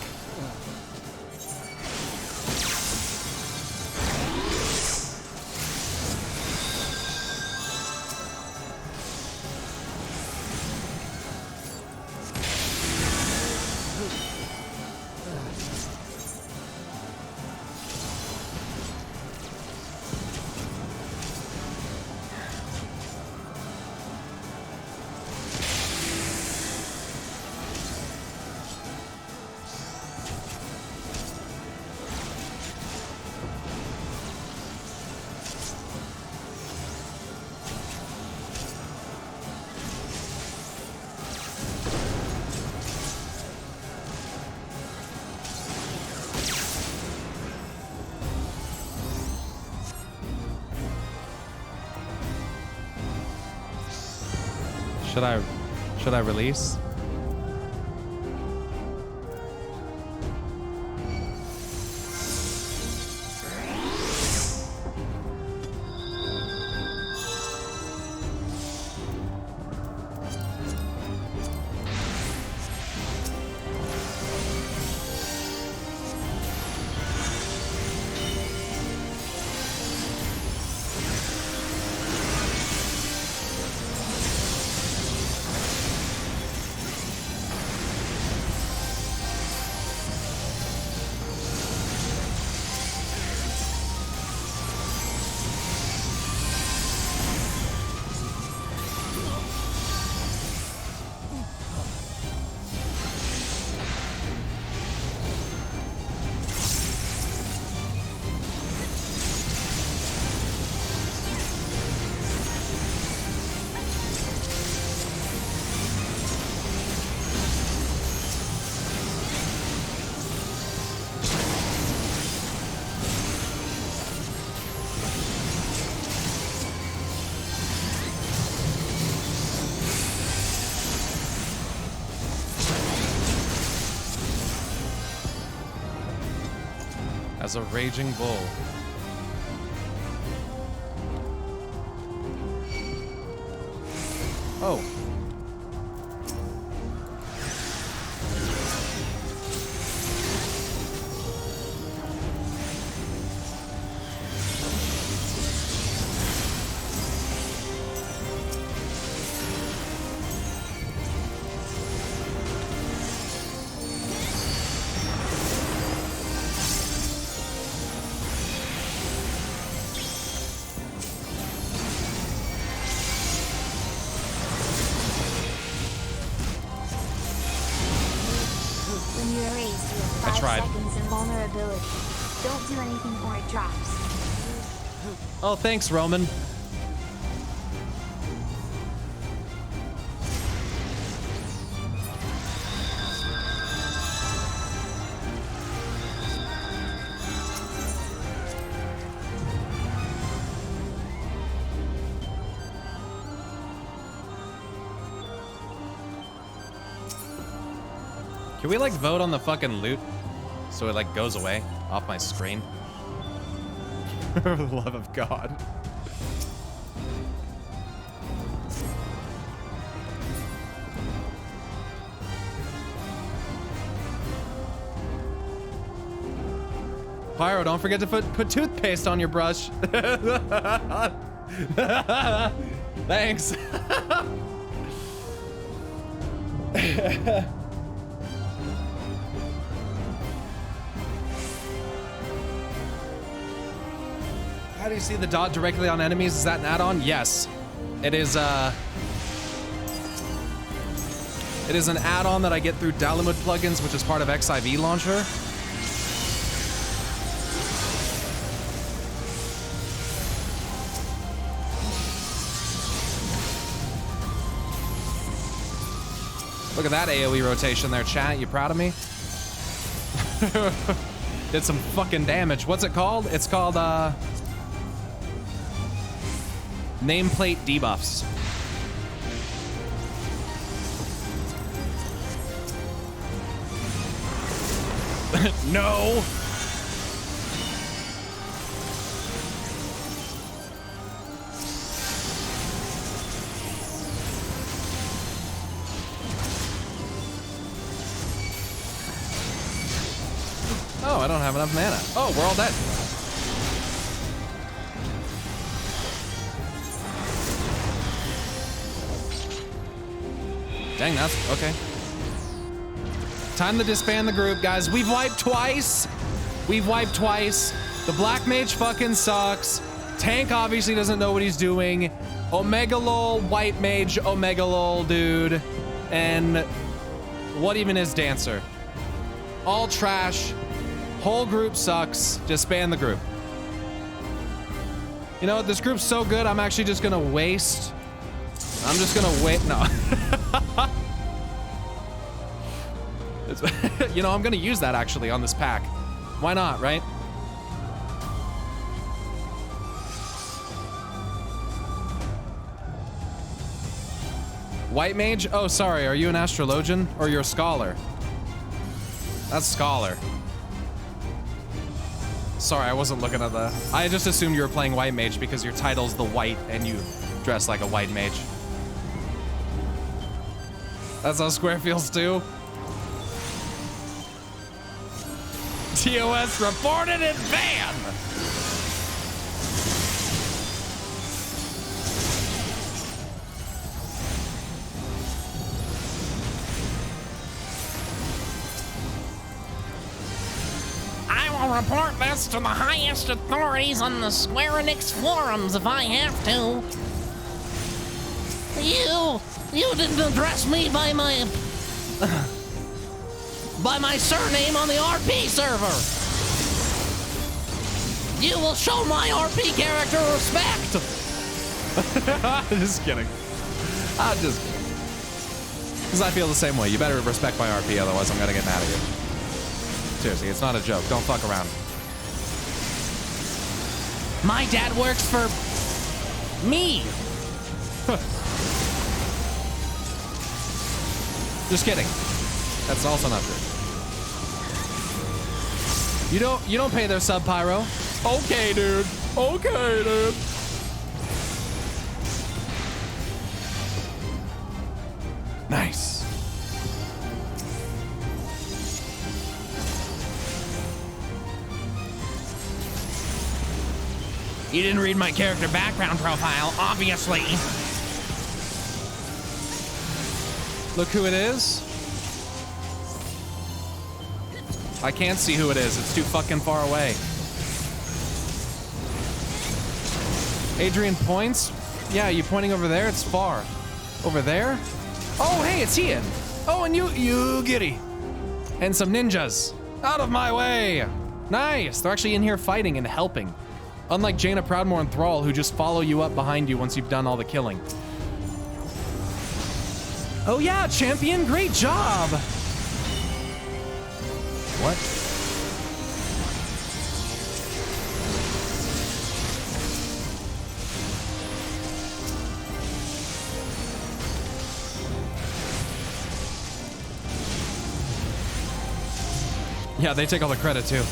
Should I release? As a raging bull. Oh. When you're raised, you have 5 seconds invulnerability. Don't do anything or it drops. Oh, thanks, Roman. Can we like vote on the fucking loot so it like goes away off my screen? For the love of God. Pyro, don't forget to put toothpaste on your brush. Thanks. How do you see the dot directly on enemies? Is that an add-on? Yes. It is an add-on that I get through Dalamud plugins, which is part of FFXIV launcher. Look at that AoE rotation there, chat. You proud of me? Did some fucking damage. What's it called? It's called, nameplate debuffs. No! Oh, I don't have enough mana. Oh, we're all dead. Dang, that's okay. Time to disband the group, guys. We've wiped twice. We've wiped twice. The Black Mage fucking sucks. Tank obviously doesn't know what he's doing. Omega lol, White Mage, Omega lol, dude. And what even is Dancer? All trash. Whole group sucks. Disband the group. You know what? This group's so good, I'm actually just gonna waste. I'm just gonna wait. No. You know, I'm gonna use that actually on this pack. Why not, right? White Mage? Oh, sorry. Are you an astrologian or you're a scholar? That's scholar. Sorry, I wasn't looking at the... I just assumed you were playing White Mage because your title's the White and you dress like a White Mage. That's how Square feels too. TOS reported and banned! I will report this to the highest authorities on the Square Enix forums if I have to. You didn't address me by my surname on the RP server. You will show my RP character respect. Just kidding. I'm just kidding. Because I feel the same way. You better respect my RP, otherwise I'm gonna get mad at you. Seriously, it's not a joke. Don't fuck around. My dad works for me. Just kidding. That's also not true. You don't pay their sub, Pyro. Okay, dude. Okay, dude. Nice. You didn't read my character background profile, obviously. Look who it is. I can't see who it is. It's too fucking far away. Adrian points? Yeah, you pointing over there? It's far. Over there? Oh, hey, it's Ian. Oh, and you giddy. And some ninjas. Out of my way. Nice. They're actually in here fighting and helping. Unlike Jaina Proudmoore and Thrall, who just follow you up behind you once you've done all the killing. Oh yeah, champion, great job. What? Yeah, they take all the credit too.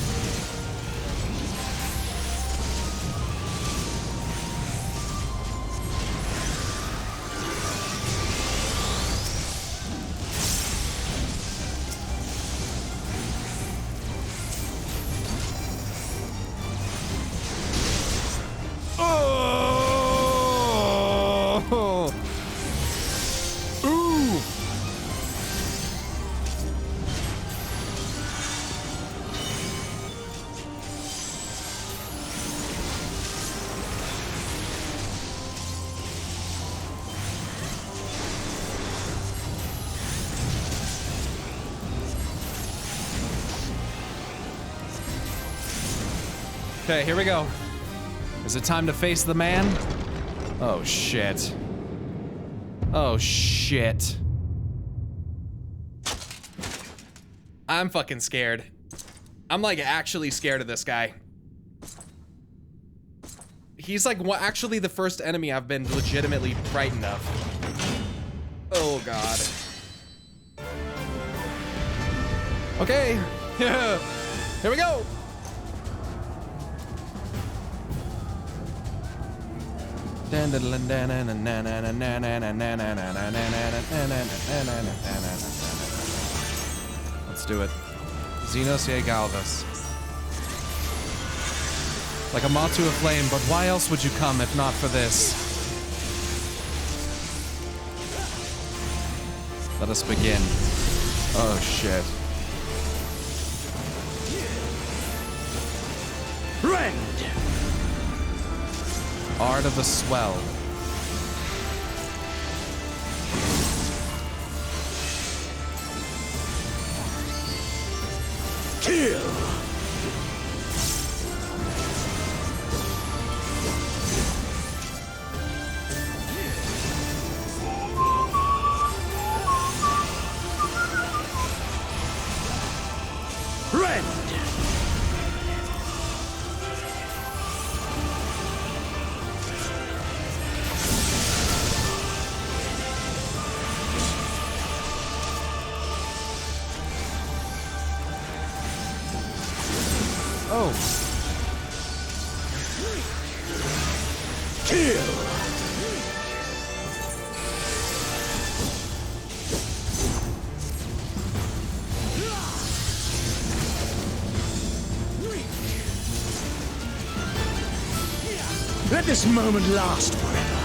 Okay, here we go. Is it time to face the man? Oh, shit. Oh, shit. I'm fucking scared. I'm like actually scared of this guy. He's like actually the first enemy I've been legitimately frightened of. Oh, God. Okay. Here we go. Let's do it. Xenos ye Galvus. Like a moth to a flame, but why else would you come if not for this? Let us begin. Oh shit. Rend! Art of the Swell. Kill! Rend! Oh. Kill! Let this moment last forever.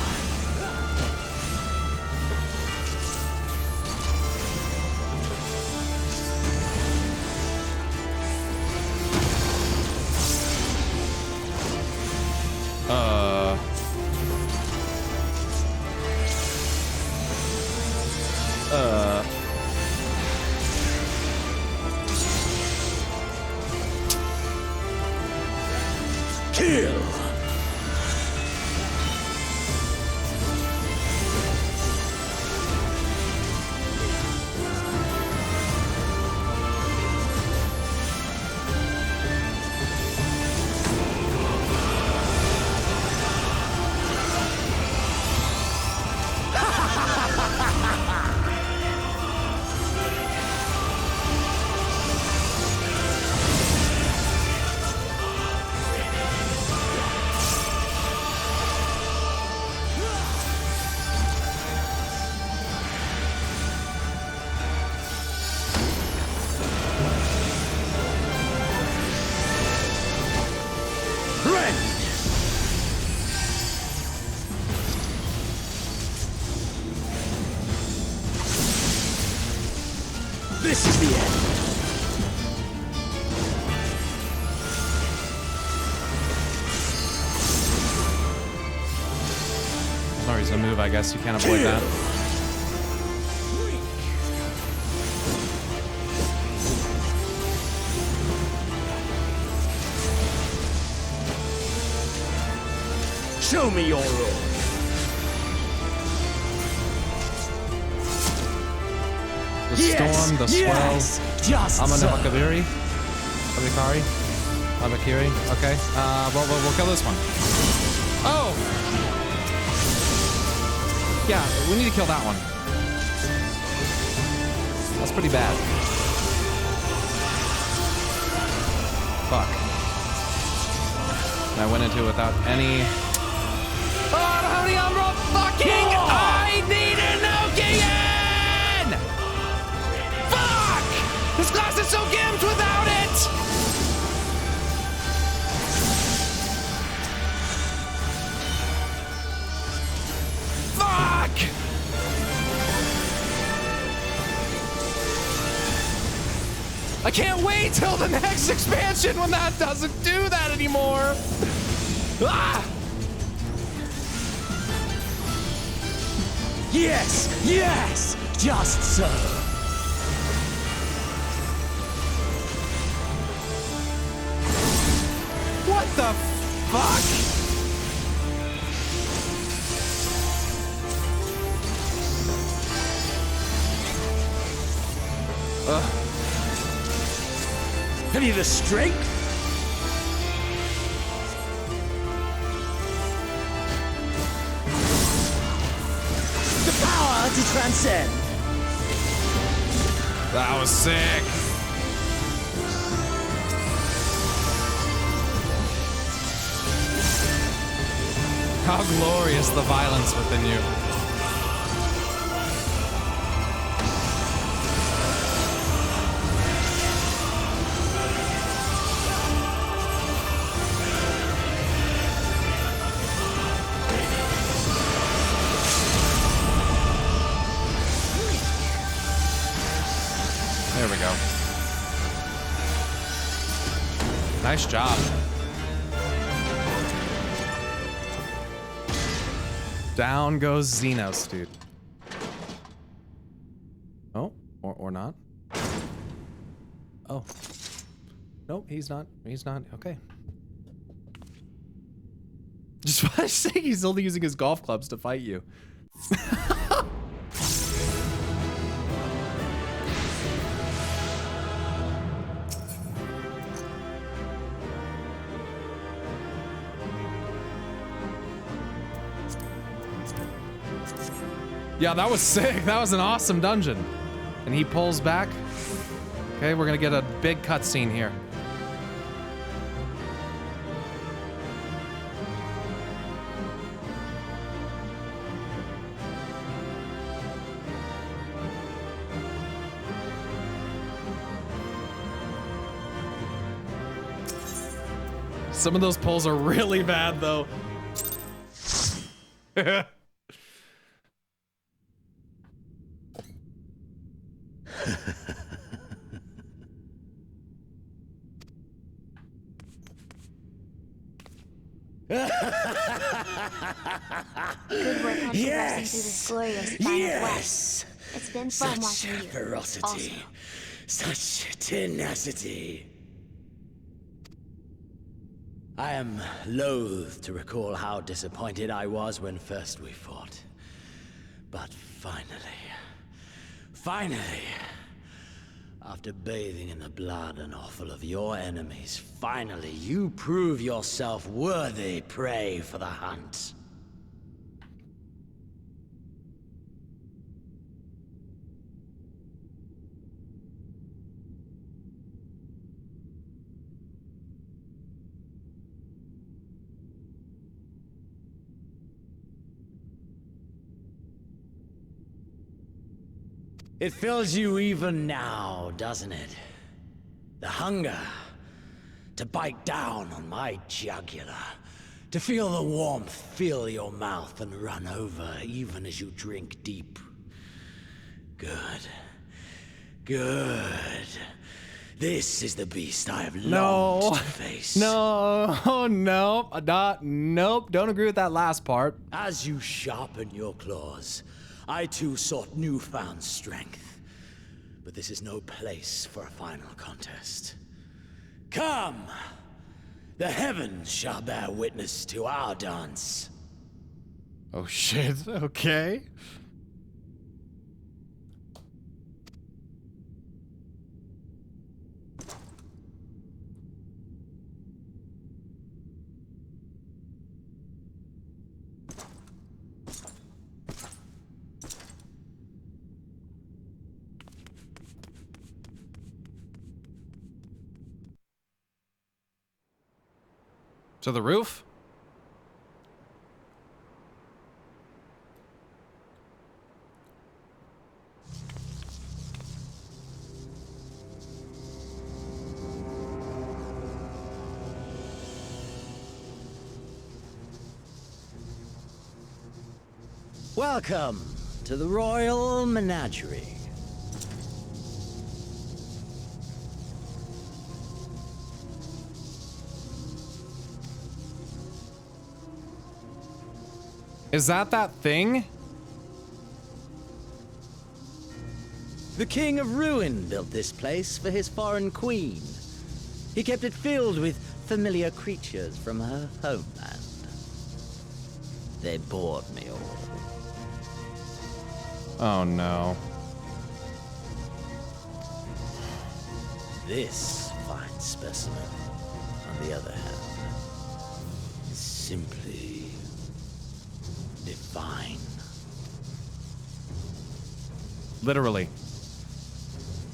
Kill! This is the end. No reason to move, I guess. You can't avoid that. Show me your roll. The storm, the swell. Just Amanda Hakabiri. Abikari. Abakiri. Okay. We'll kill this one. Oh! Yeah, we need to kill that one. That's pretty bad. Fuck. And I went into it without any... Oh, honey, I'm fucking... I need an Nokian! Fuck! This glass is so gimped without it! Fuck! I can't wait till the next expansion when that doesn't do that anymore! Ah! Yes! Yes! Just so. What the fuck? Have you the strength? The power to transcend. That was sick. How glorious the violence within you. There we go. Nice job. Down goes Xenos, dude. Oh, or not. Oh. Nope, he's not. He's not. Okay. Just want to say he's only using his golf clubs to fight you. Yeah, that was sick. That was an awesome dungeon. And he pulls back. Okay, we're gonna get a big cutscene here. Some of those pulls are really bad, though. Good work on progressing through this glorious final quest. It's been fun watching you. Ferocity. Such tenacity. I am loath to recall how disappointed I was when first we fought. But finally, after bathing in the blood and offal of your enemies, finally you prove yourself worthy prey for the hunt. It fills you even now, doesn't it? The hunger to bite down on my jugular, to feel the warmth fill your mouth and run over even as you drink deep. Good. This is the beast I have longed to face. Nope. Nope. Don't agree with that last part. As you sharpen your claws, I too sought newfound strength. But this is no place for a final contest. Come! The heavens shall bear witness to our dance. Oh shit, okay. To the roof? Welcome to the Royal Menagerie. Is that thing? The King of Ruin built this place for his foreign queen. He kept it filled with familiar creatures from her homeland. They bored me all. Oh no. This fine specimen, on the other hand, is simply divine. Literally.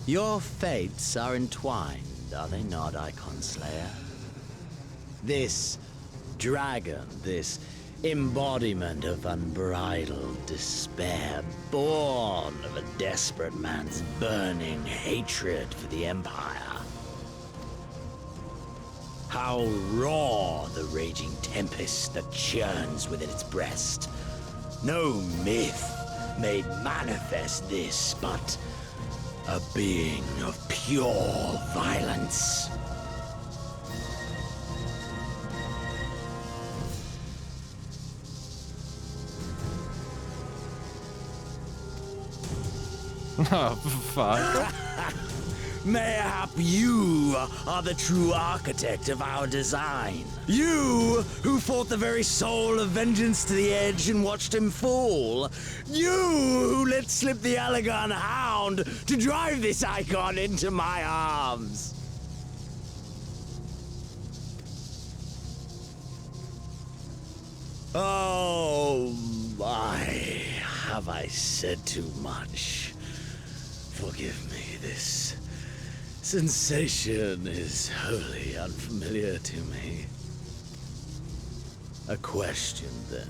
Your fates are entwined, are they not, Icon Slayer? This dragon, this embodiment of unbridled despair, born of a desperate man's burning hatred for the Empire. How raw the raging tempest that churns within its breast. No myth made manifest this, but a being of pure violence. Oh, fuck. Mayhap you are the true architect of our design. You who fought the very soul of vengeance to the edge and watched him fall. You who let slip the Allegan hound to drive this icon into my arms. Oh my, have I said too much? Forgive me, this sensation is wholly unfamiliar to me. A question, then,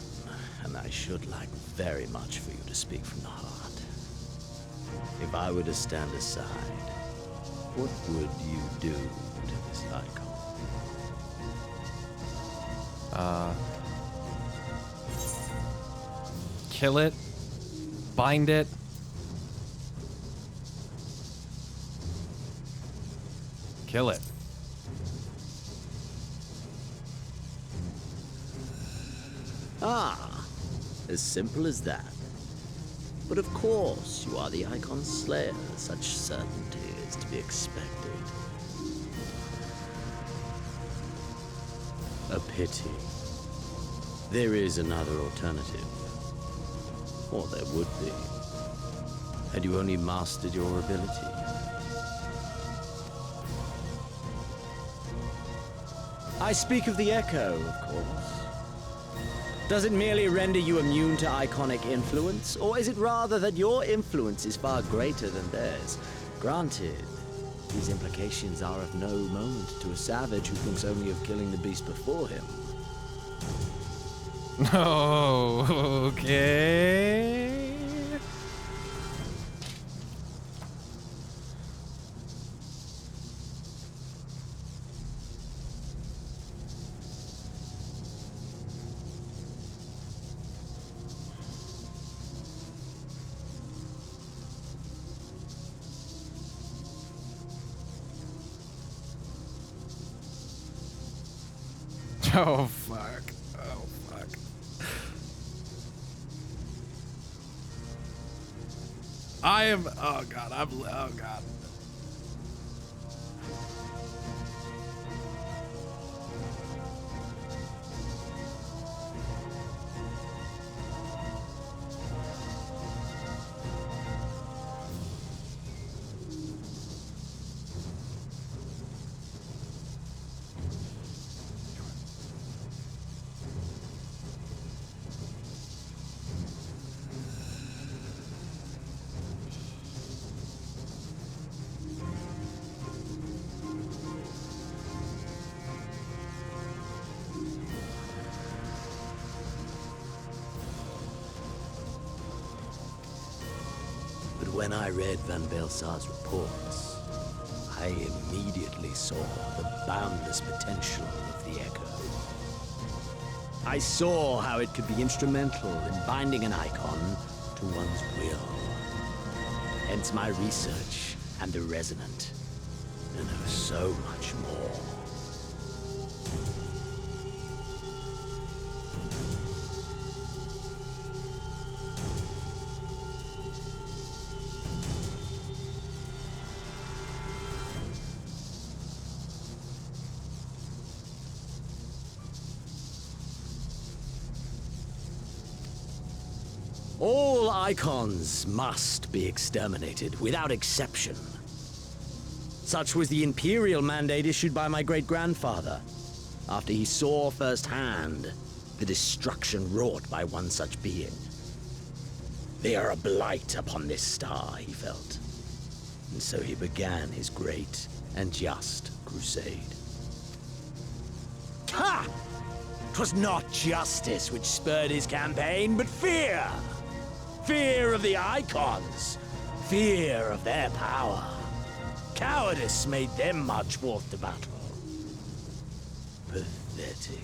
and I should like very much for you to speak from the heart. If I were to stand aside, what would you do to this icon? Kill it. Bind it. Kill it. Ah, as simple as that. But of course, you are the Icon Slayer. Such certainty is to be expected. A pity. There is another alternative. Or there would be. Had you only mastered your ability. I speak of the Echo, of course. Does it merely render you immune to iconic influence, or is it rather that your influence is far greater than theirs? Granted, these implications are of no moment to a savage who thinks only of killing the beast before him. Oh, okay. Oh, fuck. Oh, fuck. I am... Oh, God. Oh, God. When I read Van Belsar's reports, I immediately saw the boundless potential of the Echo. I saw how it could be instrumental in binding an icon to one's will. Hence my research and the Resonant, and there was so much more. All icons must be exterminated, without exception. Such was the imperial mandate issued by my great-grandfather, after he saw firsthand the destruction wrought by one such being. They are a blight upon this star, he felt. And so he began his great and just crusade. Ha! 'Twas not justice which spurred his campaign, but fear! Fear of the icons! Fear of their power! Cowardice made them march forth to battle. Pathetic.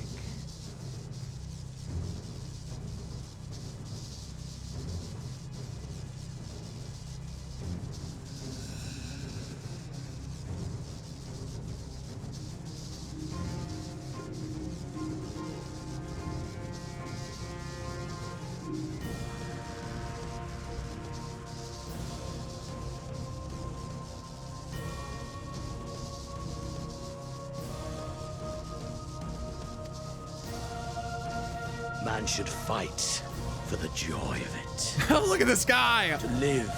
Man should fight for the joy of it. Look at this guy! To live,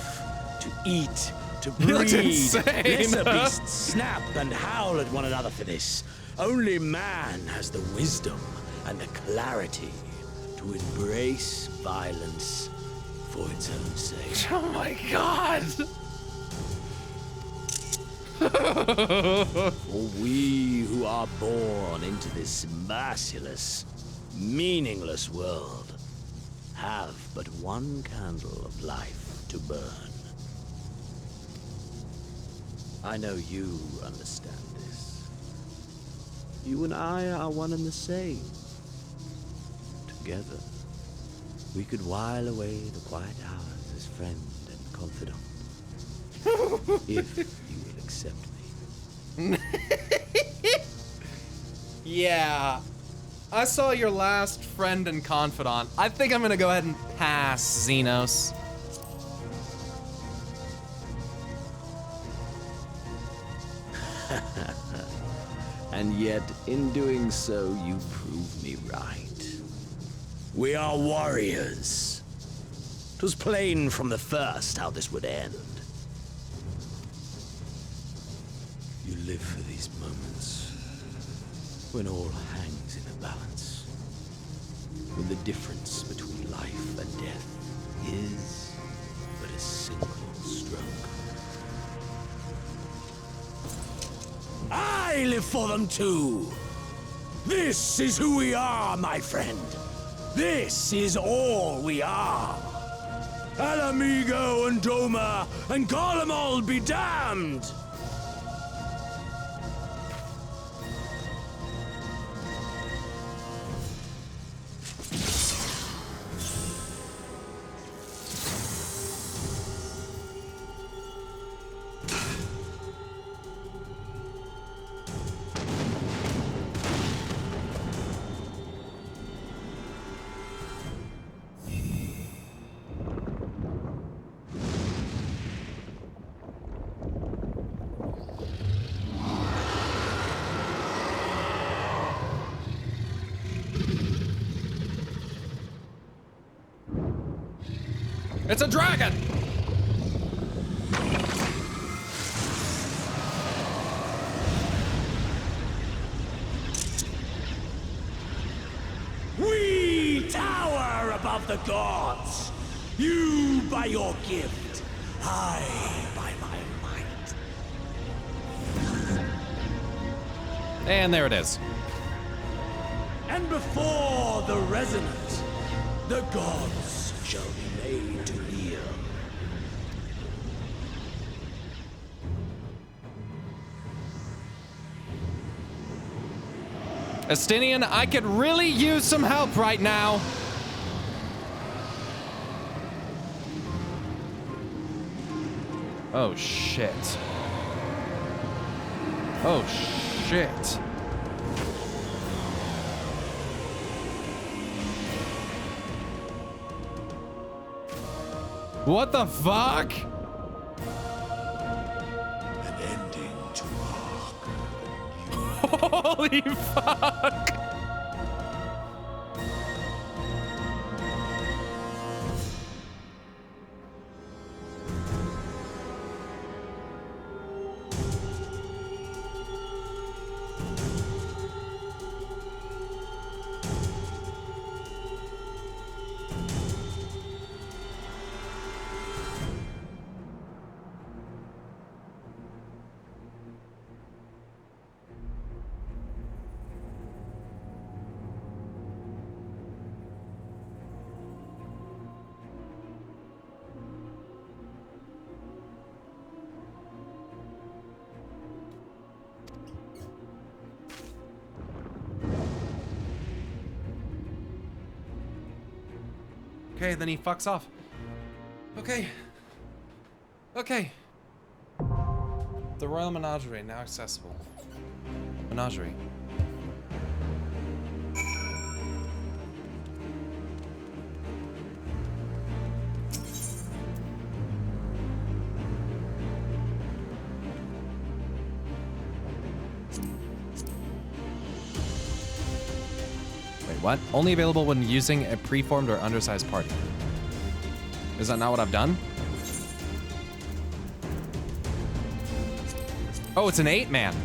to eat, to He looks breed. insane. Lesser beasts snap and howl at one another for this. Only man has the wisdom and the clarity to embrace violence for its own sake. Oh my god! For we who are born into this merciless, meaningless world have but one candle of life to burn. I know you understand this. You and I are one and the same. Together, we could while away the quiet hours as friend and confidant. If you will accept me. Yeah. I saw your last friend and confidant. I think I'm gonna go ahead and pass, Xenos. And yet, in doing so, you prove me right. We are warriors. 'Twas plain from the first how this would end. You live for these moments, when all hangs in a balance, when the difference between life and death is but a single stroke. I live for them too! This is who we are, my friend! This is all we are! Alamigo and Doma and Garlemald be damned! It's a dragon! We tower above the gods! You by your gift, I by my might. And there it is. And before the resonant, the gods shall be made to kneel. Estinian, I could really use some help right now. Oh, shit. Oh, shit. What the fuck? An ending to Holy fuck! Okay, then he fucks off. Okay. Okay. The Royal Menagerie, now accessible. Menagerie. Wait, what? Only available when using a preformed or undersized party. Is that not what I've done? Oh, it's an 8-man.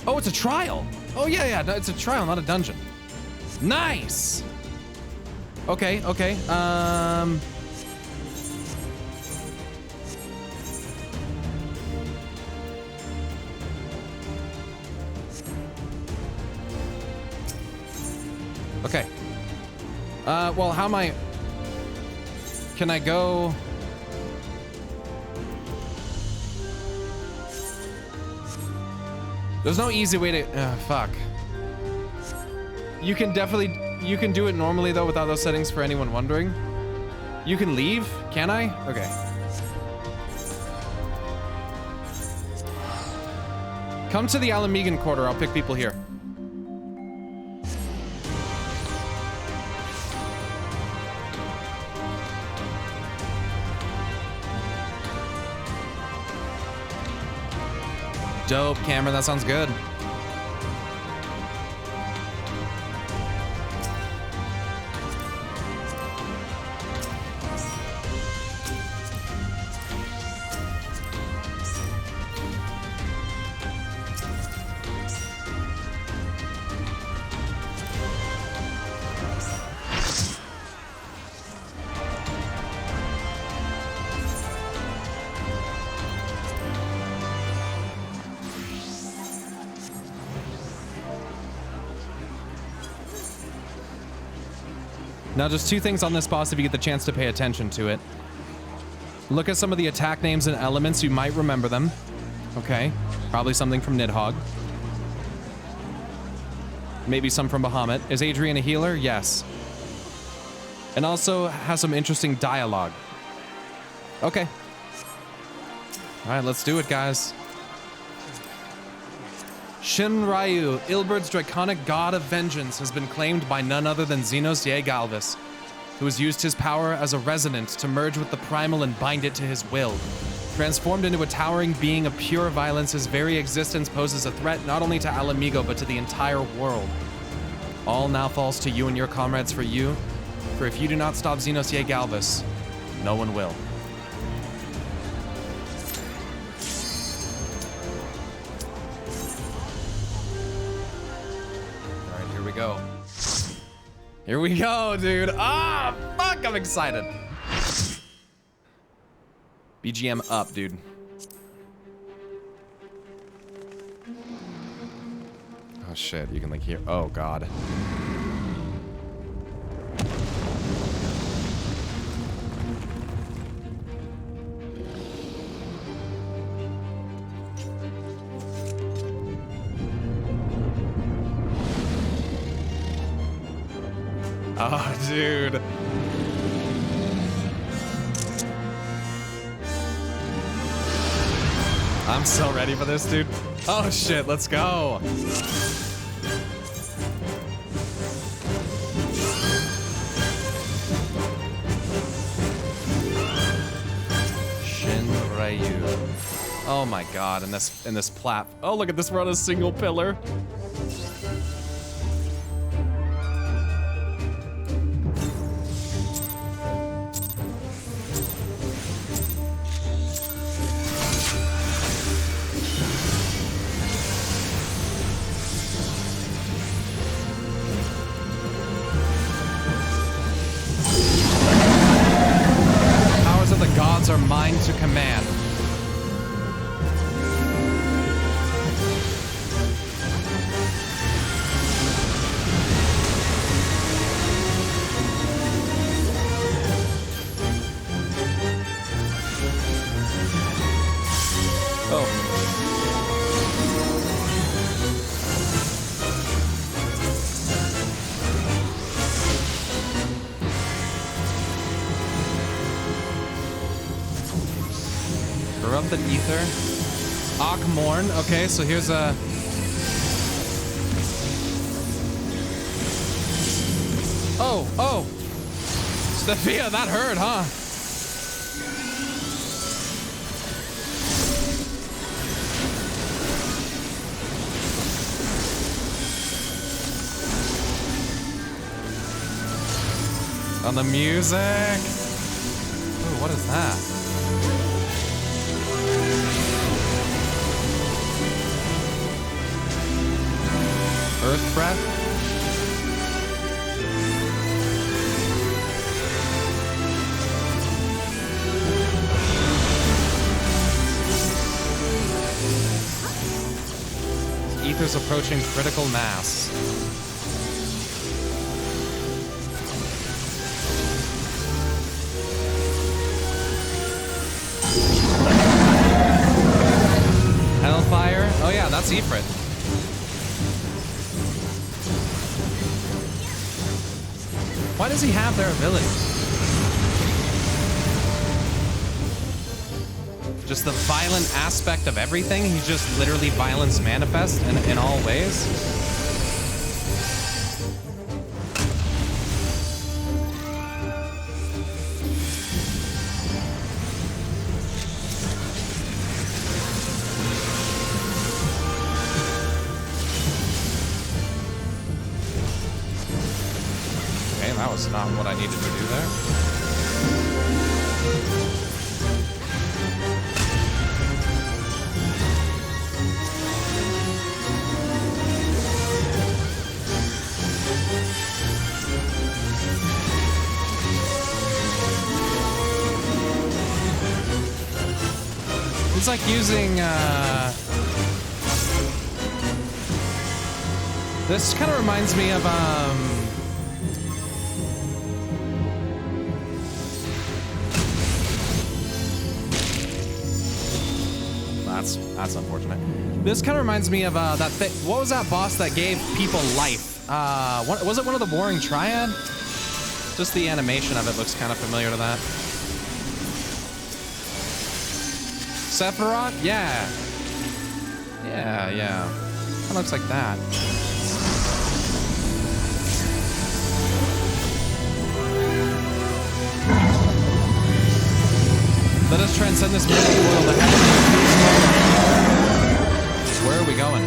Oh, it's a trial. Oh, yeah, no, it's a trial, not a dungeon. Nice. Okay, okay. Okay. Well, how am I... Can I go... There's no easy way to... fuck. You can definitely... You can do it normally, though, without those settings, for anyone wondering. You can leave? Can I? Okay. Come to the Alamegan Quarter. I'll pick people here. Dope, Cameron. That sounds good. Now, just two things on this boss if you get the chance to pay attention to it. Look at some of the attack names and elements. You might remember them. Okay. Probably something from Nidhogg. Maybe some from Bahamut. Is Adrian a healer? Yes. And also has some interesting dialogue. Okay. All right, let's do it, guys. Shinryu, Ilberd's draconic god of vengeance, has been claimed by none other than Xenos Galvis, who has used his power as a resonant to merge with the primal and bind it to his will. Transformed into a towering being of pure violence, his very existence poses a threat not only to Alamigo, but to the entire world. All now falls to you and your comrades for if you do not stop Xenos Galvis, no one will. Go. Here we go, dude. Ah, fuck, I'm excited. BGM up, dude. Oh shit, you can like hear. Oh god. Oh, dude. I'm so ready for this, dude. Oh, shit. Let's go. Shinryu. Oh, my God. In this plat. Oh, look at this. We're on a single pillar. Are mine to command. Corrupted ether. Akmorn. Okay, so here's a... Oh! Sophia, that hurt, huh? On the music. Ooh, what is that? Earth breath. Ether's approaching critical mass. Hellfire? Oh yeah, that's Ifrit. Why does he have their abilities? Just the violent aspect of everything? He's just literally violence manifest in all ways? Okay, that was not what I needed to do there. It's like using, this kind of reminds me of, That's unfortunate. This kind of reminds me of, that thing. What was that boss that gave people life? What, was it one of the Warring Triad? Just the animation of it looks kind of familiar to that. Sephiroth? Yeah. Yeah. It looks like that. Let us transcend this mortal world ahead. Where are we going?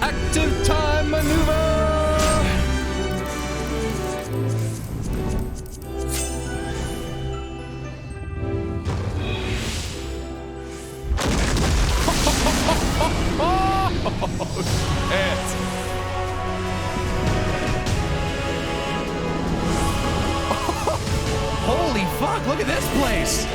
Active time maneuver! Holy fuck, look at this place!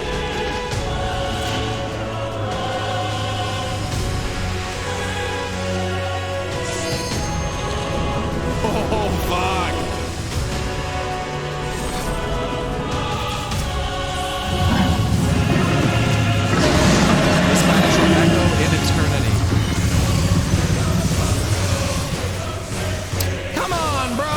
Oh, fuck! This battle shall echo in eternity. Come on, bro!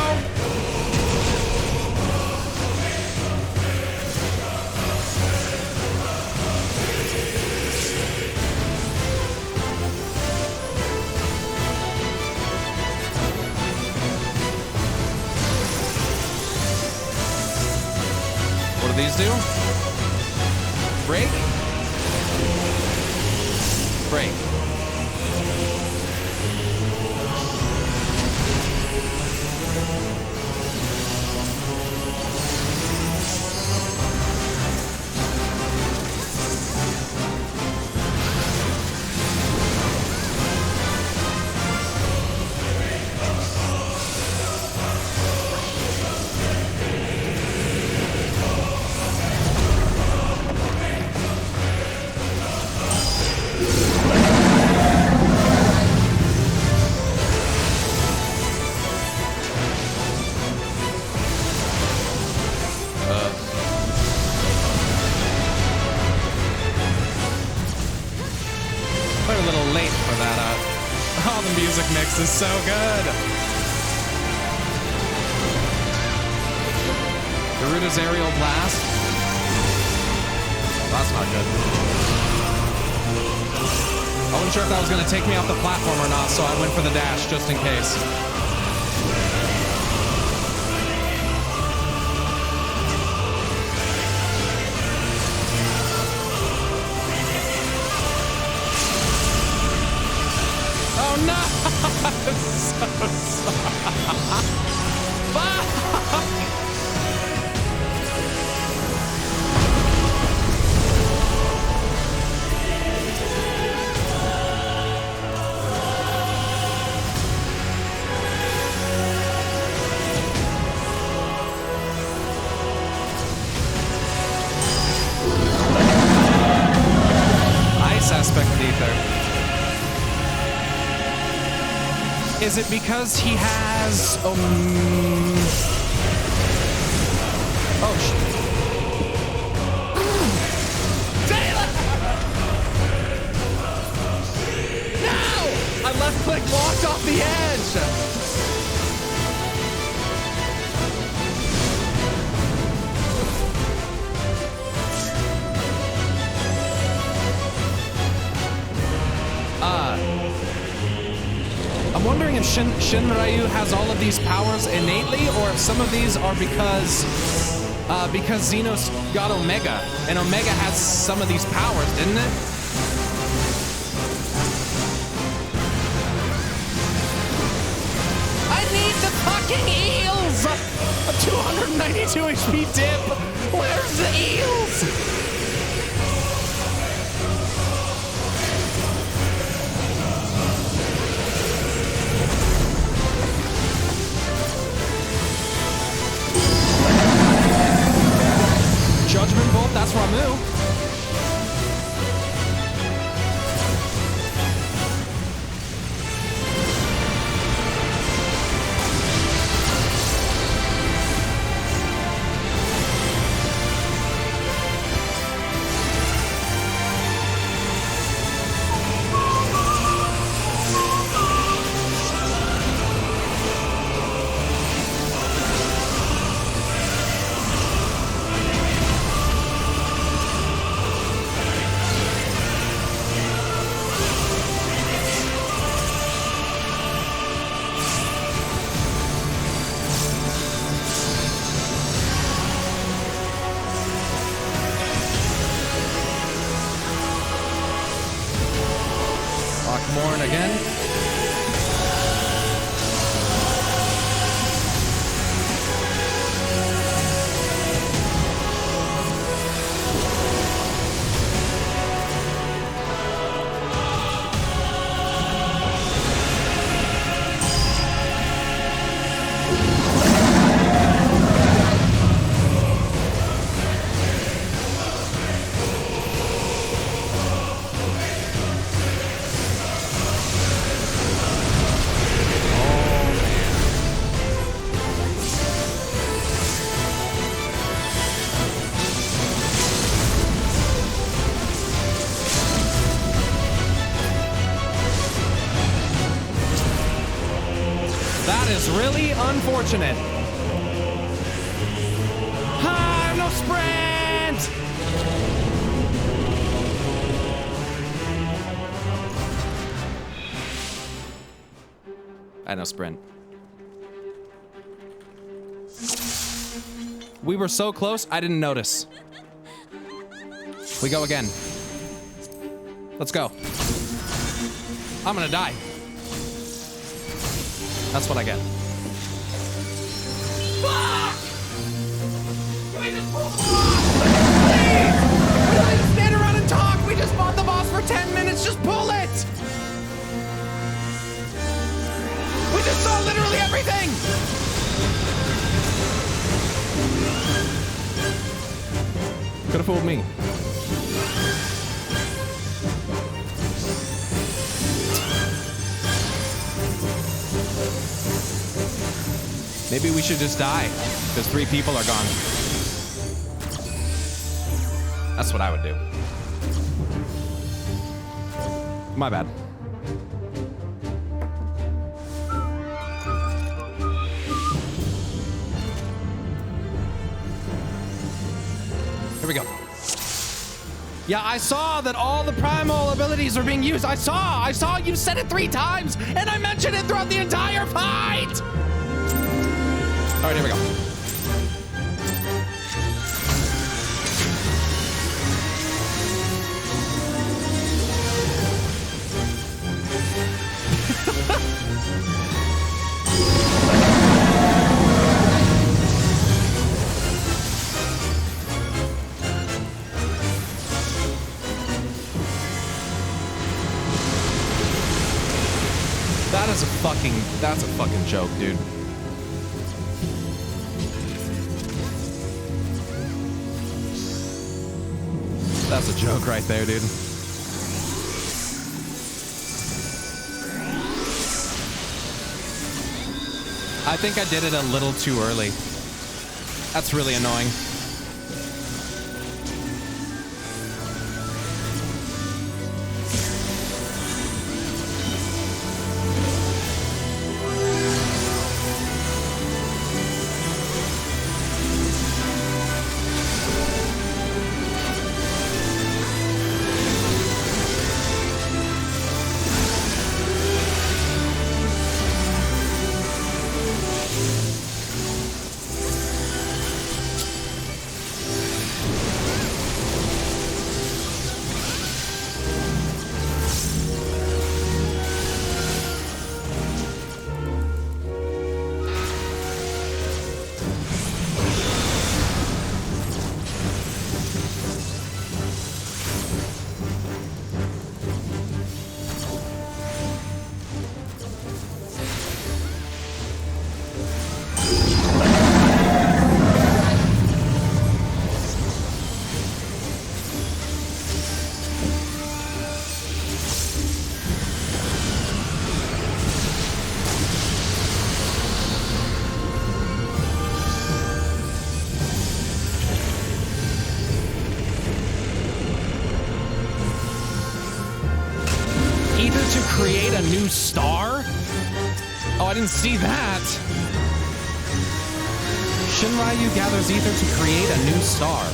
What do these do? Break? Break. We're a little late for that. Oh, the music mix is so good. Garuda's aerial blast. That's not good. I wasn't sure if that was gonna take me off the platform or not, so I went for the dash just in case. Oh no! I'm so sorry. Fuck! Aspect ether. Is it because he has oh shit. Taylor! No! I left click walked off the edge. I'm wondering if Shinryu has all of these powers innately, or if some of these are because Xenos got Omega, and Omega has some of these powers, didn't it? I need the fucking eels! A 292 HP dip! Where's the eels? Judgment Bolt, that's Ramu. Morn again. Really unfortunate. Ah, no sprint! I know sprint. We were so close, I didn't notice. We go again. Let's go. I'm gonna die. That's what I get. Fuck! Can we just pull the boss? Please! We don't need to stand around and talk! We just fought the boss for 10 minutes! Just pull it! We just saw literally everything! Could have fooled me. Maybe we should just die, because 3 people are gone. That's what I would do. My bad. Here we go. Yeah, I saw that all the primal abilities are being used. I saw you said it 3 times, and I mentioned it throughout the entire fight! All right, here we go. That's a fucking joke, dude. That's a joke right there, dude. I think I did it a little too early. That's really annoying. Create a new star? Oh, I didn't see that. Shinryu gathers ether to create a new star.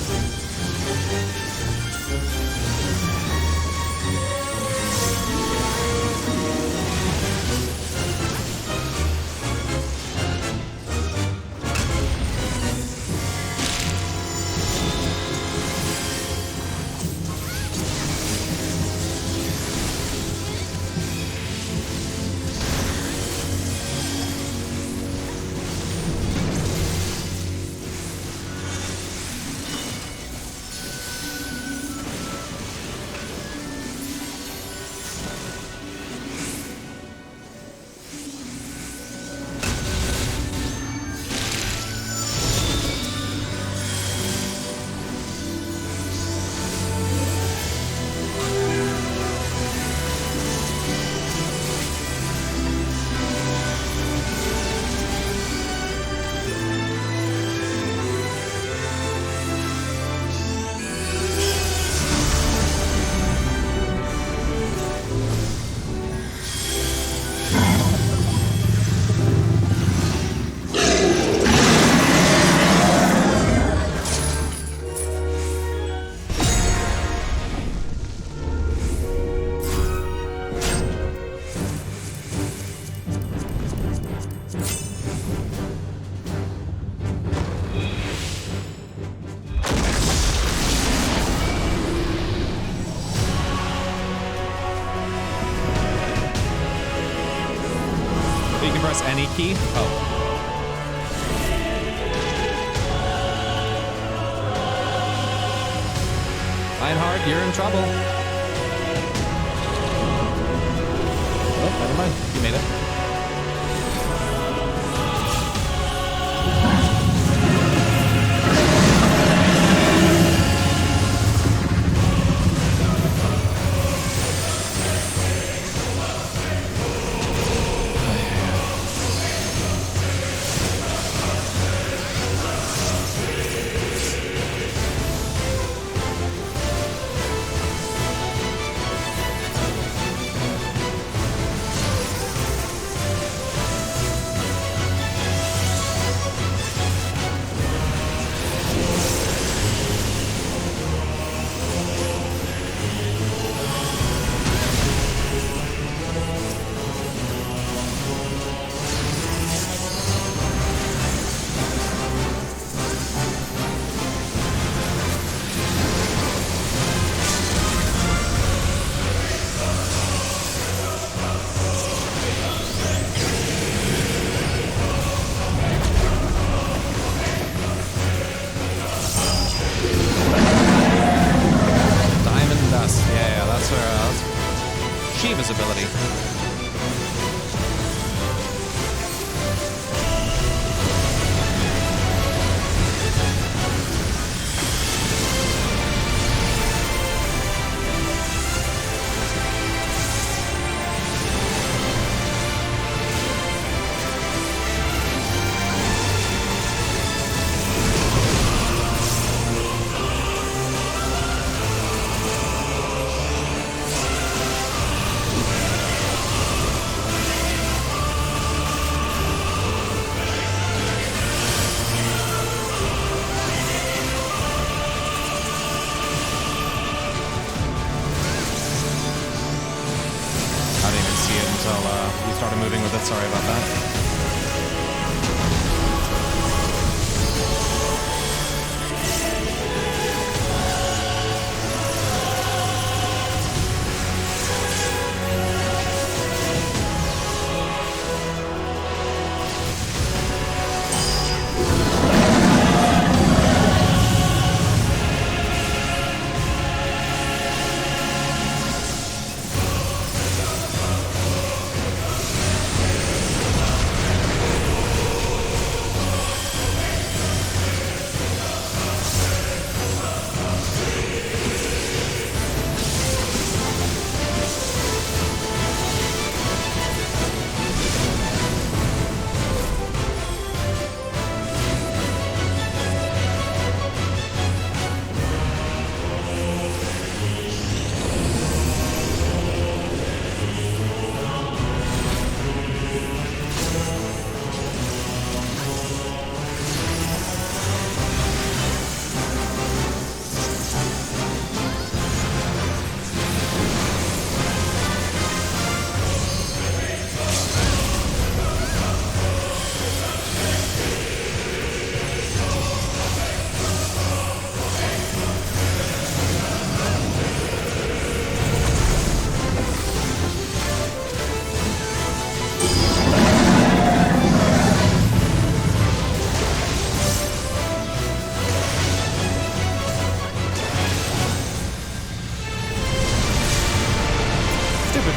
Press any key? Oh. Lionheart, you're in trouble. Oh, never mind. You made it. Sorry about that.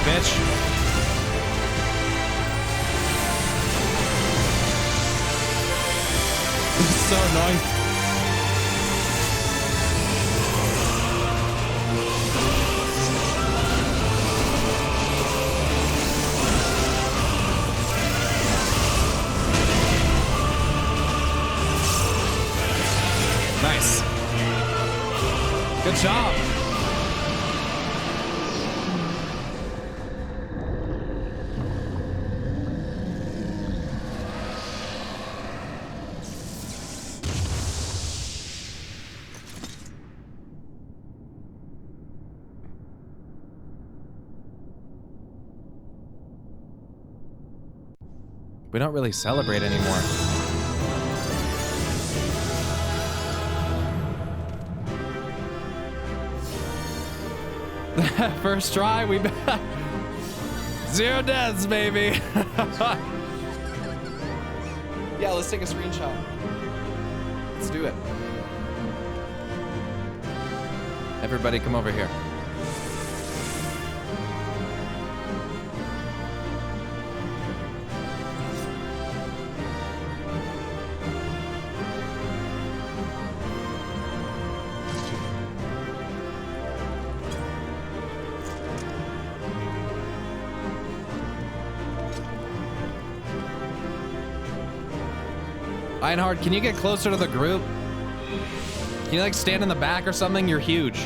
Bitch. This is so annoying. Nice. Good job. We don't really celebrate anymore. First try, we 0 deaths, baby. Yeah, let's take a screenshot. Let's do it. Everybody come over here. Einhard, can you get closer to the group? Can you like stand in the back or something? You're huge.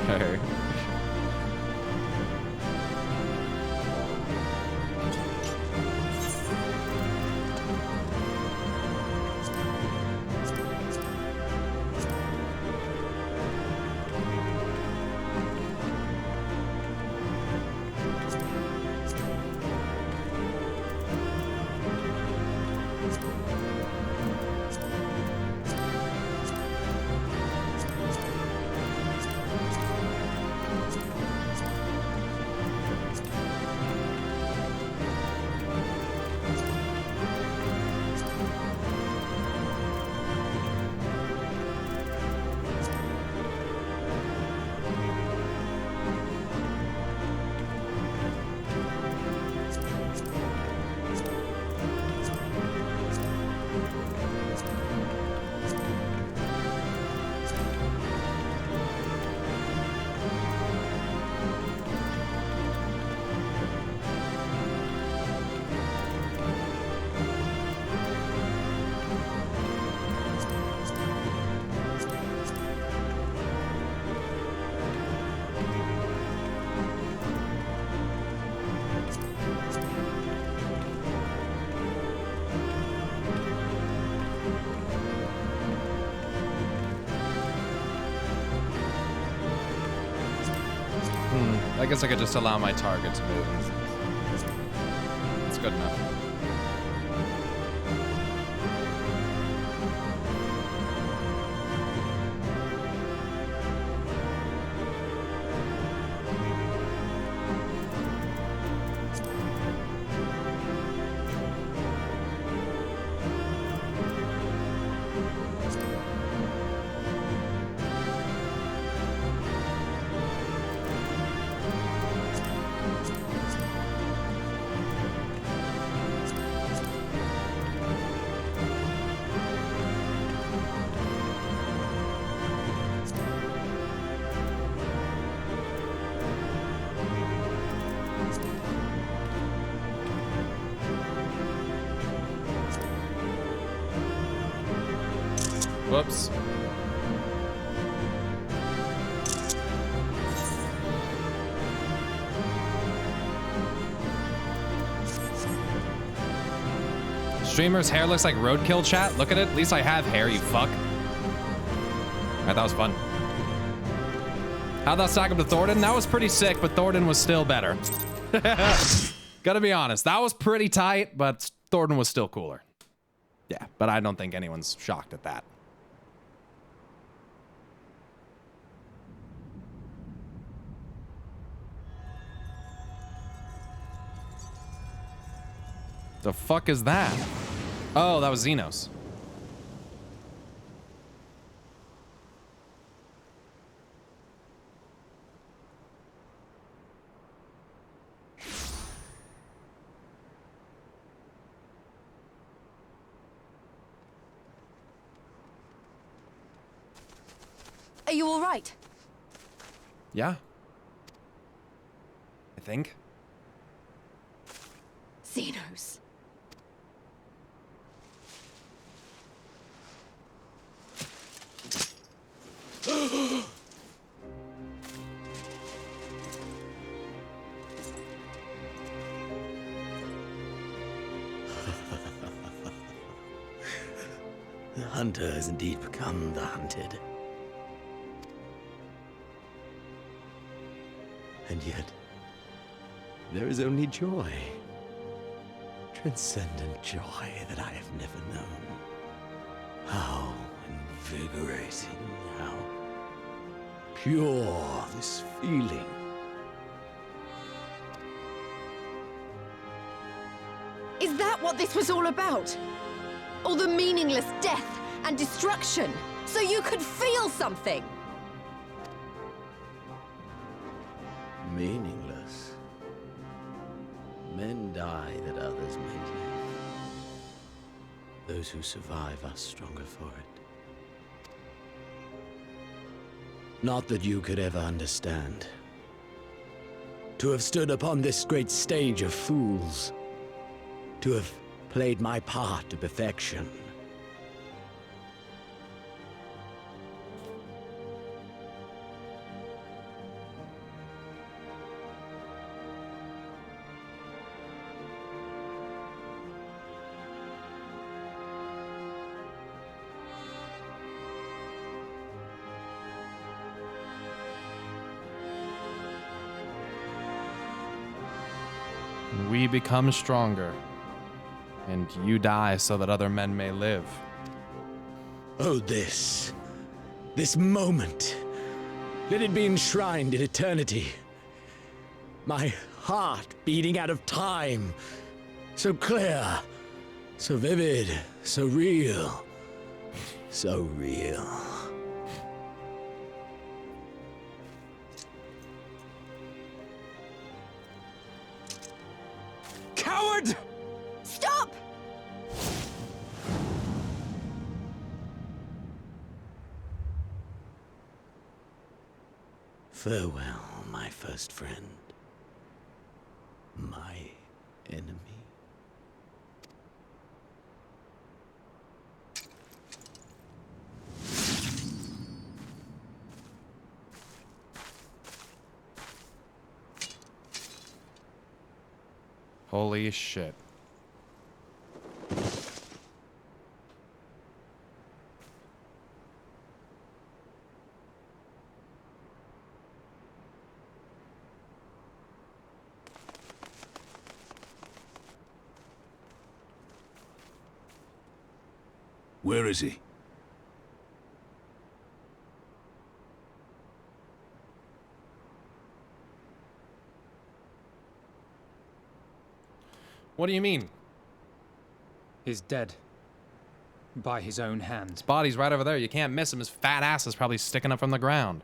Okay. I guess I could just allow my target to move. It's good enough. Whoops. Streamer's hair looks like roadkill, chat. Look at it. At least I have hair, you fuck. Alright, that was fun. How'd that stack up to Thornton? That was pretty sick, but Thornton was still better. Gotta be honest. That was pretty tight, but Thornton was still cooler. Yeah, but I don't think anyone's shocked at that. The fuck is that? Oh, that was Xenos. Are you all right? Yeah. I think. Xenos. The hunter has indeed become the hunted. And yet, there is only joy. Transcendent joy that I have never known. How invigorating, how pure this feeling. Is that what this was all about? All the meaningless death and destruction, so you could feel something? Meaningless. Men die that others may live. Those who survive are stronger for it. Not that you could ever understand. To have stood upon this great stage of fools. To have played my part to perfection. We become stronger. And you die so that other men may live. Oh, this moment. Let it be enshrined in eternity. My heart beating out of time. So clear, so vivid, so real. So real. Coward! Stop! Farewell, my first friend. My enemy. Holy shit. Where is he? What do you mean? He's dead. By his own hand. His body's right over there. You can't miss him. His fat ass is probably sticking up from the ground.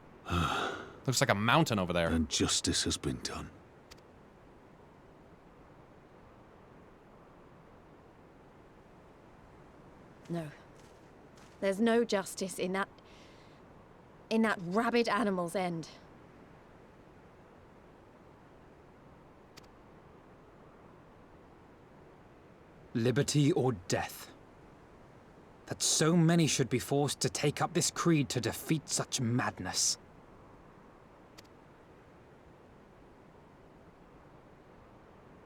Looks like a mountain over there. And justice has been done. No. There's no justice in that rabid animal's end. Liberty or death. That so many should be forced to take up this creed to defeat such madness.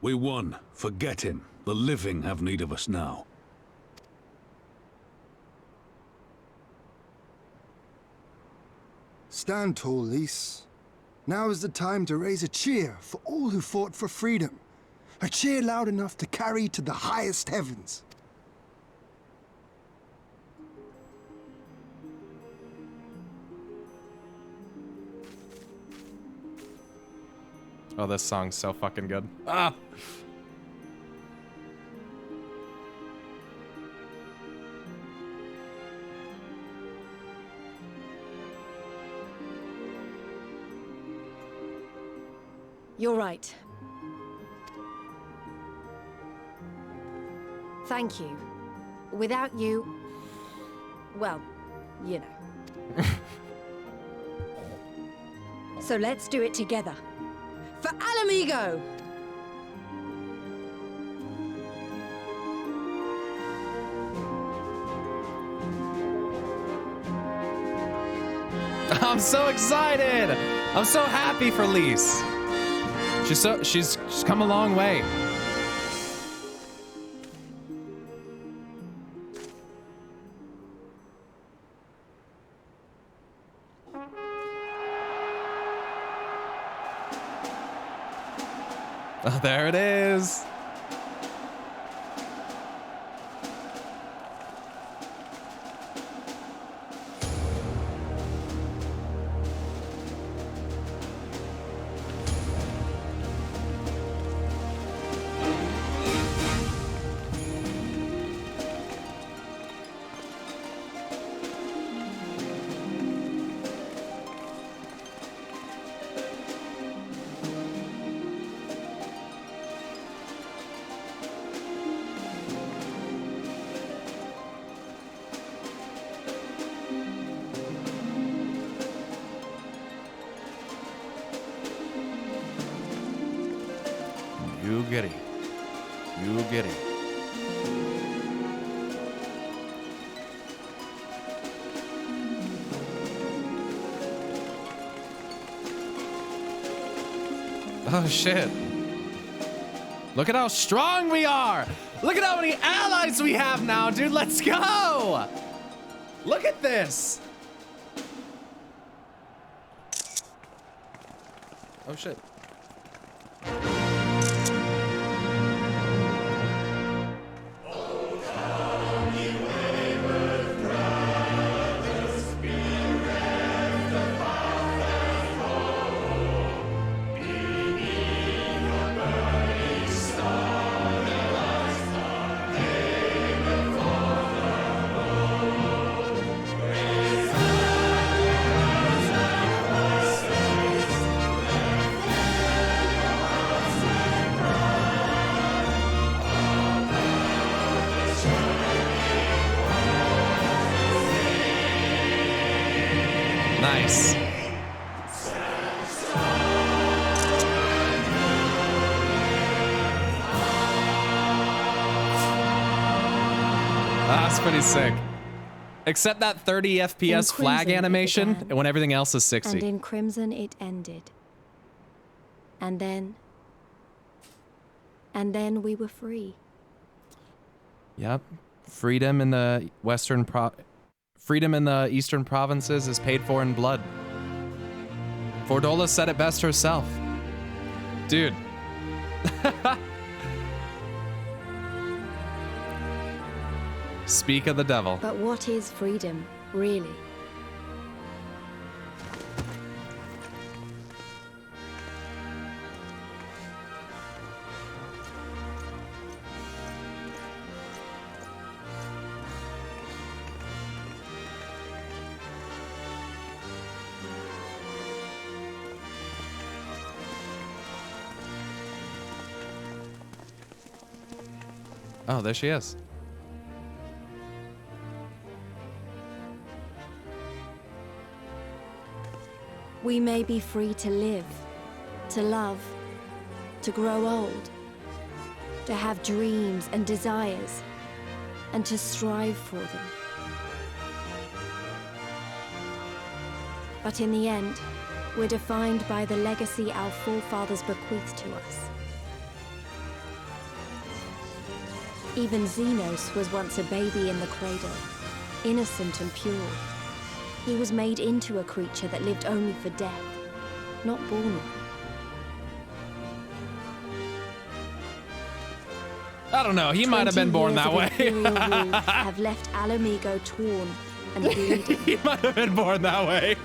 We won. Forget him. The living have need of us now. Stand tall, Lys. Now is the time to raise a cheer for all who fought for freedom. A cheer loud enough to carry to the highest heavens. Oh, this song's so fucking good. Ah! You're right. Thank you. Without you, well, you know. So let's do it together. For Alamigo! I'm so excited! I'm so happy for Lys. She's come a long way. Oh, there it is. You get it. You get it. Oh shit. Look at how strong we are. Look at how many allies we have now, dude. Let's go. Look at this. Oh shit. Nice. That's pretty sick. Except that 30 FPS flag animation when everything else is 60. And in Crimson it ended. And then we were free. Yep. Freedom in the eastern provinces is paid for in blood. Fordola said it best herself. Dude. Speak of the devil. But what is freedom, really? Oh, there she is. We may be free to live, to love, to grow old, to have dreams and desires, and to strive for them. But in the end, we're defined by the legacy our forefathers bequeathed to us. Even Xenos was once a baby in the cradle, innocent and pure. He was made into a creature that lived only for death, not born one. I don't know, he might have been born that way. Have left Alamigo torn and bleeding. He might have been born that way.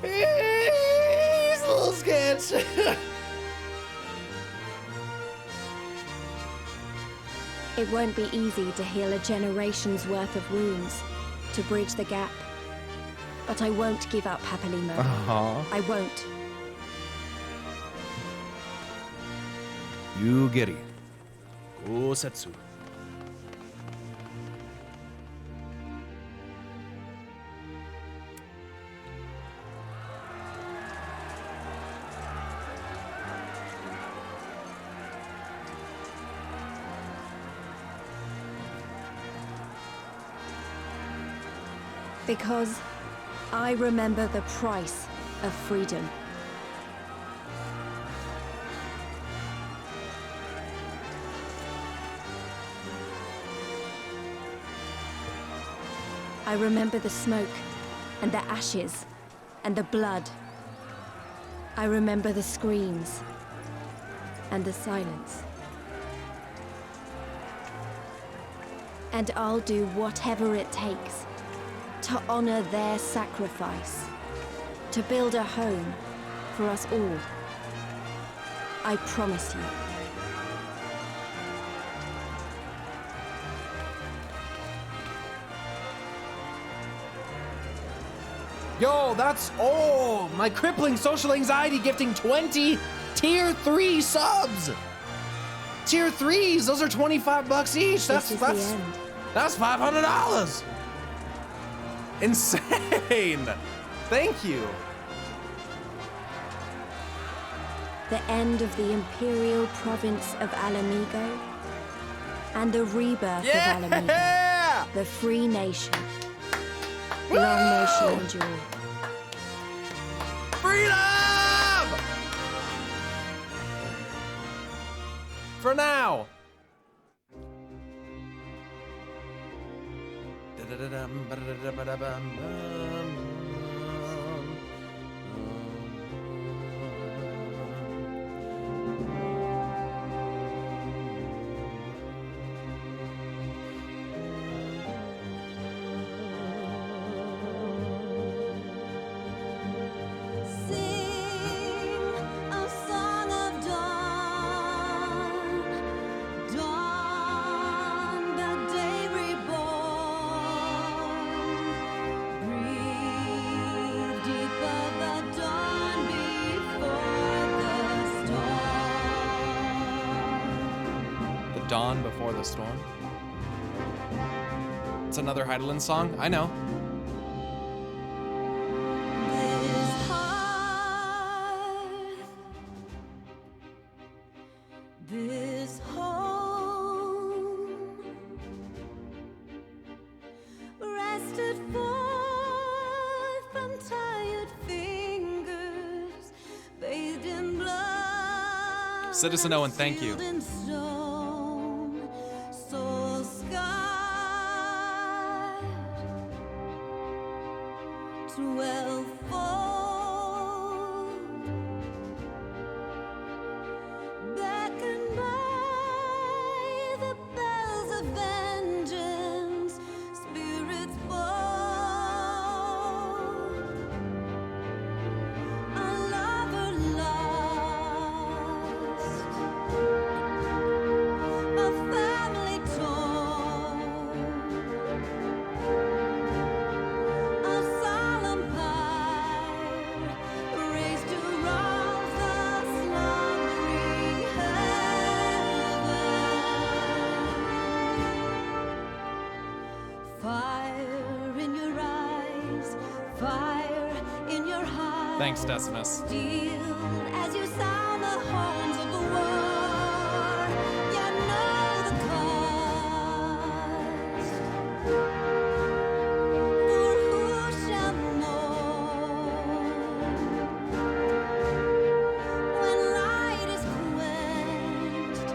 He's a little sketch. It won't be easy to heal a generation's worth of wounds, to bridge the gap. But I won't give up happily, Mo. I won't. Yugiri. Gosetsu. Because I remember the price of freedom. I remember the smoke, and the ashes, and the blood. I remember the screams, and the silence. And I'll do whatever it takes to honor their sacrifice, to build a home for us all. I promise you. Yo, that's, oh, my crippling social anxiety gifting 20 tier 3 subs. Tier 3s, those are 25 bucks each. That's $500. Insane. Thank you. The end of the Imperial Province of Alamigo and the rebirth of Alamigo, the free nation. Long may she endure. Freedom! For now. Dawn Before the Storm. It's another Heidelin song, I know. This home rested forth from tired fingers, bathed in blood. Citizen Owen, thank you. fire in your heart. Thanks, Decimus. Steel as you sound the horns of the war. You know the cost. For who shall know when light is quenched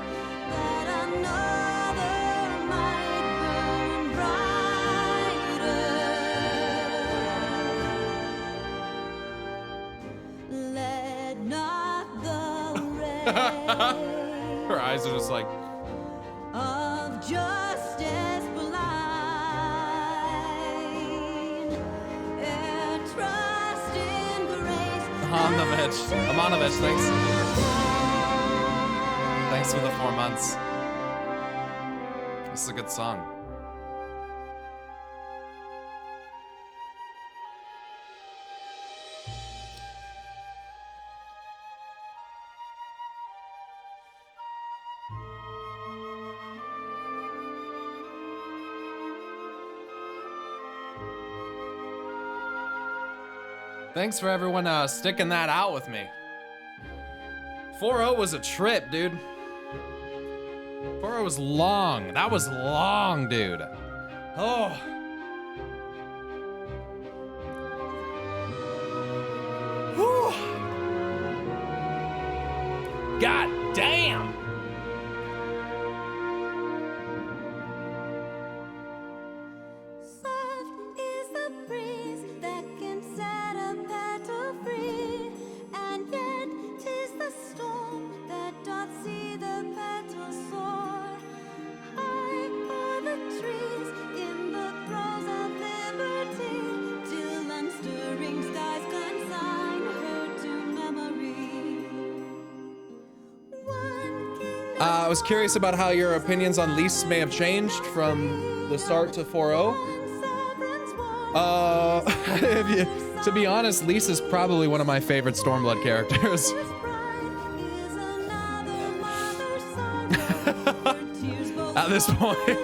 that another might burn brighter? Let not the Her eyes are just like, of justice blind. Ere trust in grace. Amanovich, thanks. Thanks for the 4 months. This is a good song. Thanks for everyone sticking that out with me. 4-0 was a trip, dude. 4-0 was long. That was long, dude. Oh. Whew. God damn. Soft is the breeze that can set a petal free, and yet 'tis the storm that doth see the petals soar. High o'er the trees in the throes of liberty, till unstirring skies consign her to memory. I was curious about how your opinions on Lys may have changed from the start to 4-0. To be honest, Lys is probably one of my favorite Stormblood characters. At this point.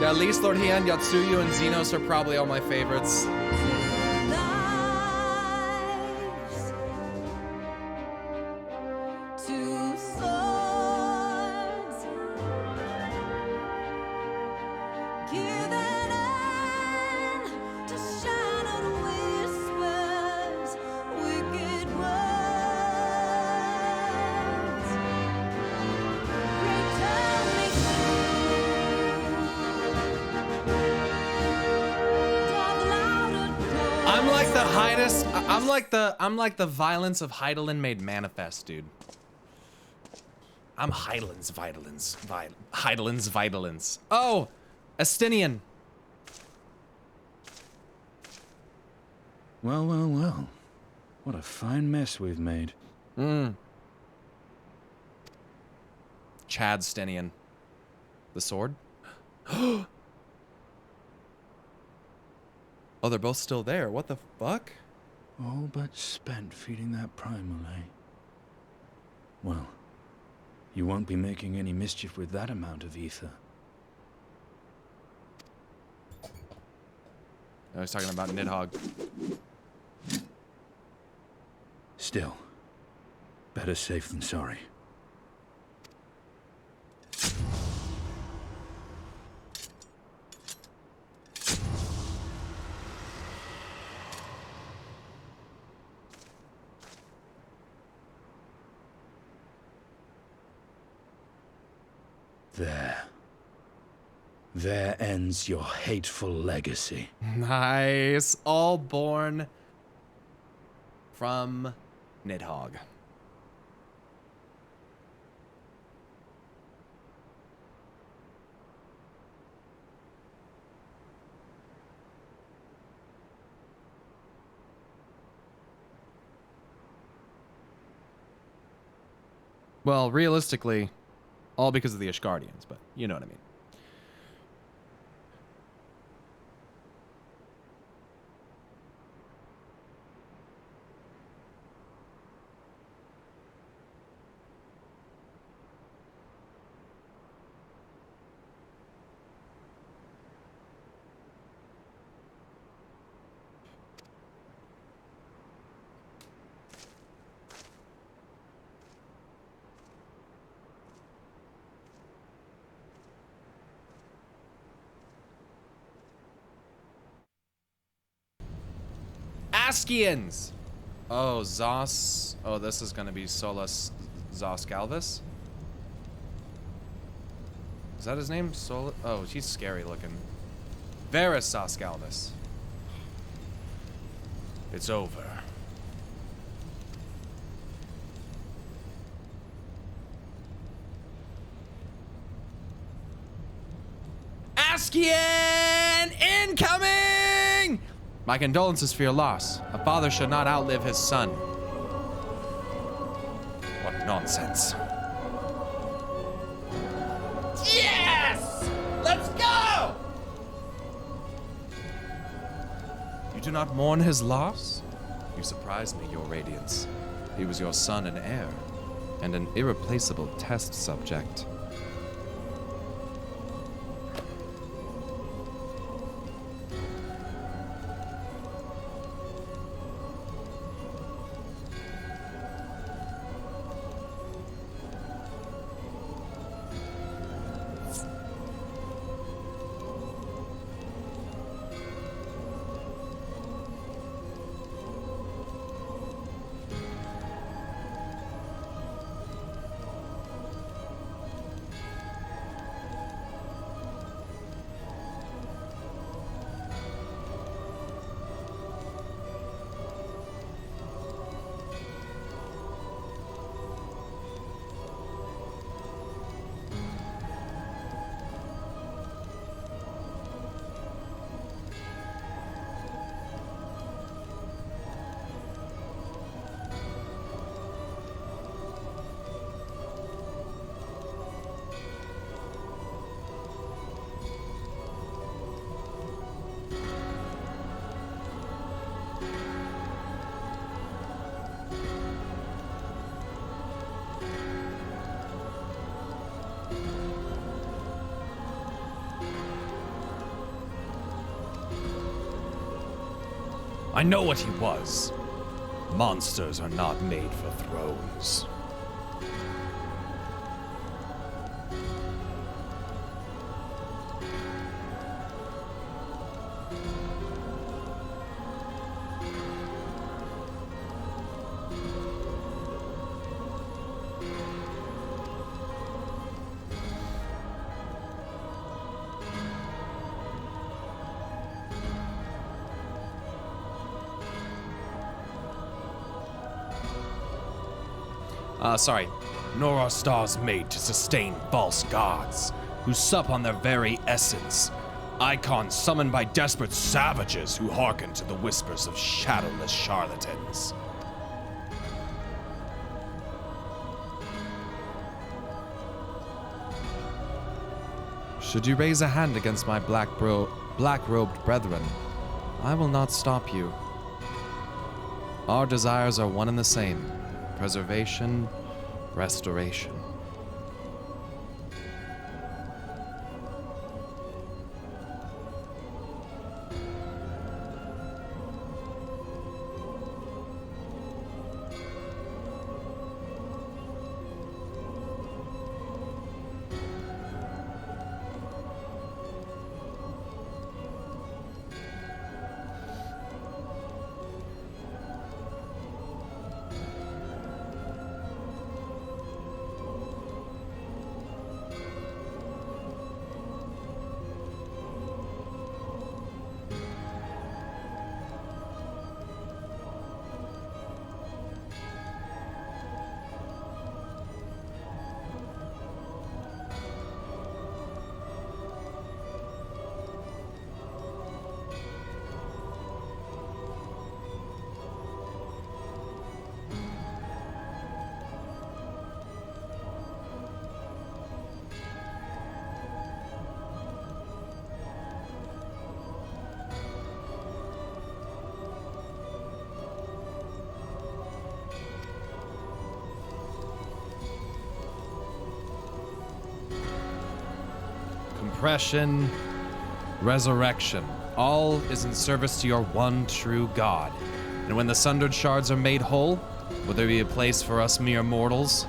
Yeah, Lys, Lord Heian, Yotsuyu, and Xenos are probably all my favorites. Two swords give an end to shadowed whispers, wicked words. Return me I'm like the highness. I'm like the violence of Hydaelyn made manifest, dude. I'm Hydaelyn's Hydaelyn's. Oh, Estinian. Well, well, well. What a fine mess we've made. Chad Stenian. The sword? Oh, they're both still there. What the fuck? All but spent feeding that primal, eh? Well, you won't be making any mischief with that amount of ether. I was talking about Nidhogg. Still, better safe than sorry. There ends your hateful legacy. Nice. All born from Nidhogg. Well, realistically, all because of the Ishgardians, but you know what I mean. Askians! Oh, Zos. Oh, this is gonna be Solus Zos Galvis. Is that his name? Oh, he's scary looking. Varys Zos Galvis. It's over. Askian incoming! My condolences for your loss. A father should not outlive his son. What nonsense. Yes! Let's go! You do not mourn his loss? You surprise me, your radiance. He was your son and heir, and an irreplaceable test subject. I know what he was. Monsters are not made for thrones. Sorry. Nor are stars made to sustain false gods, who sup on their very essence. Icons summoned by desperate savages who hearken to the whispers of shadowless charlatans. Should you raise a hand against my black-robed brethren, I will not stop you. Our desires are one and the same. Preservation, restoration. Compression, resurrection. All is in service to your one true God. And when the sundered shards are made whole, will there be a place for us mere mortals?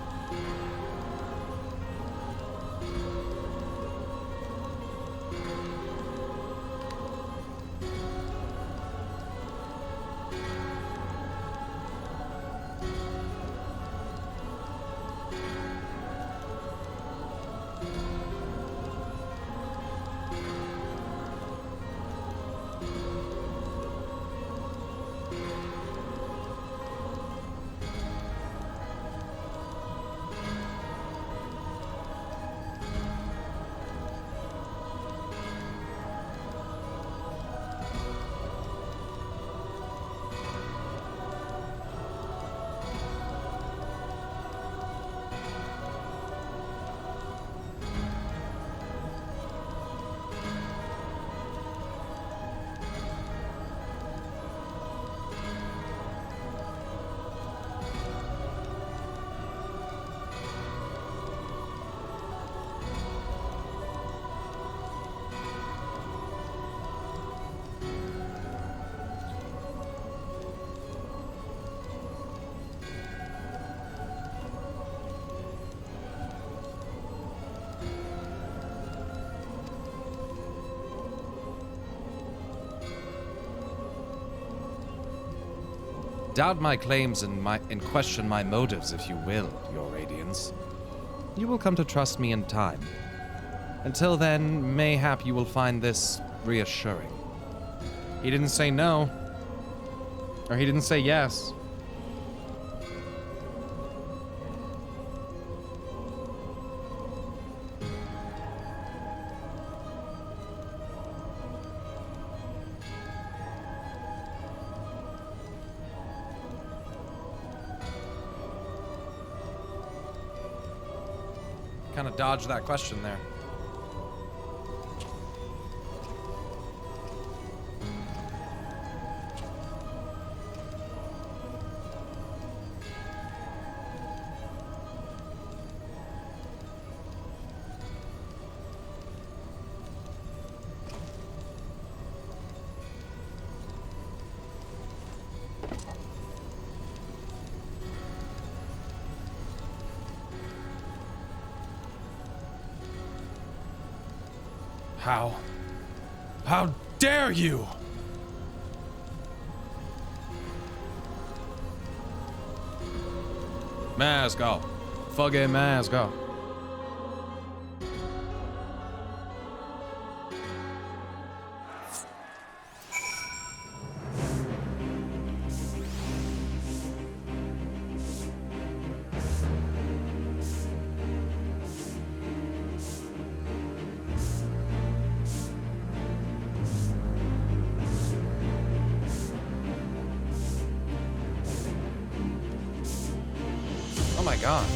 Doubt my claims and question my motives, if you will, Your Radiance. You will come to trust me in time. Until then, mayhap you will find this reassuring. He didn't say no. Or he didn't say yes. Kind of dodged that question there. How dare you? Mask off. Fucking mask off. Oh my god.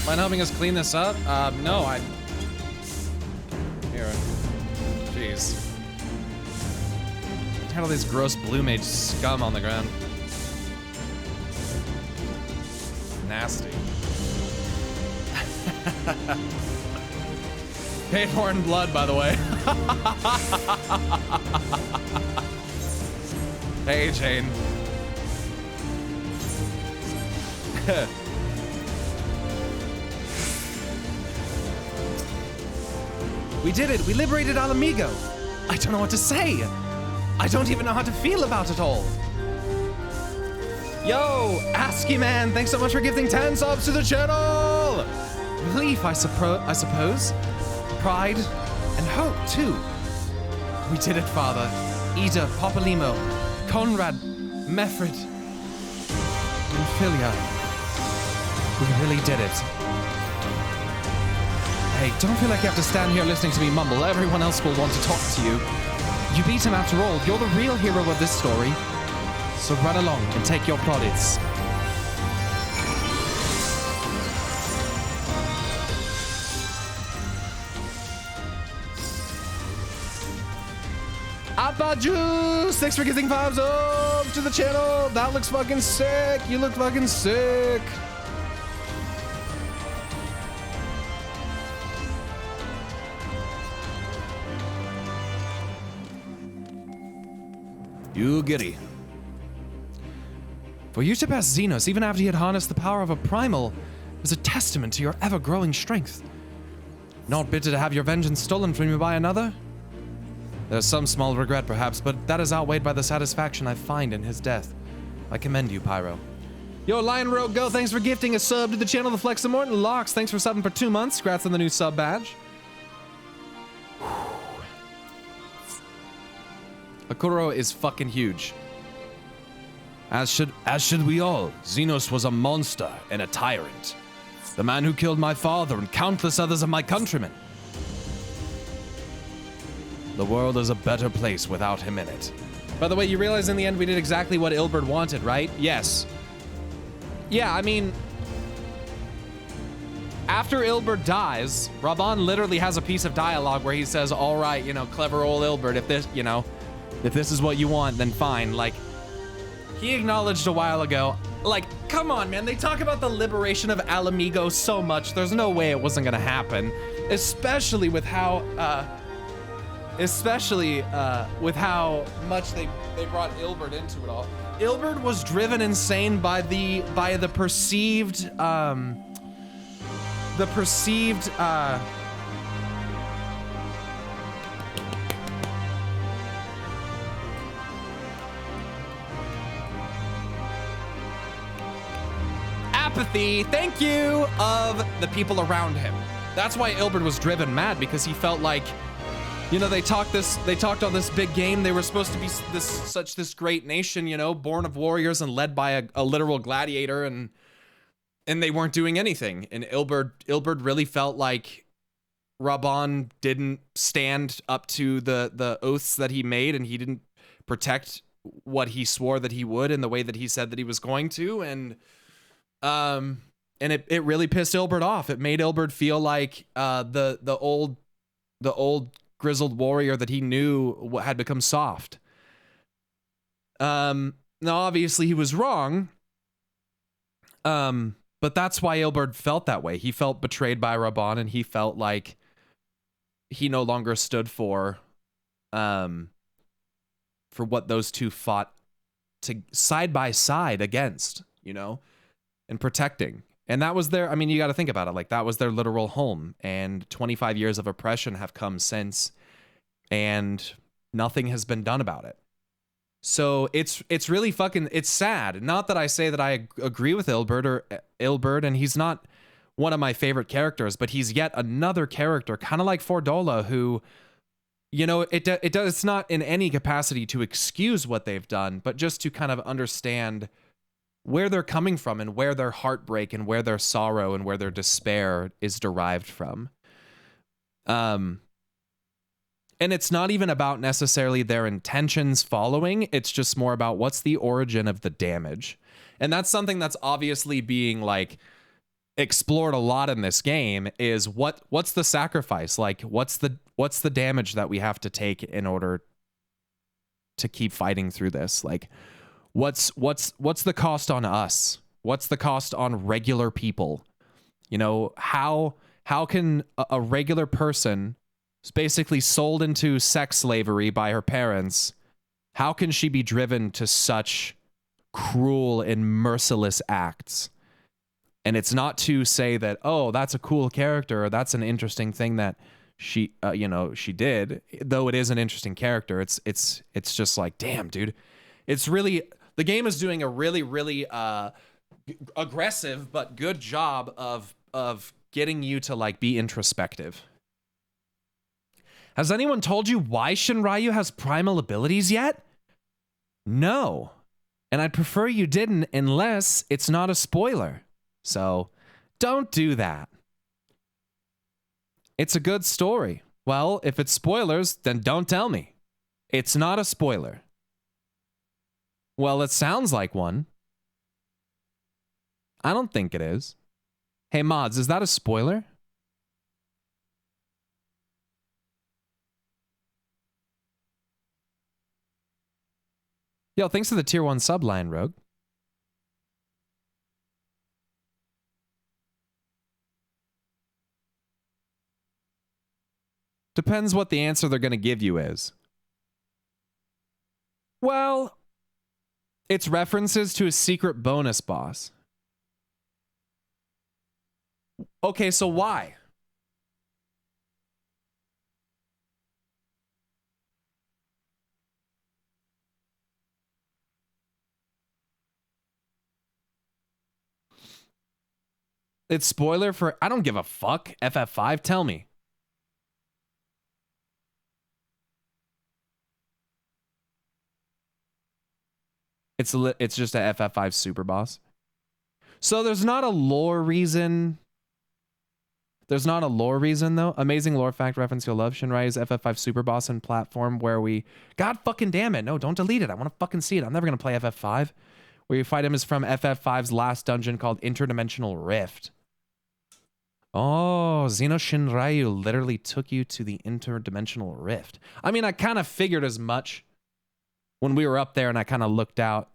Mind helping us clean this up? No, Here. Jeez. Had all this gross blue mage scum on the ground. Nasty. Paid for in blood, by the way. Hey, Jane. We did it! We liberated Alamigo! I don't know what to say! I don't even know how to feel about it all! Yo! ASCII man, thanks so much for gifting 10 subs to the channel! Relief, I suppose. Pride and hope, too. We did it, Father. Ida, Popolimo, Conrad, Meffred, and Philia. We really did it. Hey, don't feel like you have to stand here listening to me mumble. Everyone else will want to talk to you. You beat him after all. You're the real hero of this story. So run along and take your plaudits. Appa Juice! Thanks for giving 5 subs to the channel. That looks fucking sick. You look fucking sick. You giddy. For you to pass Xenos, even after he had harnessed the power of a primal, is a testament to your ever-growing strength. Not bitter to have your vengeance stolen from you by another? There's some small regret, perhaps, but that is outweighed by the satisfaction I find in his death. I commend you, Pyro. Yo, Lion Rogue Go, thanks for gifting a sub to the channel. The Flex of Morton Locks, thanks for subbing for 2 months. Congrats on the new sub badge. Akuro is fucking huge. As should we all. Xenos was a monster and a tyrant. The man who killed my father and countless others of my countrymen. The world is a better place without him in it. By the way, you realize in the end we did exactly what Ilberd wanted, right? Yes. Yeah, I mean, after Ilberd dies, Raban literally has a piece of dialogue where he says, all right, you know, clever old Ilberd, if this is what you want, then fine. Like, he acknowledged a while ago, like, come on, man, they talk about the liberation of Alamigo so much, there's no way it wasn't gonna happen. Especially with how much they brought Ilberd into it all. Ilberd was driven insane by the perceived apathy, thank you, of the people around him. That's why Ilberd was driven mad, because he felt like, you know, they talked all this big game. They were supposed to be this great nation, you know, born of warriors and led by a literal gladiator, and they weren't doing anything. And Ilberd really felt like Raban didn't stand up to the oaths that he made, and he didn't protect what he swore that he would in the way that he said that he was going to. And it really pissed Ilberd off. It made Ilberd feel like the old grizzled warrior that he knew had become soft. Now obviously he was wrong. But that's why Ilberd felt that way. He felt betrayed by Raban, and he felt like he no longer stood for what those two fought to side by side against, you know, and protecting. And that was their, I mean, you got to think about it, like that was their literal home, and 25 years of oppression have come since, and nothing has been done about it. So it's really fucking, it's sad. Not that I say that I agree with Ilberd, and he's not one of my favorite characters, but he's yet another character, kind of like Fordola, who, you know, it's not in any capacity to excuse what they've done, but just to kind of understand where they're coming from, and where their heartbreak and where their sorrow and where their despair is derived from. And it's not even about necessarily their intentions following. It's just more about what's the origin of the damage. And that's something that's obviously being like explored a lot in this game, is what's the sacrifice? Like what's the damage that we have to take in order to keep fighting through this? Like what's the cost on us? What's the cost on regular people? You know, how can a regular person who's basically sold into sex slavery by her parents, how can she be driven to such cruel and merciless acts? And it's not to say that, oh, that's a cool character, or that's an interesting thing that she, she did. Though it is an interesting character, it's just like, damn, dude. It's really, the game is doing a really, really aggressive but good job of getting you to like be introspective. Has anyone told you why Shinryu has primal abilities yet? No. And I'd prefer you didn't, unless it's not a spoiler. So don't do that. It's a good story. Well, if it's spoilers, then don't tell me. It's not a spoiler. Well, it sounds like one. I don't think it is. Hey, mods, is that a spoiler? Yo, thanks for the tier 1 subline, Rogue. Depends what the answer they're going to give you is. Well, it's references to a secret bonus boss. Okay, so why? It's spoiler for, I don't give a fuck. FF5, tell me. It's just a FF5 super boss. So there's not a lore reason. There's not a lore reason though. Amazing lore fact reference you'll love. Shinrai's FF5 super boss and platform where we, God fucking damn it. No, don't delete it. I want to fucking see it. I'm never going to play FF5. Where you fight him is from FF5's last dungeon called Interdimensional Rift. Oh, Xeno Shinryu literally took you to the Interdimensional Rift. I mean, I kind of figured as much when we were up there and I kind of looked out.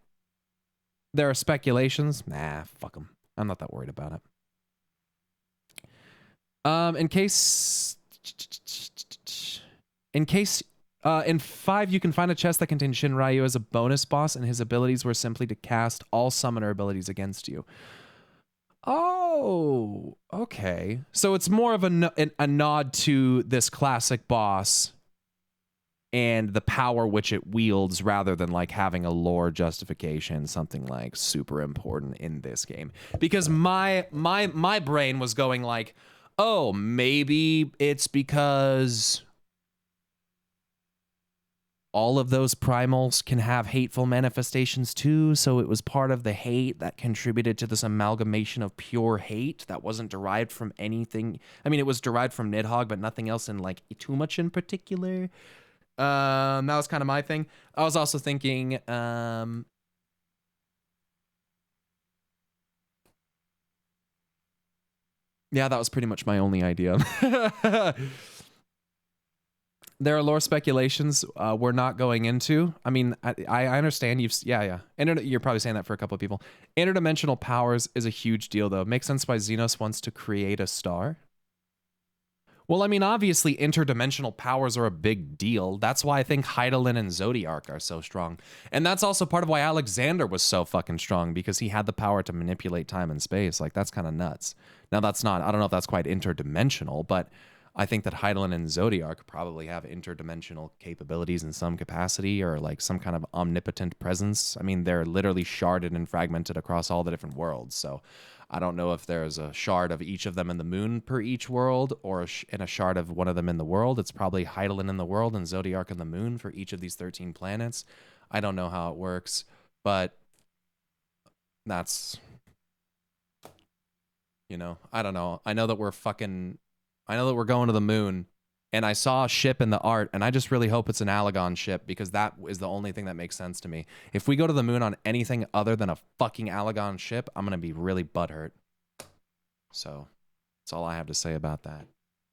There are speculations. Nah, fuck them. I'm not that worried about it. In 5, you can find a chest that contains Shinryu as a bonus boss, and his abilities were simply to cast all summoner abilities against you. Oh, okay. So it's more of a nod to this classic boss and the power which it wields rather than like having a lore justification, something like super important in this game. Because my brain was going like, oh, maybe it's because all of those primals can have hateful manifestations too, so it was part of the hate that contributed to this amalgamation of pure hate that wasn't derived from anything. I mean, it was derived from Nidhogg, but nothing else in like too much in particular. That was kind of my thing. I was also thinking, yeah, that was pretty much my only idea. There are lore speculations we're not going into. I mean, I understand yeah. You're probably saying that for a couple of people. Interdimensional powers is a huge deal, though. Makes sense why Xenos wants to create a star. Well, I mean, obviously, interdimensional powers are a big deal. That's why I think Hydaelyn and Zodiark are so strong. And that's also part of why Alexander was so fucking strong, because he had the power to manipulate time and space. Like, that's kind of nuts. Now, that's not, I don't know if that's quite interdimensional, but I think that Hydaelyn and Zodiark probably have interdimensional capabilities in some capacity, or like some kind of omnipotent presence. I mean, they're literally sharded and fragmented across all the different worlds. So I don't know if there's a shard of each of them in the moon per each world, or in a shard of one of them in the world. It's probably Hydaelyn in the world and Zodiark in the moon for each of these 13 planets. I don't know how it works, but that's, you know, I don't know. I know that we're going to the moon, and I saw a ship in the art, and I just really hope it's an Alagon ship, because that is the only thing that makes sense to me. If we go to the moon on anything other than a fucking Alagon ship, I'm going to be really butthurt. So that's all I have to say about that.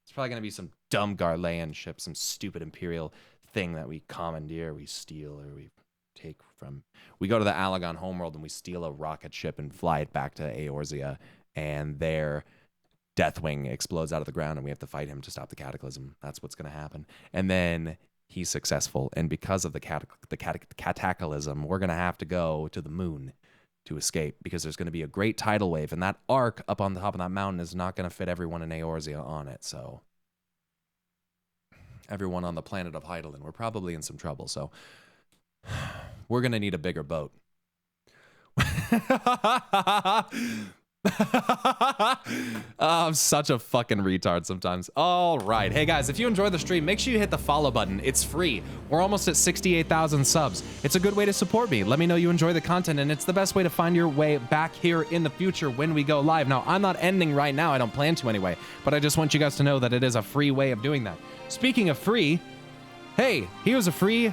It's probably going to be some dumb Garlean ship, some stupid Imperial thing that we commandeer, we steal, or we take from. We go to the Alagon homeworld and we steal a rocket ship and fly it back to Eorzea, and there Deathwing explodes out of the ground and we have to fight him to stop the cataclysm. That's what's going to happen. And then he's successful. And because of the cataclysm, we're going to have to go to the moon to escape, because there's going to be a great tidal wave. And that arc up on the top of that mountain is not going to fit everyone in Eorzea on it. So everyone on the planet of Hydaelyn, we're probably in some trouble. So we're going to need a bigger boat. I'm such a fucking retard sometimes. All right. Hey guys, if you enjoyed the stream, make sure you hit the follow button. It's free. We're almost at 68,000 subs. It's a good way to support me. Let me know you enjoy the content, and it's the best way to find your way back here in the future when we go live. Now, I'm not ending right now. I don't plan to anyway, but I just want you guys to know that it is a free way of doing that. Speaking of free, hey, here's a free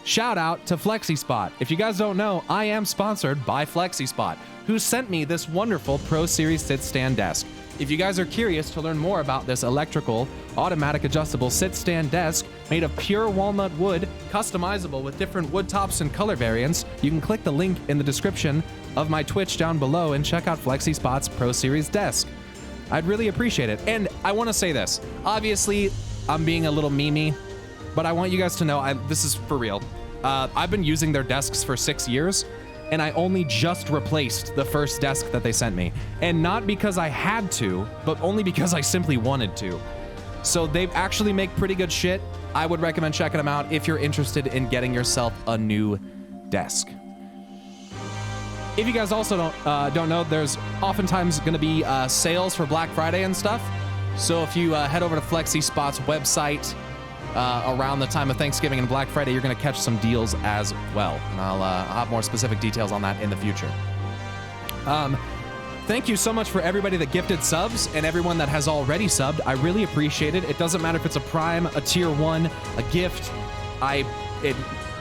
shout out to FlexiSpot. If you guys don't know, I am sponsored by FlexiSpot, who sent me this wonderful Pro Series sit-stand desk. If you guys are curious to learn more about this electrical, automatic adjustable sit-stand desk made of pure walnut wood, customizable with different wood tops and color variants, you can click the link in the description of my Twitch down below and check out FlexiSpot's Pro Series desk. I'd really appreciate it. And I want to say this. Obviously, I'm being a little memey, but I want you guys to know, this is for real. I've been using their desks for 6 years, and I only just replaced the first desk that they sent me. And not because I had to, but only because I simply wanted to. So they actually make pretty good shit. I would recommend checking them out if you're interested in getting yourself a new desk. If you guys also don't know, there's oftentimes going to be sales for Black Friday and stuff. So if you head over to FlexiSpot's website around the time of Thanksgiving and Black Friday, you're going to catch some deals as well. And I'll have more specific details on that in the future. Thank you so much for everybody that gifted subs and everyone that has already subbed. I really appreciate it. It doesn't matter if it's a Prime, a Tier 1, a gift. It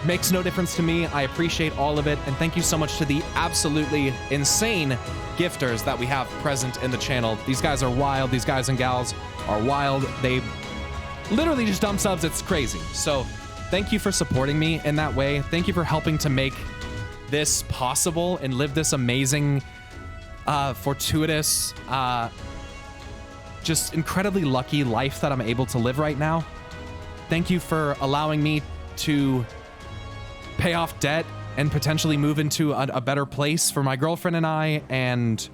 makes no difference to me. I appreciate all of it. And thank you so much to the absolutely insane gifters that we have present in the channel. These guys are wild. These guys and gals are wild. They literally just dump subs. It's crazy. So thank you for supporting me in that way. Thank you for helping to make this possible and live this amazing, fortuitous, just incredibly lucky life that I'm able to live right now. Thank you for allowing me to pay off debt and potentially move into a better place for my girlfriend and I, and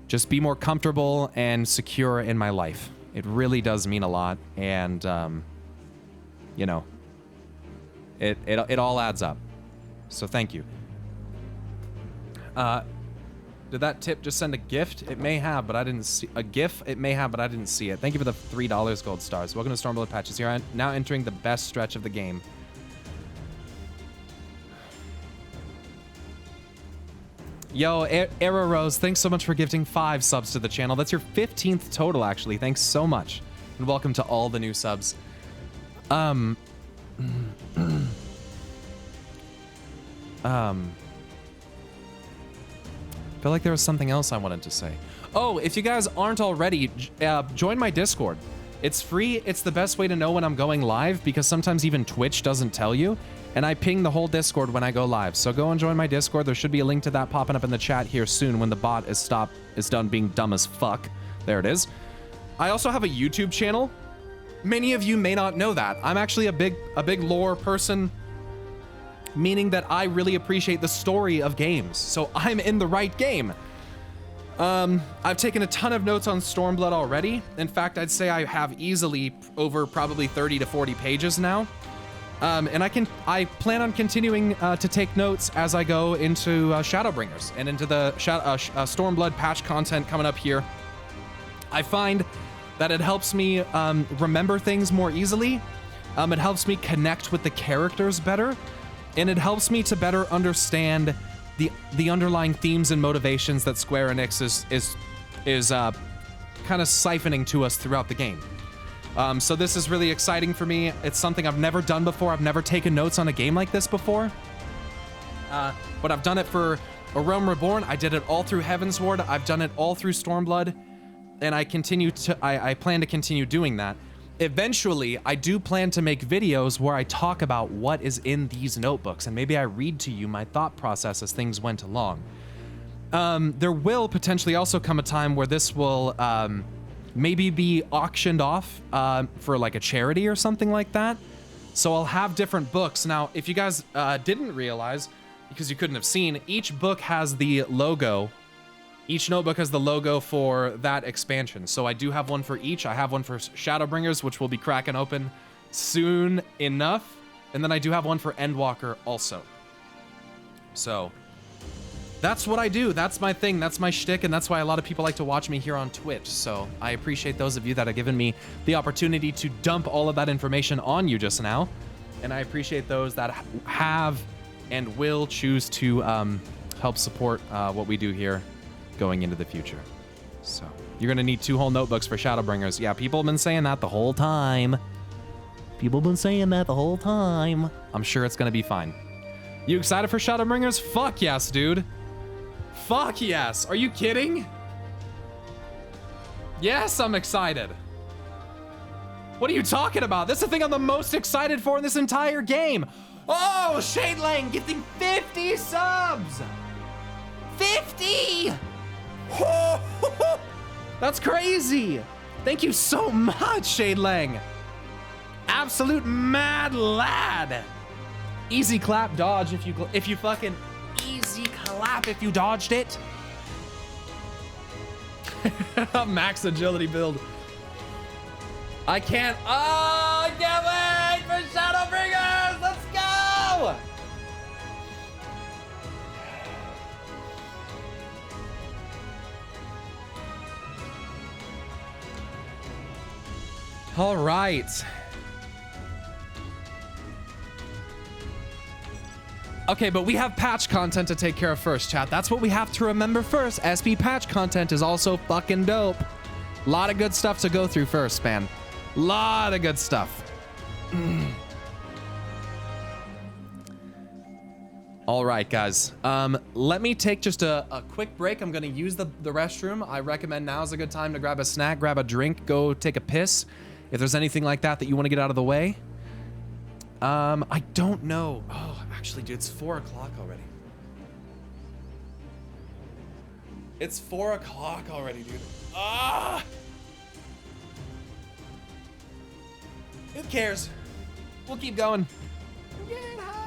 just be more comfortable and secure in my life. It really does mean a lot. And, you know, It all adds up. So thank you. Did that tip just send a gift? It may have, but I didn't see a GIF. It may have, but I didn't see it. Thank you for the $3 gold stars. Welcome to Stormblood patches. Here, I'm now entering the best stretch of the game. Yo, Era Rose, thanks so much for gifting 5 subs to the channel. That's your 15th total, actually. Thanks so much, and welcome to all the new subs. I feel like there was something else I wanted to say. Oh, if you guys aren't already, join my Discord. It's free. It's the best way to know when I'm going live because sometimes even Twitch doesn't tell you. And I ping the whole Discord when I go live. So go and join my Discord. There should be a link to that popping up in the chat here soon when the bot is done being dumb as fuck. There it is. I also have a YouTube channel. Many of you may not know that. I'm actually a big lore person, meaning that I really appreciate the story of games. So I'm in the right game. I've taken a ton of notes on Stormblood already. In fact, I'd say I have easily over probably 30 to 40 pages now. And I plan on continuing to take notes as I go into Shadowbringers and into the Stormblood patch content coming up here. I find that it helps me remember things more easily. It helps me connect with the characters better. And it helps me to better understand the underlying themes and motivations that Square Enix is kind of siphoning to us throughout the game. So this is really exciting for me. It's something I've never done before. I've never taken notes on a game like this before. But I've done it for A Realm Reborn. I did it all through Heavensward. I've done it all through Stormblood. And I plan to continue doing that. Eventually, I do plan to make videos where I talk about what is in these notebooks, and maybe I read to you my thought process as things went along. There will potentially also come a time where this will maybe be auctioned off for like a charity or something like that. So I'll have different books. Now, if you guys didn't realize, because you couldn't have seen, each book has the logo. Each notebook has the logo for that expansion. So I do have one for each. I have one for Shadowbringers, which will be cracking open soon enough. And then I do have one for Endwalker also. So that's what I do. That's my thing. That's my shtick. And that's why a lot of people like to watch me here on Twitch. So I appreciate those of you that have given me the opportunity to dump all of that information on you just now. And I appreciate those that have and will choose to help support what we do here going into the future. So you're gonna need 2 whole notebooks for Shadowbringers. Yeah, people have been saying that the whole time. I'm sure it's gonna be fine. You excited for Shadowbringers? Fuck yes, dude. Fuck yes. Are you kidding? Yes, I'm excited. What are you talking about? This is the thing I'm the most excited for in this entire game. Oh, Shade Lang gifting 50 subs. 50! That's crazy. Thank you so much, Shade Lang. Absolute mad lad. Easy clap dodge if you fucking easy clap if you dodged it. Max agility build. I can't wait for Shadowbringers. Let's go. All right. Okay, but we have patch content to take care of first, chat. That's what we have to remember first. SP patch content is also fucking dope. A lot of good stuff to go through first, man. Lot of good stuff. All right, guys. Let me take just a quick break. I'm gonna use the restroom. I recommend now is a good time to grab a snack, grab a drink, go take a piss. If there's anything like that you want to get out of the way. I don't know. Oh, actually, dude, it's 4 o'clock already. It's 4 o'clock already, dude. Ah! Who cares? We'll keep going. Get high.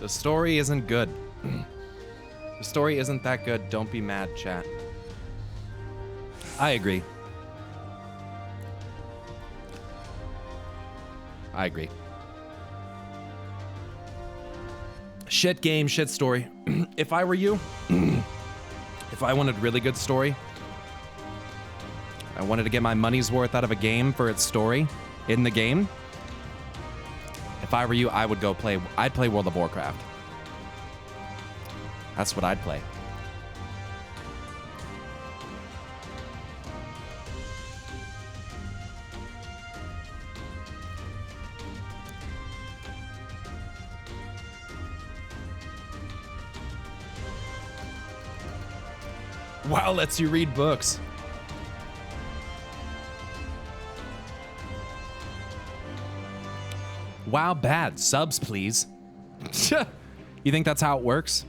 The story isn't good. The story isn't that good. Don't be mad, chat. I agree. I agree. Shit game, shit story. If I were you, if I wanted really good story, I wanted to get my money's worth out of a game for its story in the game. If I were you, I would go play, I'd play World of Warcraft. That's what I'd play. WoW lets you read books. WoW bad. Subs, please. You think that's how it works?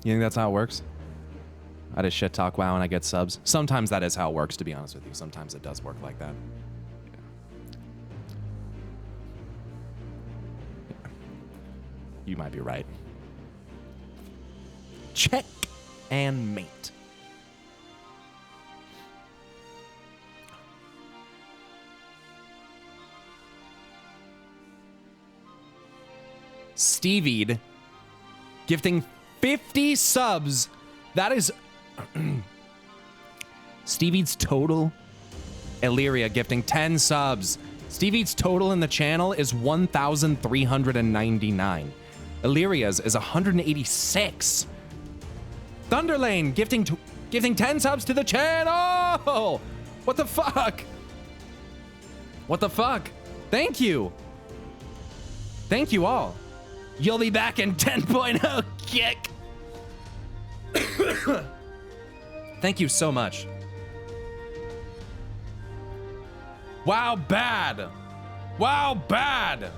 You think that's how it works? I just shit talk WoW and I get subs. Sometimes that is how it works, to be honest with you. Sometimes it does work like that. Yeah. You might be right. Check and mate. Stevied gifting 50 subs. That is Stevie's total. Illyria gifting 10 subs. Stevie's total in the channel is 1,399. Illyria's is 186. Thunderlane gifting 10 subs to the channel. What the fuck? What the fuck? Thank you. Thank you all. You'll be back in 10.0 kick. Thank you so much. Wow, bad. Wow, bad.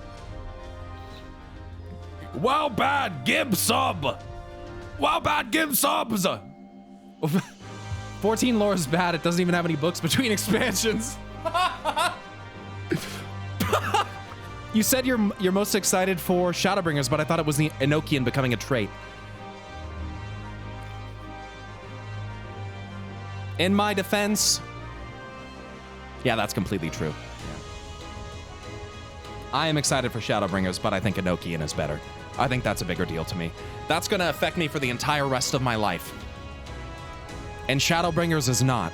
Wow, bad. Gib sub. Wow, bad. Gib subs. 14 lore is bad. It doesn't even have any books between expansions. You said you're most excited for Shadowbringers, but I thought it was the Enochian becoming a trait. In my defense, yeah, that's completely true. Yeah. I am excited for Shadowbringers, but I think Enochian is better. I think that's a bigger deal to me. That's going to affect me for the entire rest of my life. And Shadowbringers is not.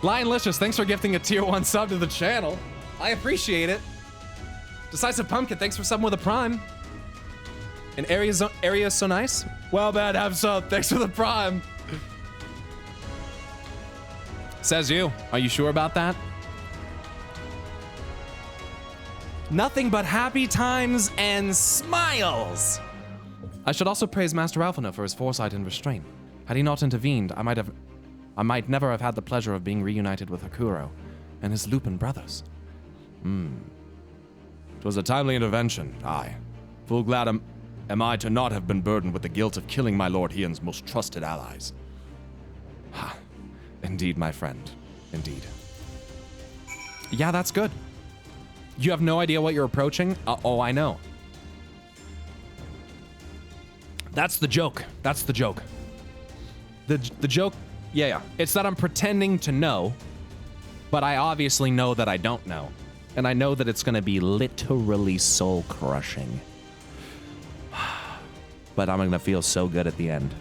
Lionlicious, thanks for gifting a tier 1 sub to the channel. I appreciate it. Decisive Pumpkin, thanks for subbing with a prime. And area is so nice. Well, bad, have sub. Thanks for the prime. Says you. Are you sure about that? Nothing but happy times and smiles. I should also praise Master Alphina for his foresight and restraint. Had he not intervened, I might never have had the pleasure of being reunited with Hakuro and his Lupin brothers. 'Twas a timely intervention, aye. Full glad am I to not have been burdened with the guilt of killing my Lord Hien's most trusted allies. Ha. Indeed, my friend. Indeed. Yeah, that's good. You have no idea what you're approaching? Oh, I know. That's the joke. That's the joke. The joke... Yeah. It's that I'm pretending to know, but I obviously know that I don't know. And I know that it's going to be literally soul-crushing. But I'm going to feel so good at the end.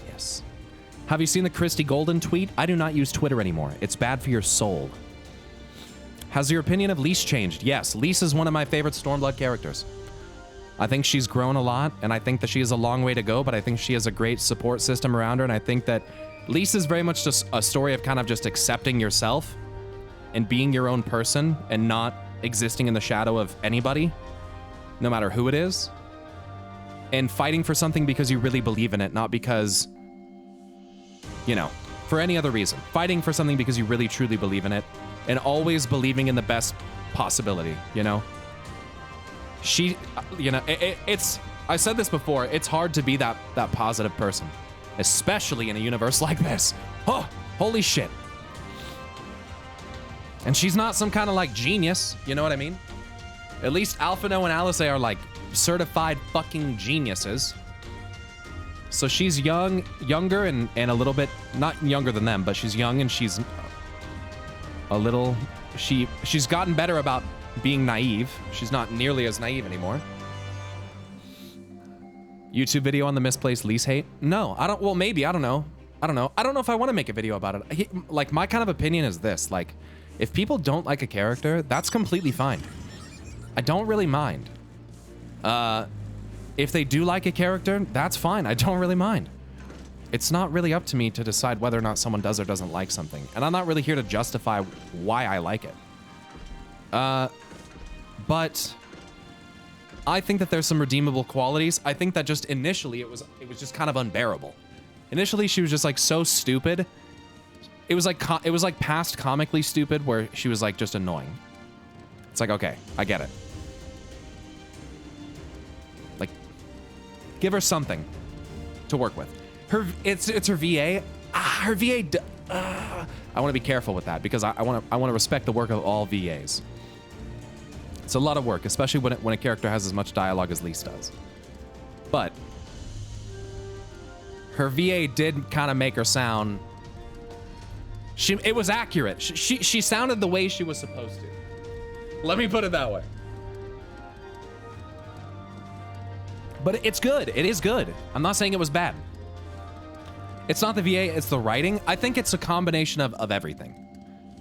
Yes. Have you seen the Christy Golden tweet? I do not use Twitter anymore. It's bad for your soul. Has your opinion of Lise changed? Yes, Lise is one of my favorite Stormblood characters. I think she's grown a lot, and I think that she has a long way to go, but I think she has a great support system around her, and I think that Lise is very much just a story of kind of just accepting yourself and being your own person and not existing in the shadow of anybody, no matter who it is, and fighting for something because you really believe in it, not because, you know, for any other reason. Fighting for something because you really truly believe in it, and always believing in the best possibility, you know? She, you know, it's, I said this before, it's hard to be that positive person. especially in a universe like this. Oh, holy shit. And she's not some kind of like genius, you know what I mean? At least Alphino and Alice are like certified fucking geniuses. So she's younger and a little bit, not younger than them, but she's young and she's a little, she's gotten better about being naive. She's not nearly as naive anymore. YouTube video on the misplaced lease hate? No, I don't, well, maybe, I don't know. I don't know if I want to make a video about it. Like, my kind of opinion is this, like, if people don't like a character, that's completely fine. I don't really mind. If they do like a character, that's fine. I don't really mind. It's not really up to me to decide whether or not someone does or doesn't like something. And I'm not really here to justify why I like it. But I think that there's some redeemable qualities. I think that just initially it was just kind of unbearable. Initially she was just like so stupid. It was like past comically stupid where she was like just annoying. It's like, okay, I get it. Like, give her something to work with. It's her VA. Her VA. I want to be careful with that because I want to respect the work of all VAs. It's a lot of work, especially when a character has as much dialogue as Lise does. But her VA did kind of make her sound. It was accurate. She sounded the way she was supposed to. Let me put it that way. But it's good. It is good. I'm not saying it was bad. It's not the VA, it's the writing. I think it's a combination of everything.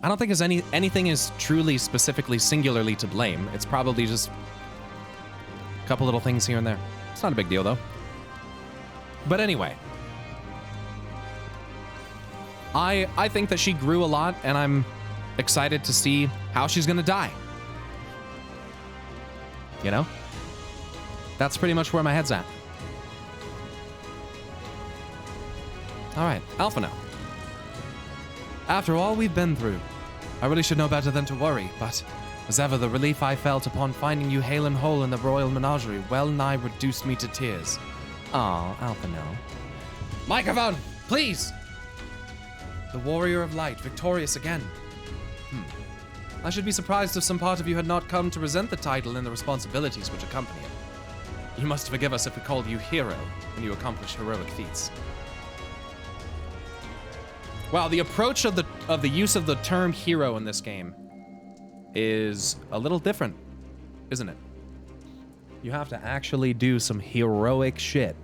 I don't think there's anything is truly specifically singularly to blame. It's probably just a couple little things here and there. It's not a big deal though. But anyway, I think that she grew a lot and I'm excited to see how she's gonna die. You know? That's pretty much where my head's at. All right, Alpha now. After all we've been through, I really should know better than to worry, but as ever, the relief I felt upon finding you hale and whole in the royal menagerie well nigh reduced me to tears. Aw, Alpha no. Microphone, please! The warrior of light, victorious again. I should be surprised if some part of you had not come to resent the title and the responsibilities which accompany it. You must forgive us if we called you hero when you accomplish heroic feats. Wow, the approach of the use of the term hero in this game is a little different, isn't it? You have to actually do some heroic shit.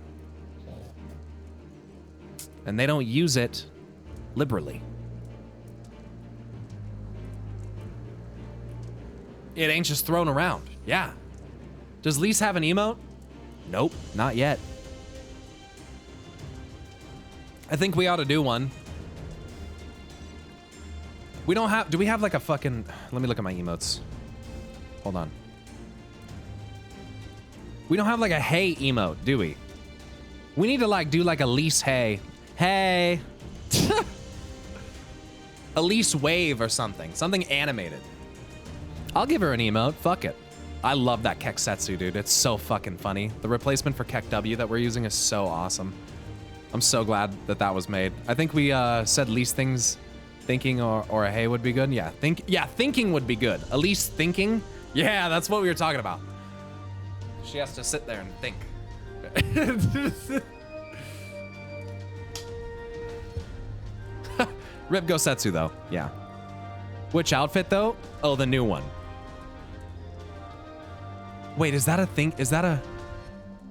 And they don't use it liberally. It ain't just thrown around. Yeah. Does Lise have an emote? Nope, not yet. I think we ought to do one. We don't have, do we have like a fucking, let me look at my emotes. Hold on. We don't have like a hey emote, do we? We need to like do like a Lise hey. Hey. A Lise wave or something. Something animated. I'll give her an emote, fuck it. I love that Keksetsu, dude. It's so fucking funny. The replacement for Kek W that we're using is so awesome. I'm so glad that that was made. I think we said Lise things. Thinking or a hey would be good. Yeah, thinking would be good. Elise thinking. Yeah, that's what we were talking about. She has to sit there and think. Rip Gosetsu though. Yeah. Which outfit though? Oh, the new one. Wait, is that a thing? Is that a?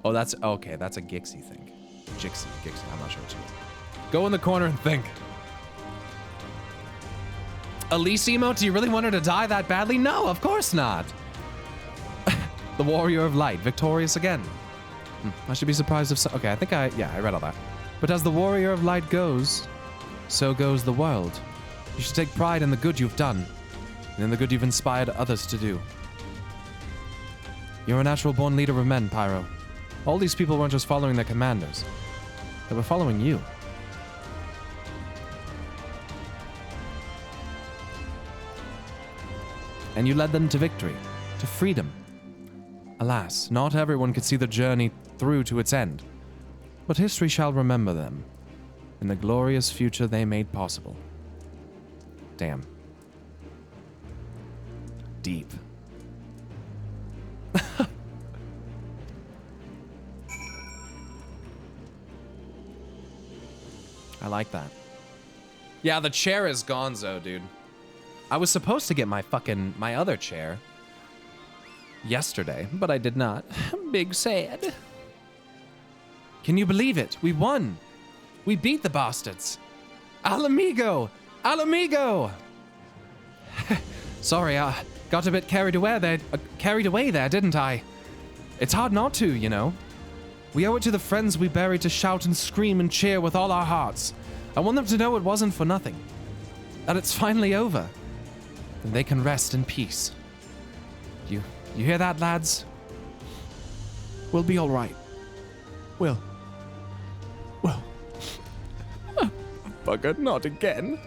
Oh, that's okay. That's a Gixie thing. Gixie. I'm not sure what she is. Go in the corner and think. Elise emote, do you really want her to die that badly? No, of course not. The warrior of light, victorious again. I should be surprised if okay, I think I read all that. But as the warrior of light goes, so goes the world. You should take pride in the good you've done, and in the good you've inspired others to do. You're a natural-born leader of men, Pyro. All these people weren't just following their commanders. They were following you. And you led them to victory, to freedom. Alas, not everyone could see the journey through to its end, but history shall remember them, in the glorious future they made possible. Damn. Deep. I like that. Yeah, the chair is gonzo, dude. I was supposed to get my other chair yesterday, but I did not. Big sad. Can you believe it? We won. We beat the bastards. Al amigo! Al amigo! Sorry, I got a bit carried away there, didn't I? It's hard not to, you know. We owe it to the friends we buried to shout and scream and cheer with all our hearts. I want them to know it wasn't for nothing. That it's finally over. And they can rest in peace. You hear that, lads? We'll be all right. Well. Bugger, not again.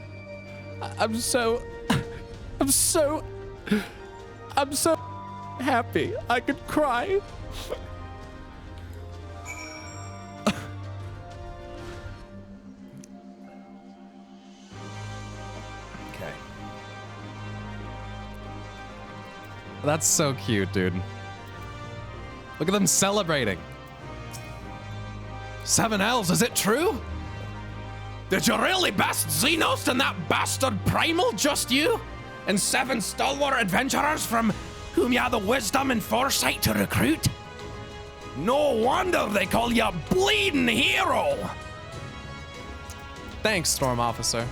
I'm so happy I could cry. Okay. That's so cute, dude. Look at them celebrating. 7 elves, is it true? Did you really best Xenos and that bastard Primal, just you? And 7 stalwart adventurers from whom you had the wisdom and foresight to recruit? No wonder they call you a bleeding hero! Thanks, Storm Officer.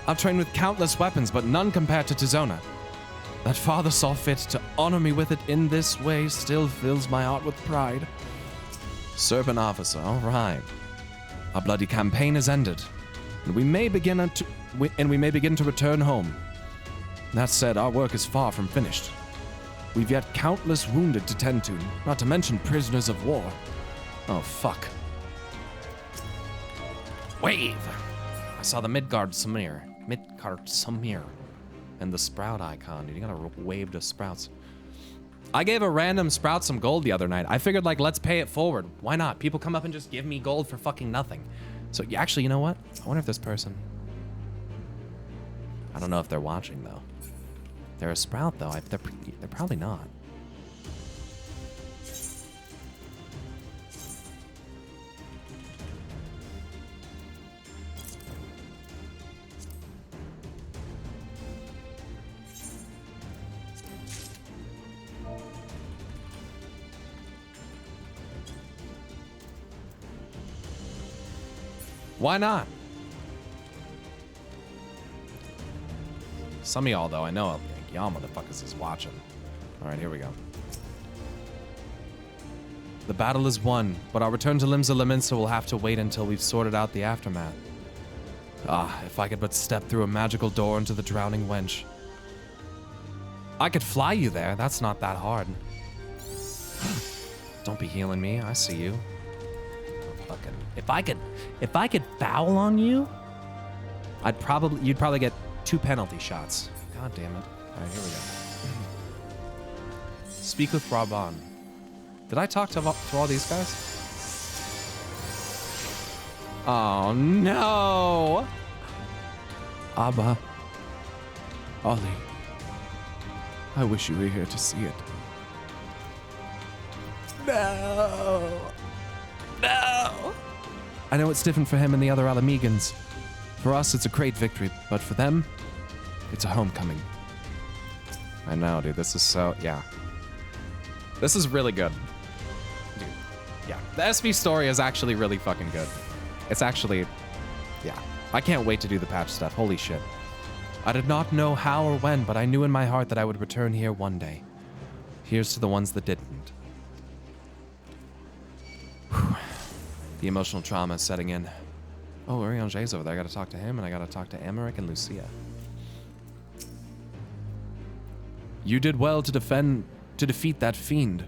I've trained with countless weapons, but none compared to Tizona. That Father saw fit to honor me with it in this way still fills my heart with pride. Serpent Officer, all right. Our bloody campaign is ended, and we may begin to return home. That said, our work is far from finished. We've yet countless wounded to tend to, not to mention prisoners of war. Oh, fuck. Wave! I saw the Midgard Samir. And the Sprout icon, dude. You gotta wave to Sprouts. I gave a random Sprout some gold the other night. I figured, like, let's pay it forward. Why not? People come up and just give me gold for fucking nothing. So, actually, you know what? I wonder if this person... I don't know if they're watching, though. They're a Sprout, though. They're probably not. Why not? Some of y'all, though, I know y'all motherfuckers is watching. All right, here we go. The battle is won, but our return to Lv68 will have to wait until we've sorted out the aftermath. Ah, if I could but step through a magical door into the drowning wench. I could fly you there. That's not that hard. Don't be healing me. I see you. Fucking. If I could foul on you, you'd probably get 2 penalty shots. God damn it. All right, here we go. Speak with Raban. Did I talk to all these guys? Oh no! Abba. Ollie. I wish you were here to see it. No! No! I know it's different for him and the other Alamegans. For us, it's a great victory, but for them, it's a homecoming. I know, dude. This is so... yeah. This is really good. Dude, yeah. The SV story is actually really fucking good. It's actually... yeah. I can't wait to do the patch stuff. Holy shit. I did not know how or when, but I knew in my heart that I would return here one day. Here's to the ones that didn't. Whew. The emotional trauma is setting in. Oh, Urianger's over there. I gotta talk to him, and I gotta talk to Emmerich and Lucia. You did well to defeat that fiend.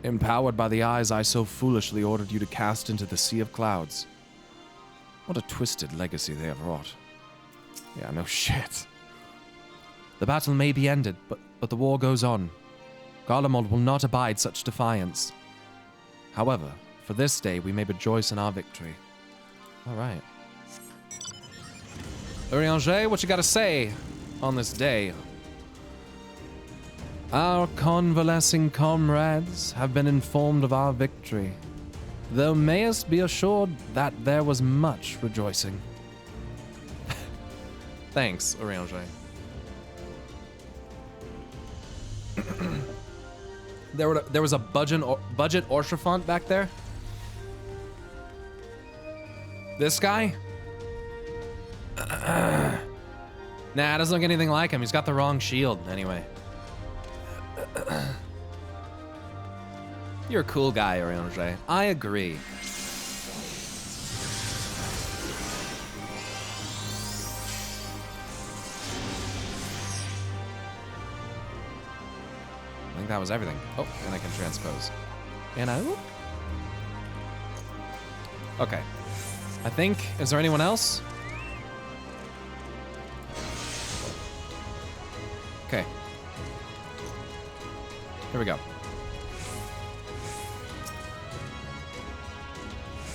Empowered by the eyes I so foolishly ordered you to cast into the sea of clouds. What a twisted legacy they have wrought. Yeah, no shit. The battle may be ended, but the war goes on. Garlemald will not abide such defiance. However, for this day we may rejoice in our victory. All right. Urianger, what you got to say on this day? Our convalescing comrades have been informed of our victory. Thou mayest be assured that there was much rejoicing. Thanks, Urianger. There was a budget Orshafont back there. This guy? Nah, it doesn't look anything like him. He's got the wrong shield, anyway. You're a cool guy, Urianger. I agree. I think that was everything. Oh, and I can transpose. And I... Whoop. Okay. I think... Is there anyone else? Okay. Here we go.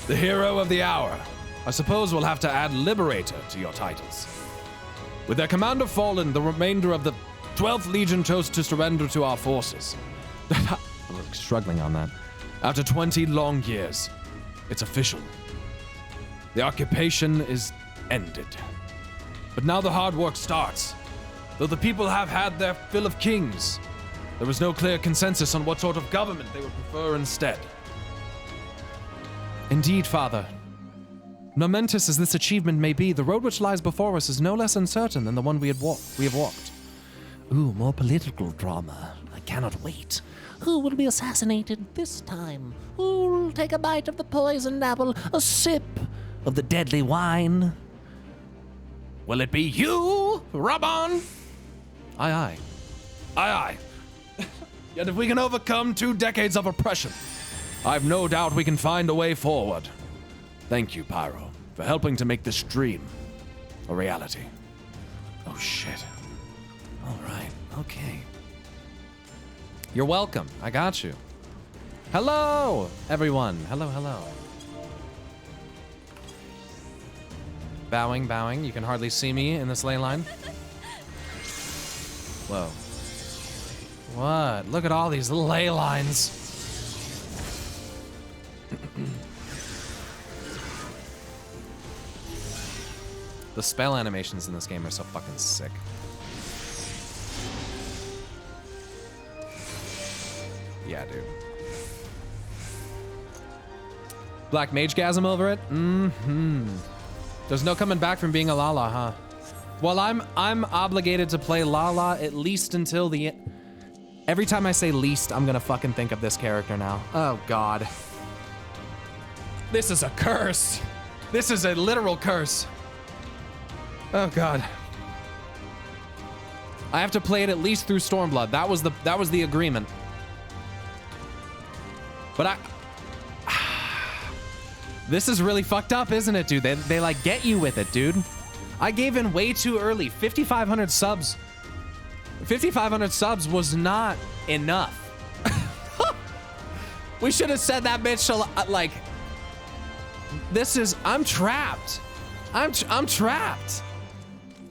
The hero of the hour. I suppose we'll have to add Liberator to your titles. With their commander fallen, the remainder of the 12th Legion chose to surrender to our forces. I was struggling on that. After 20 long years, it's official. The occupation is ended. But now the hard work starts. Though the people have had their fill of kings, there was no clear consensus on what sort of government they would prefer instead. Indeed, Father. Momentous as this achievement may be, the road which lies before us is no less uncertain than the one we have walked. Ooh, more political drama. I cannot wait. Who will be assassinated this time? Who will take a bite of the poisoned apple, a sip of the deadly wine? Will it be you, Rabban? Aye, aye. Aye, aye. Yet if we can overcome 2 decades of oppression, I've no doubt we can find a way forward. Thank you, Pyro, for helping to make this dream a reality. Oh, shit. All right, okay. You're welcome. I got you. Hello, everyone. Hello, hello. Bowing, bowing. You can hardly see me in this ley line. Whoa. What? Look at all these ley lines. The spell animations in this game are so fucking sick. Yeah, dude. Black Magegasm over it? Mm-hmm. There's no coming back from being a Lala, huh? Well, I'm obligated to play Lala at least until the end. Every time I say least, I'm gonna fucking think of this character now. Oh, God. This is a curse. This is a literal curse. Oh, God. I have to play it at least through Stormblood. That was the agreement. But this is really fucked up, isn't it, dude? They like get you with it, dude. I gave in way too early. 5,500 subs. 5,500 subs was not enough. We should have said that bitch like, this is, I'm trapped. I'm trapped.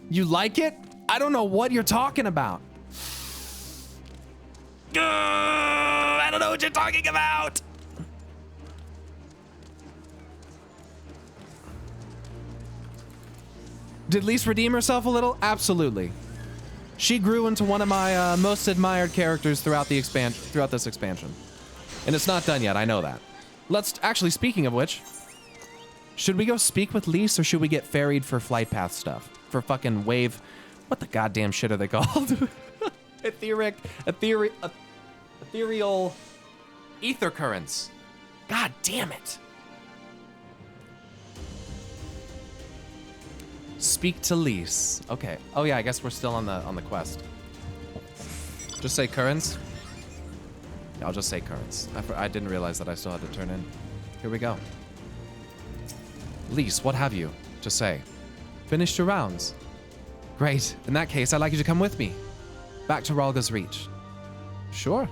You like it? I don't know what you're talking about. I don't know what you're talking about. Did Lise redeem herself a little? Absolutely. She grew into one of my most admired characters throughout this expansion. And it's not done yet, I know that. Let's, actually, speaking of which, should we go speak with Lise or should we get ferried for flight path stuff? For fucking wave, what the goddamn shit are they called? Ethereal ether currents. God damn it. Speak to Lise. Okay. Oh yeah, I guess we're still on the quest. Just say currents. Yeah, I'll just say currents. I didn't realize that I still had to turn in. Here we go. Lise, what have you to say? Finished your rounds. Great. In that case, I'd like you to come with me. Back to Ralga's Reach. Sure.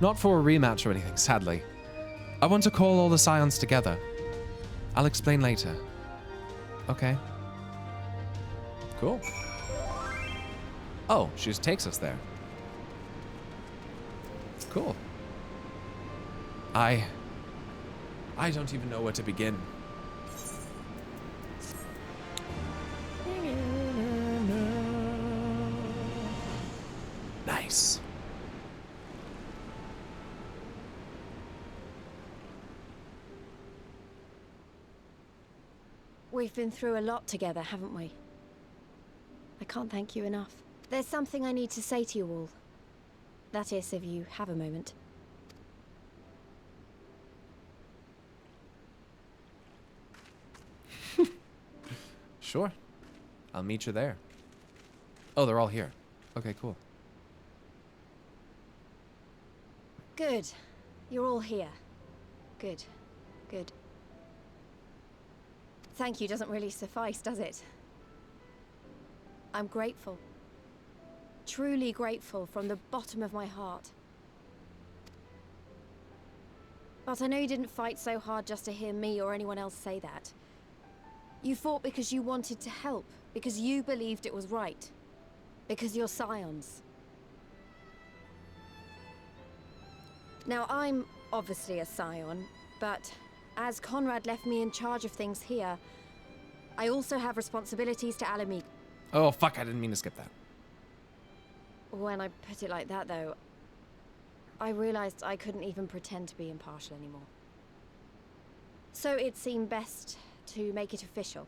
Not for a rematch or anything, sadly. I want to call all the Scions together. I'll explain later. Okay. Cool. Oh, she just takes us there. Cool. I don't even know where to begin. Nice. We've been through a lot together, haven't we? I can't thank you enough. There's something I need to say to you all. That is, if you have a moment. Sure. I'll meet you there. Oh, they're all here. Okay, cool. Good. You're all here. Good. Good. Thank you doesn't really suffice, does it? I'm grateful. Truly grateful from the bottom of my heart. But I know you didn't fight so hard just to hear me or anyone else say that. You fought because you wanted to help, because you believed it was right. Because you're scions. Now, I'm obviously a scion, but as Conrad left me in charge of things here, I also have responsibilities to Alamigo. Oh, fuck, I didn't mean to skip that. When I put it like that, though, I realized I couldn't even pretend to be impartial anymore. So it seemed best to make it official.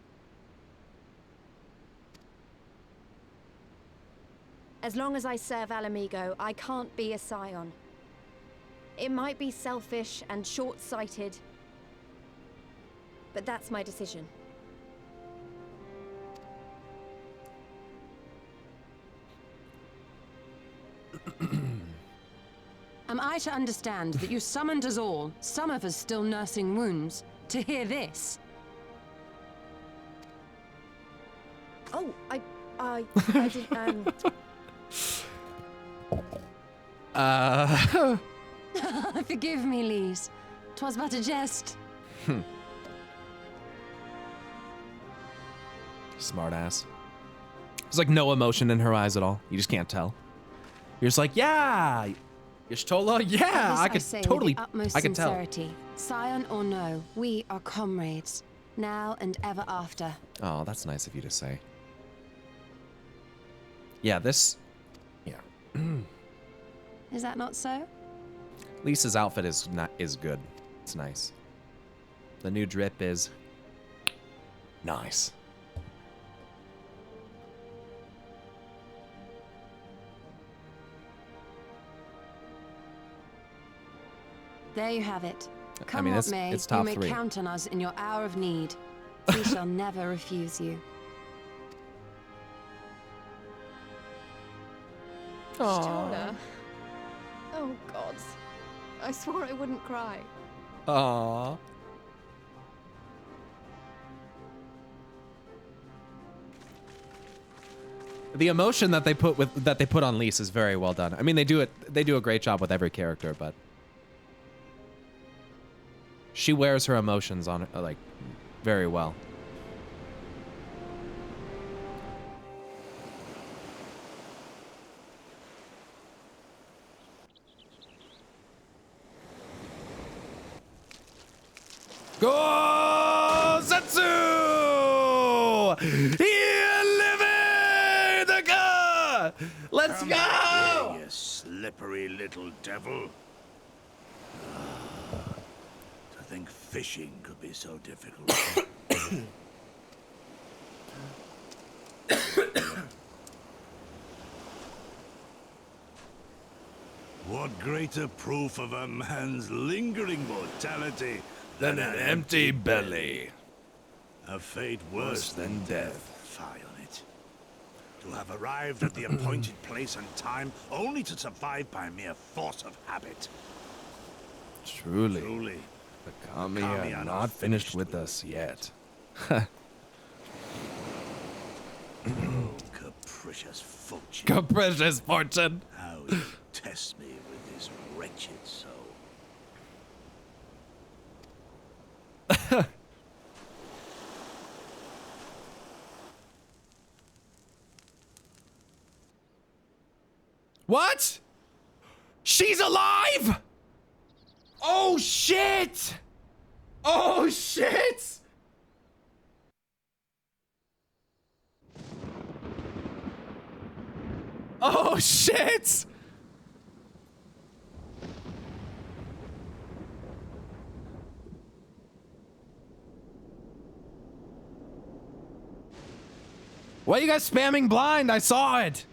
As long as I serve Alamigo, I can't be a scion. It might be selfish and short-sighted, but that's my decision. Am I to understand that you summoned us all, some of us still nursing wounds, to hear this? Oh, I did, Forgive me, Lise. 'Twas but a jest. Smart ass. There's like no emotion in her eyes at all. You just can't tell. You're just like, yeah, Y'shtola, yeah, I could totally, I could tell. Sincerity. Scion or no, we are comrades, now and ever after. Oh, that's nice of you to say. Yeah, this, yeah. Is that not so? Lisa's outfit is good. It's nice. The new drip is nice. There you have it. Come I mean, what may, it's top you may 3. count on us in your hour of need. We shall never refuse you. Y'shtola. Oh, gods. I swore I wouldn't cry. Aww. The emotion that they put on Lise is very well done. I mean, they do a great job with every character, but she wears her emotions on like very well. Go Zetsu! Let's go! Here, you slippery little devil. To think fishing could be so difficult. What greater proof of a man's lingering mortality than an empty belly? A fate worse than death. Fie on it. To have arrived at the appointed place and time only to survive by mere force of habit. Truly. Truly. The Kami are not finished with us yet. Capricious fortune. Capricious fortune. How you test me with this wretched soul. What? She's alive? Oh shit! Oh shit! Oh shit! Why are you guys spamming blind? I saw it!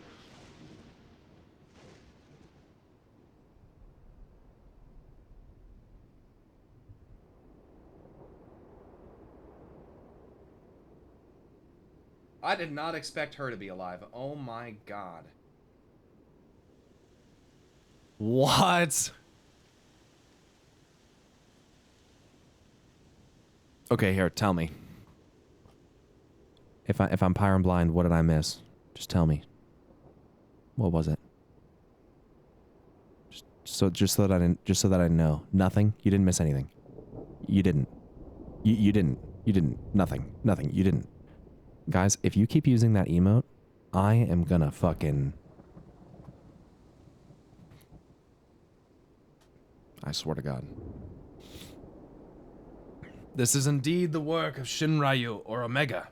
I did not expect her to be alive. Oh my god. What? Okay, here, tell me. If I'm Pyron blind, what did I miss? Just tell me. What was it? Just so that I know. Nothing? You didn't miss anything. You didn't. You didn't. You didn't. Nothing. Nothing. You didn't. Guys, if you keep using that emote, I am gonna fucking... I swear to God. This is indeed the work of Shinryu or Omega.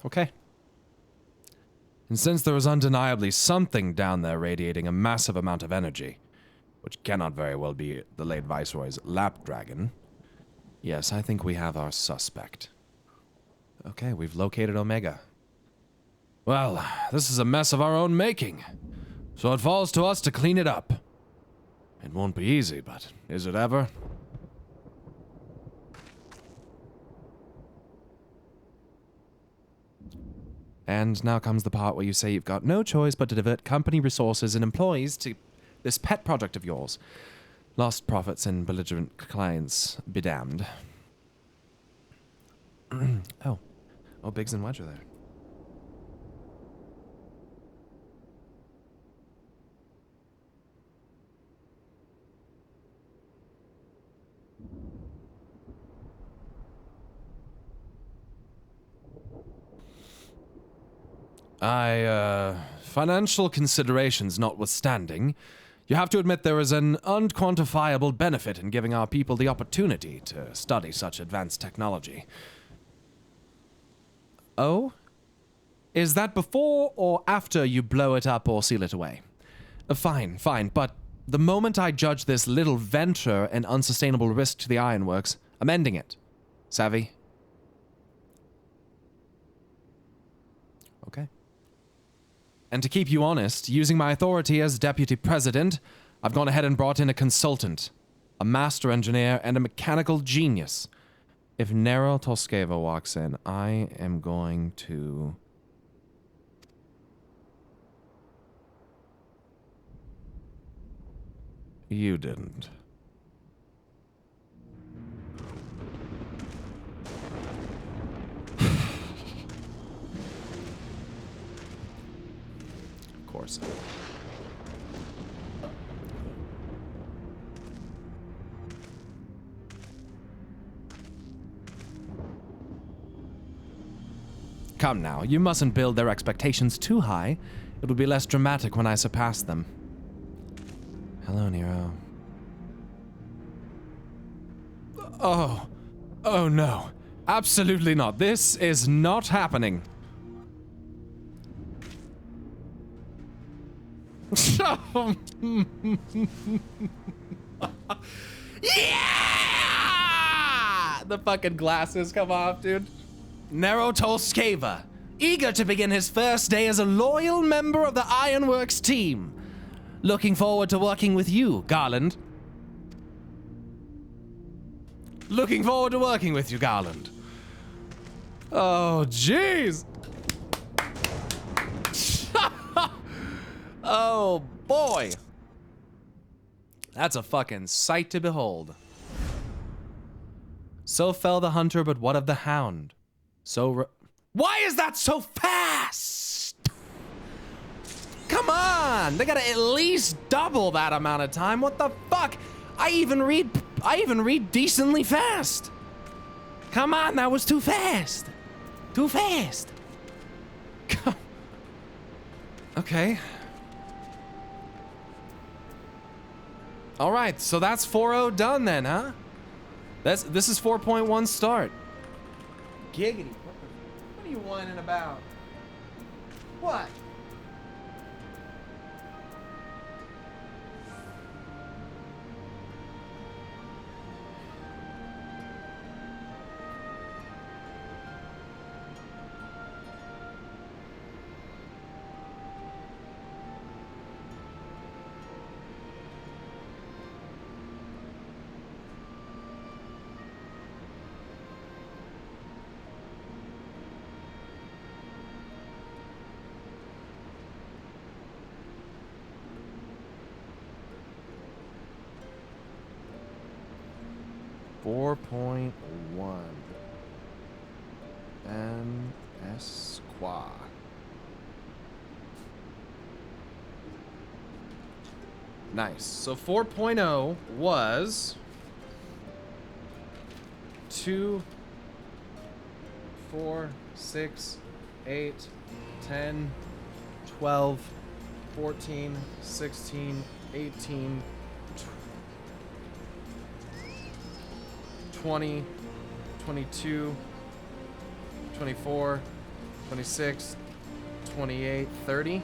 Okay. And since there is undeniably something down there radiating a massive amount of energy, which cannot very well be the late Viceroy's lapdragon, yes, I think we have our suspect. Okay, we've located Omega. Well, this is a mess of our own making, so it falls to us to clean it up. It won't be easy, but is it ever? And now comes the part where you say you've got no choice but to divert company resources and employees to this pet project of yours. Lost profits and belligerent clients be damned. Oh, Biggs and Wedge are there. Financial considerations notwithstanding, you have to admit there is an unquantifiable benefit in giving our people the opportunity to study such advanced technology. Oh? Is that before or after you blow it up or seal it away? Fine, but the moment I judge this little venture an unsustainable risk to the ironworks, I'm ending it. Savvy? Okay. And to keep you honest, using my authority as deputy president, I've gone ahead and brought in a consultant, a master engineer, and a mechanical genius. If Nero Toskeva walks in, I am going to... You didn't. Of course. Come now, you mustn't build their expectations too high. It will be less dramatic when I surpass them. Hello, Nero. Oh, Oh no. Absolutely not. This is not happening. Yeah! The fucking glasses come off, dude. Nero Tolskeva, eager to begin his first day as a loyal member of the Ironworks team. Looking forward to working with you, Garland. Looking forward to working with you, Garland. Oh, jeez. Oh, boy. That's a fucking sight to behold. So fell the hunter, but what of the hound? Why is that so fast? Come on! They gotta at least double that amount of time. What the fuck? I even read decently fast. Come on, that was too fast. Too fast. Okay. All right, so that's 4.0 done then, huh? This is 4.1 start. Giggity. What are you whining about? What? .1 MSQ. Nice. So 4.0 was 2, 4, 6, 8, 10, 12, 14, 16, 18, 20, 22, 24, 26, 28, 30.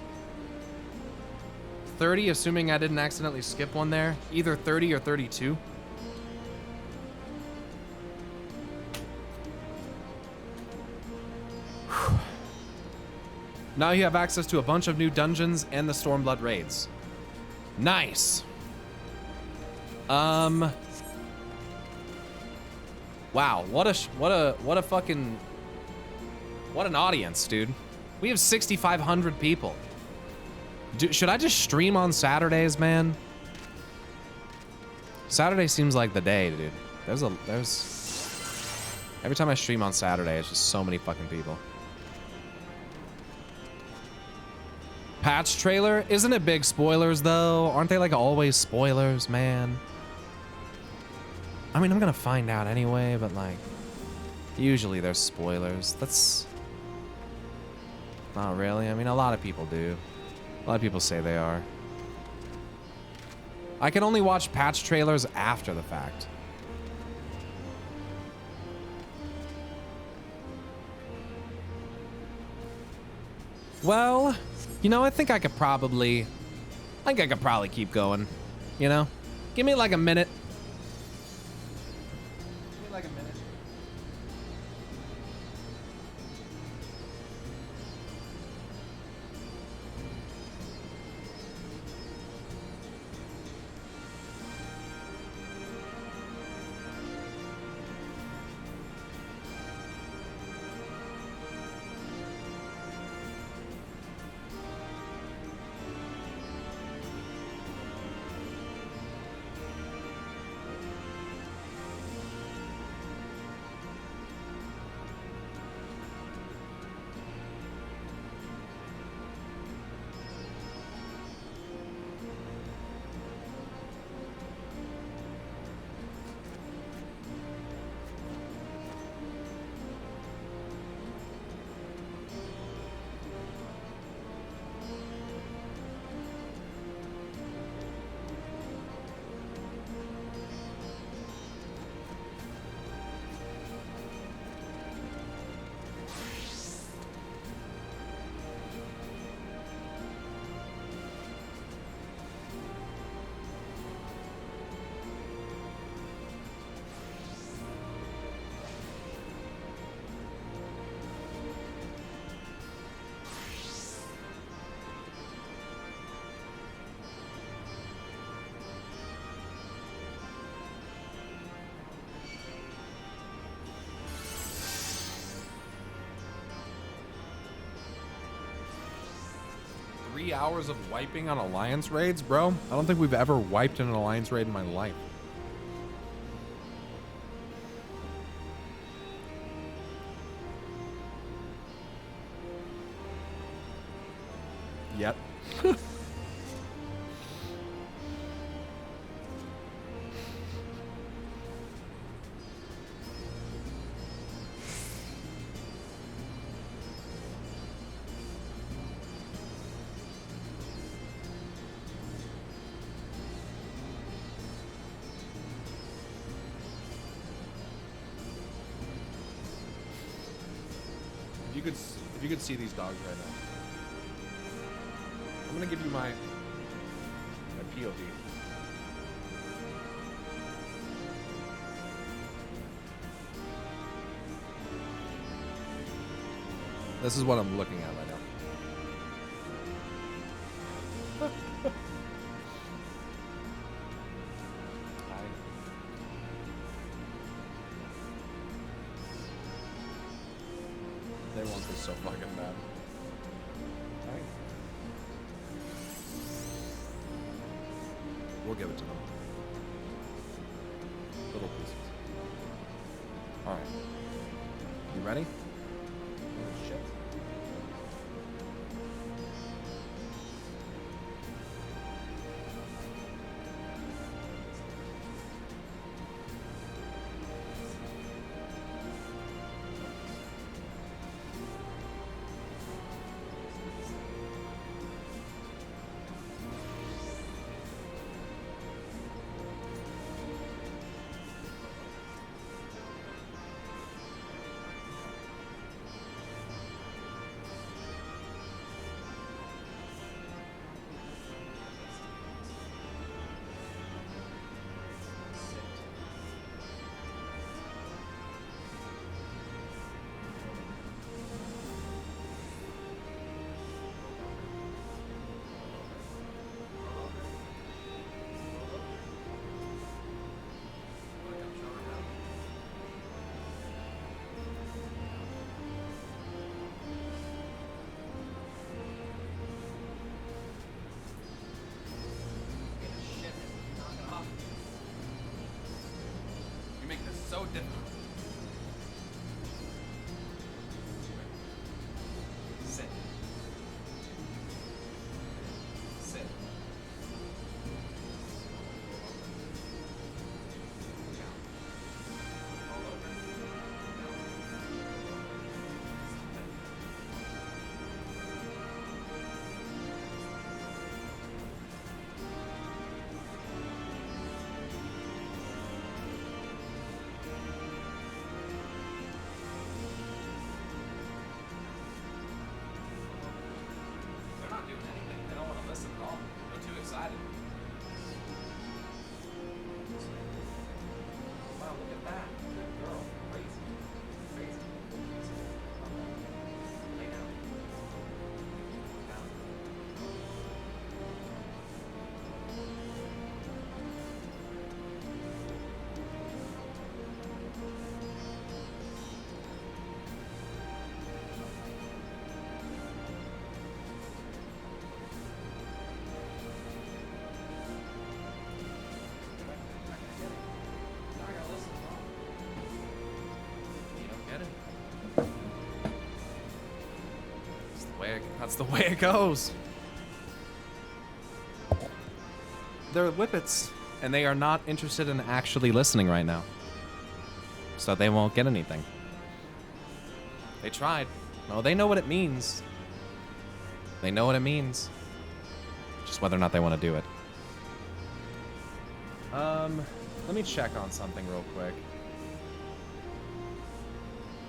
30, assuming I didn't accidentally skip one there. Either 30 or 32. Now you have access to a bunch of new dungeons and the Stormblood raids. Nice. Wow, what an audience, dude. We have 6,500 people. Should I just stream on Saturdays, man? Saturday seems like the day, dude. Every time I stream on Saturday, it's just so many fucking people. Patch trailer? Isn't it big spoilers, though? Aren't they, like, always spoilers, man? I mean, I'm gonna find out anyway, but, like, usually there's spoilers. That's not really. I mean, a lot of people do. A lot of people say they are. I can only watch patch trailers after the fact. Well, you know, I think I could probably keep going, you know? Give me like a minute. Give me like a minute. hours of wiping on Alliance raids, bro. I don't think we've ever wiped in an Alliance raid in my life. Yep. If you could see these dogs right now. I'm gonna give you my POV. This is what I'm looking at right now. They want this so fucking bad. Alright. We'll give it to them. Little pieces. Alright. You ready? Oh, shit. You make this so difficult. Sit. Sit. All over. They're not doing anything. They don't want to listen at all. They're too excited. Wow, look at that. Good girl. Crazy. Crazy. Lay down. Down. You don't get it. That's the way it goes. They're whippets, and they are not interested in actually listening right now. So they won't get anything. They tried. No, they know what it means. They know what it means. Just whether or not they want to do it. Let me check on something real quick.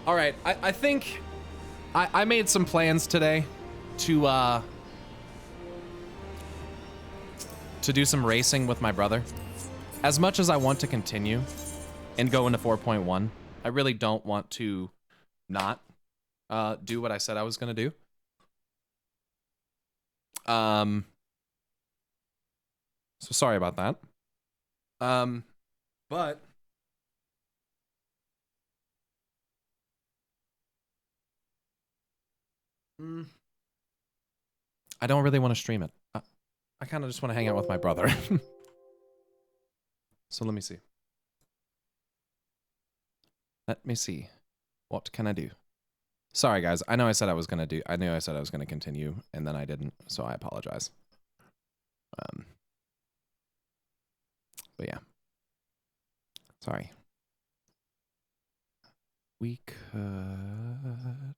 All right, I think I made some plans today to do some racing with my brother. As much as I want to continue and go into 4.1, I really don't want to not do what I said I was gonna do. So sorry about that. But I don't really want to stream it. I kind of just want to hang out with my brother. So let me see. Let me see. What can I do? Sorry, guys. I know I said I was going to do... I knew I said I was going to continue, and then I didn't, so I apologize. But yeah. Sorry. We could...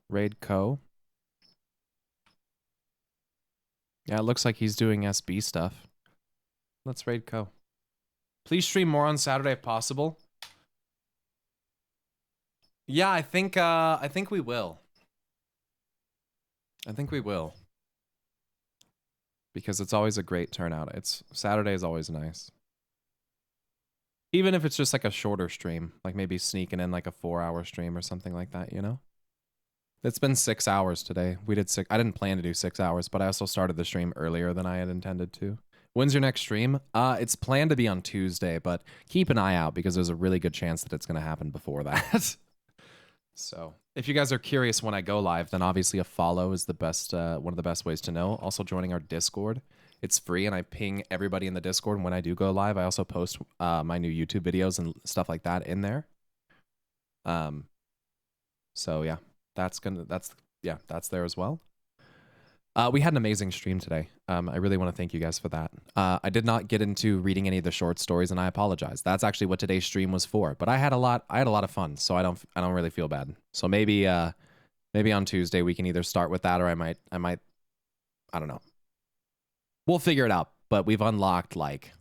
Raid Co. Yeah, it looks like he's doing SB stuff. Let's raid Co. Please stream more on Saturday if possible. Yeah, I think we will. I think we will. Because it's always a great turnout. Saturday is always nice. Even if it's just like a shorter stream, like maybe sneaking in like a 4-hour stream or something like that, you know? It's been 6 hours today. We did 6. I didn't plan to do 6 hours, but I also started the stream earlier than I had intended to. When's your next stream? It's planned to be on Tuesday, but keep an eye out because there's a really good chance that it's going to happen before that. So, if you guys are curious when I go live, then obviously a follow is the best, one of the best ways to know. Also joining our Discord. It's free, and I ping everybody in the Discord when I do go live. I also post my new YouTube videos and stuff like that in there. So yeah, that's there as well. We had an amazing stream today. I really want to thank you guys for that. I did not get into reading any of the short stories, and I apologize. That's actually what today's stream was for. But I had a lot of fun, so I don't really feel bad. So maybe on Tuesday we can either start with that, or I might I don't know. We'll figure it out. But we've unlocked like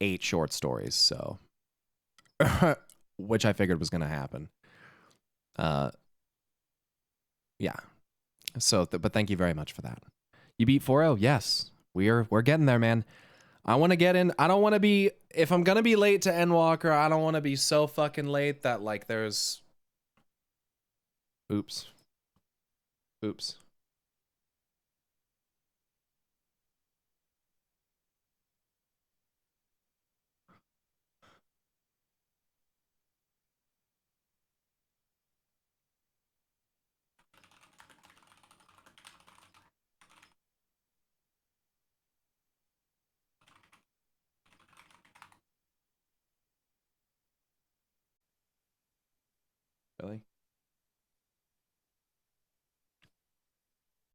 8 short stories, so which I figured was gonna happen. Yeah. So, but thank you very much for that. You beat 4-0? Yes. We're getting there, man. I want to get in. I don't want to be, if I'm going to be late to Endwalker, I don't want to be so fucking late that like there's, oops. Really?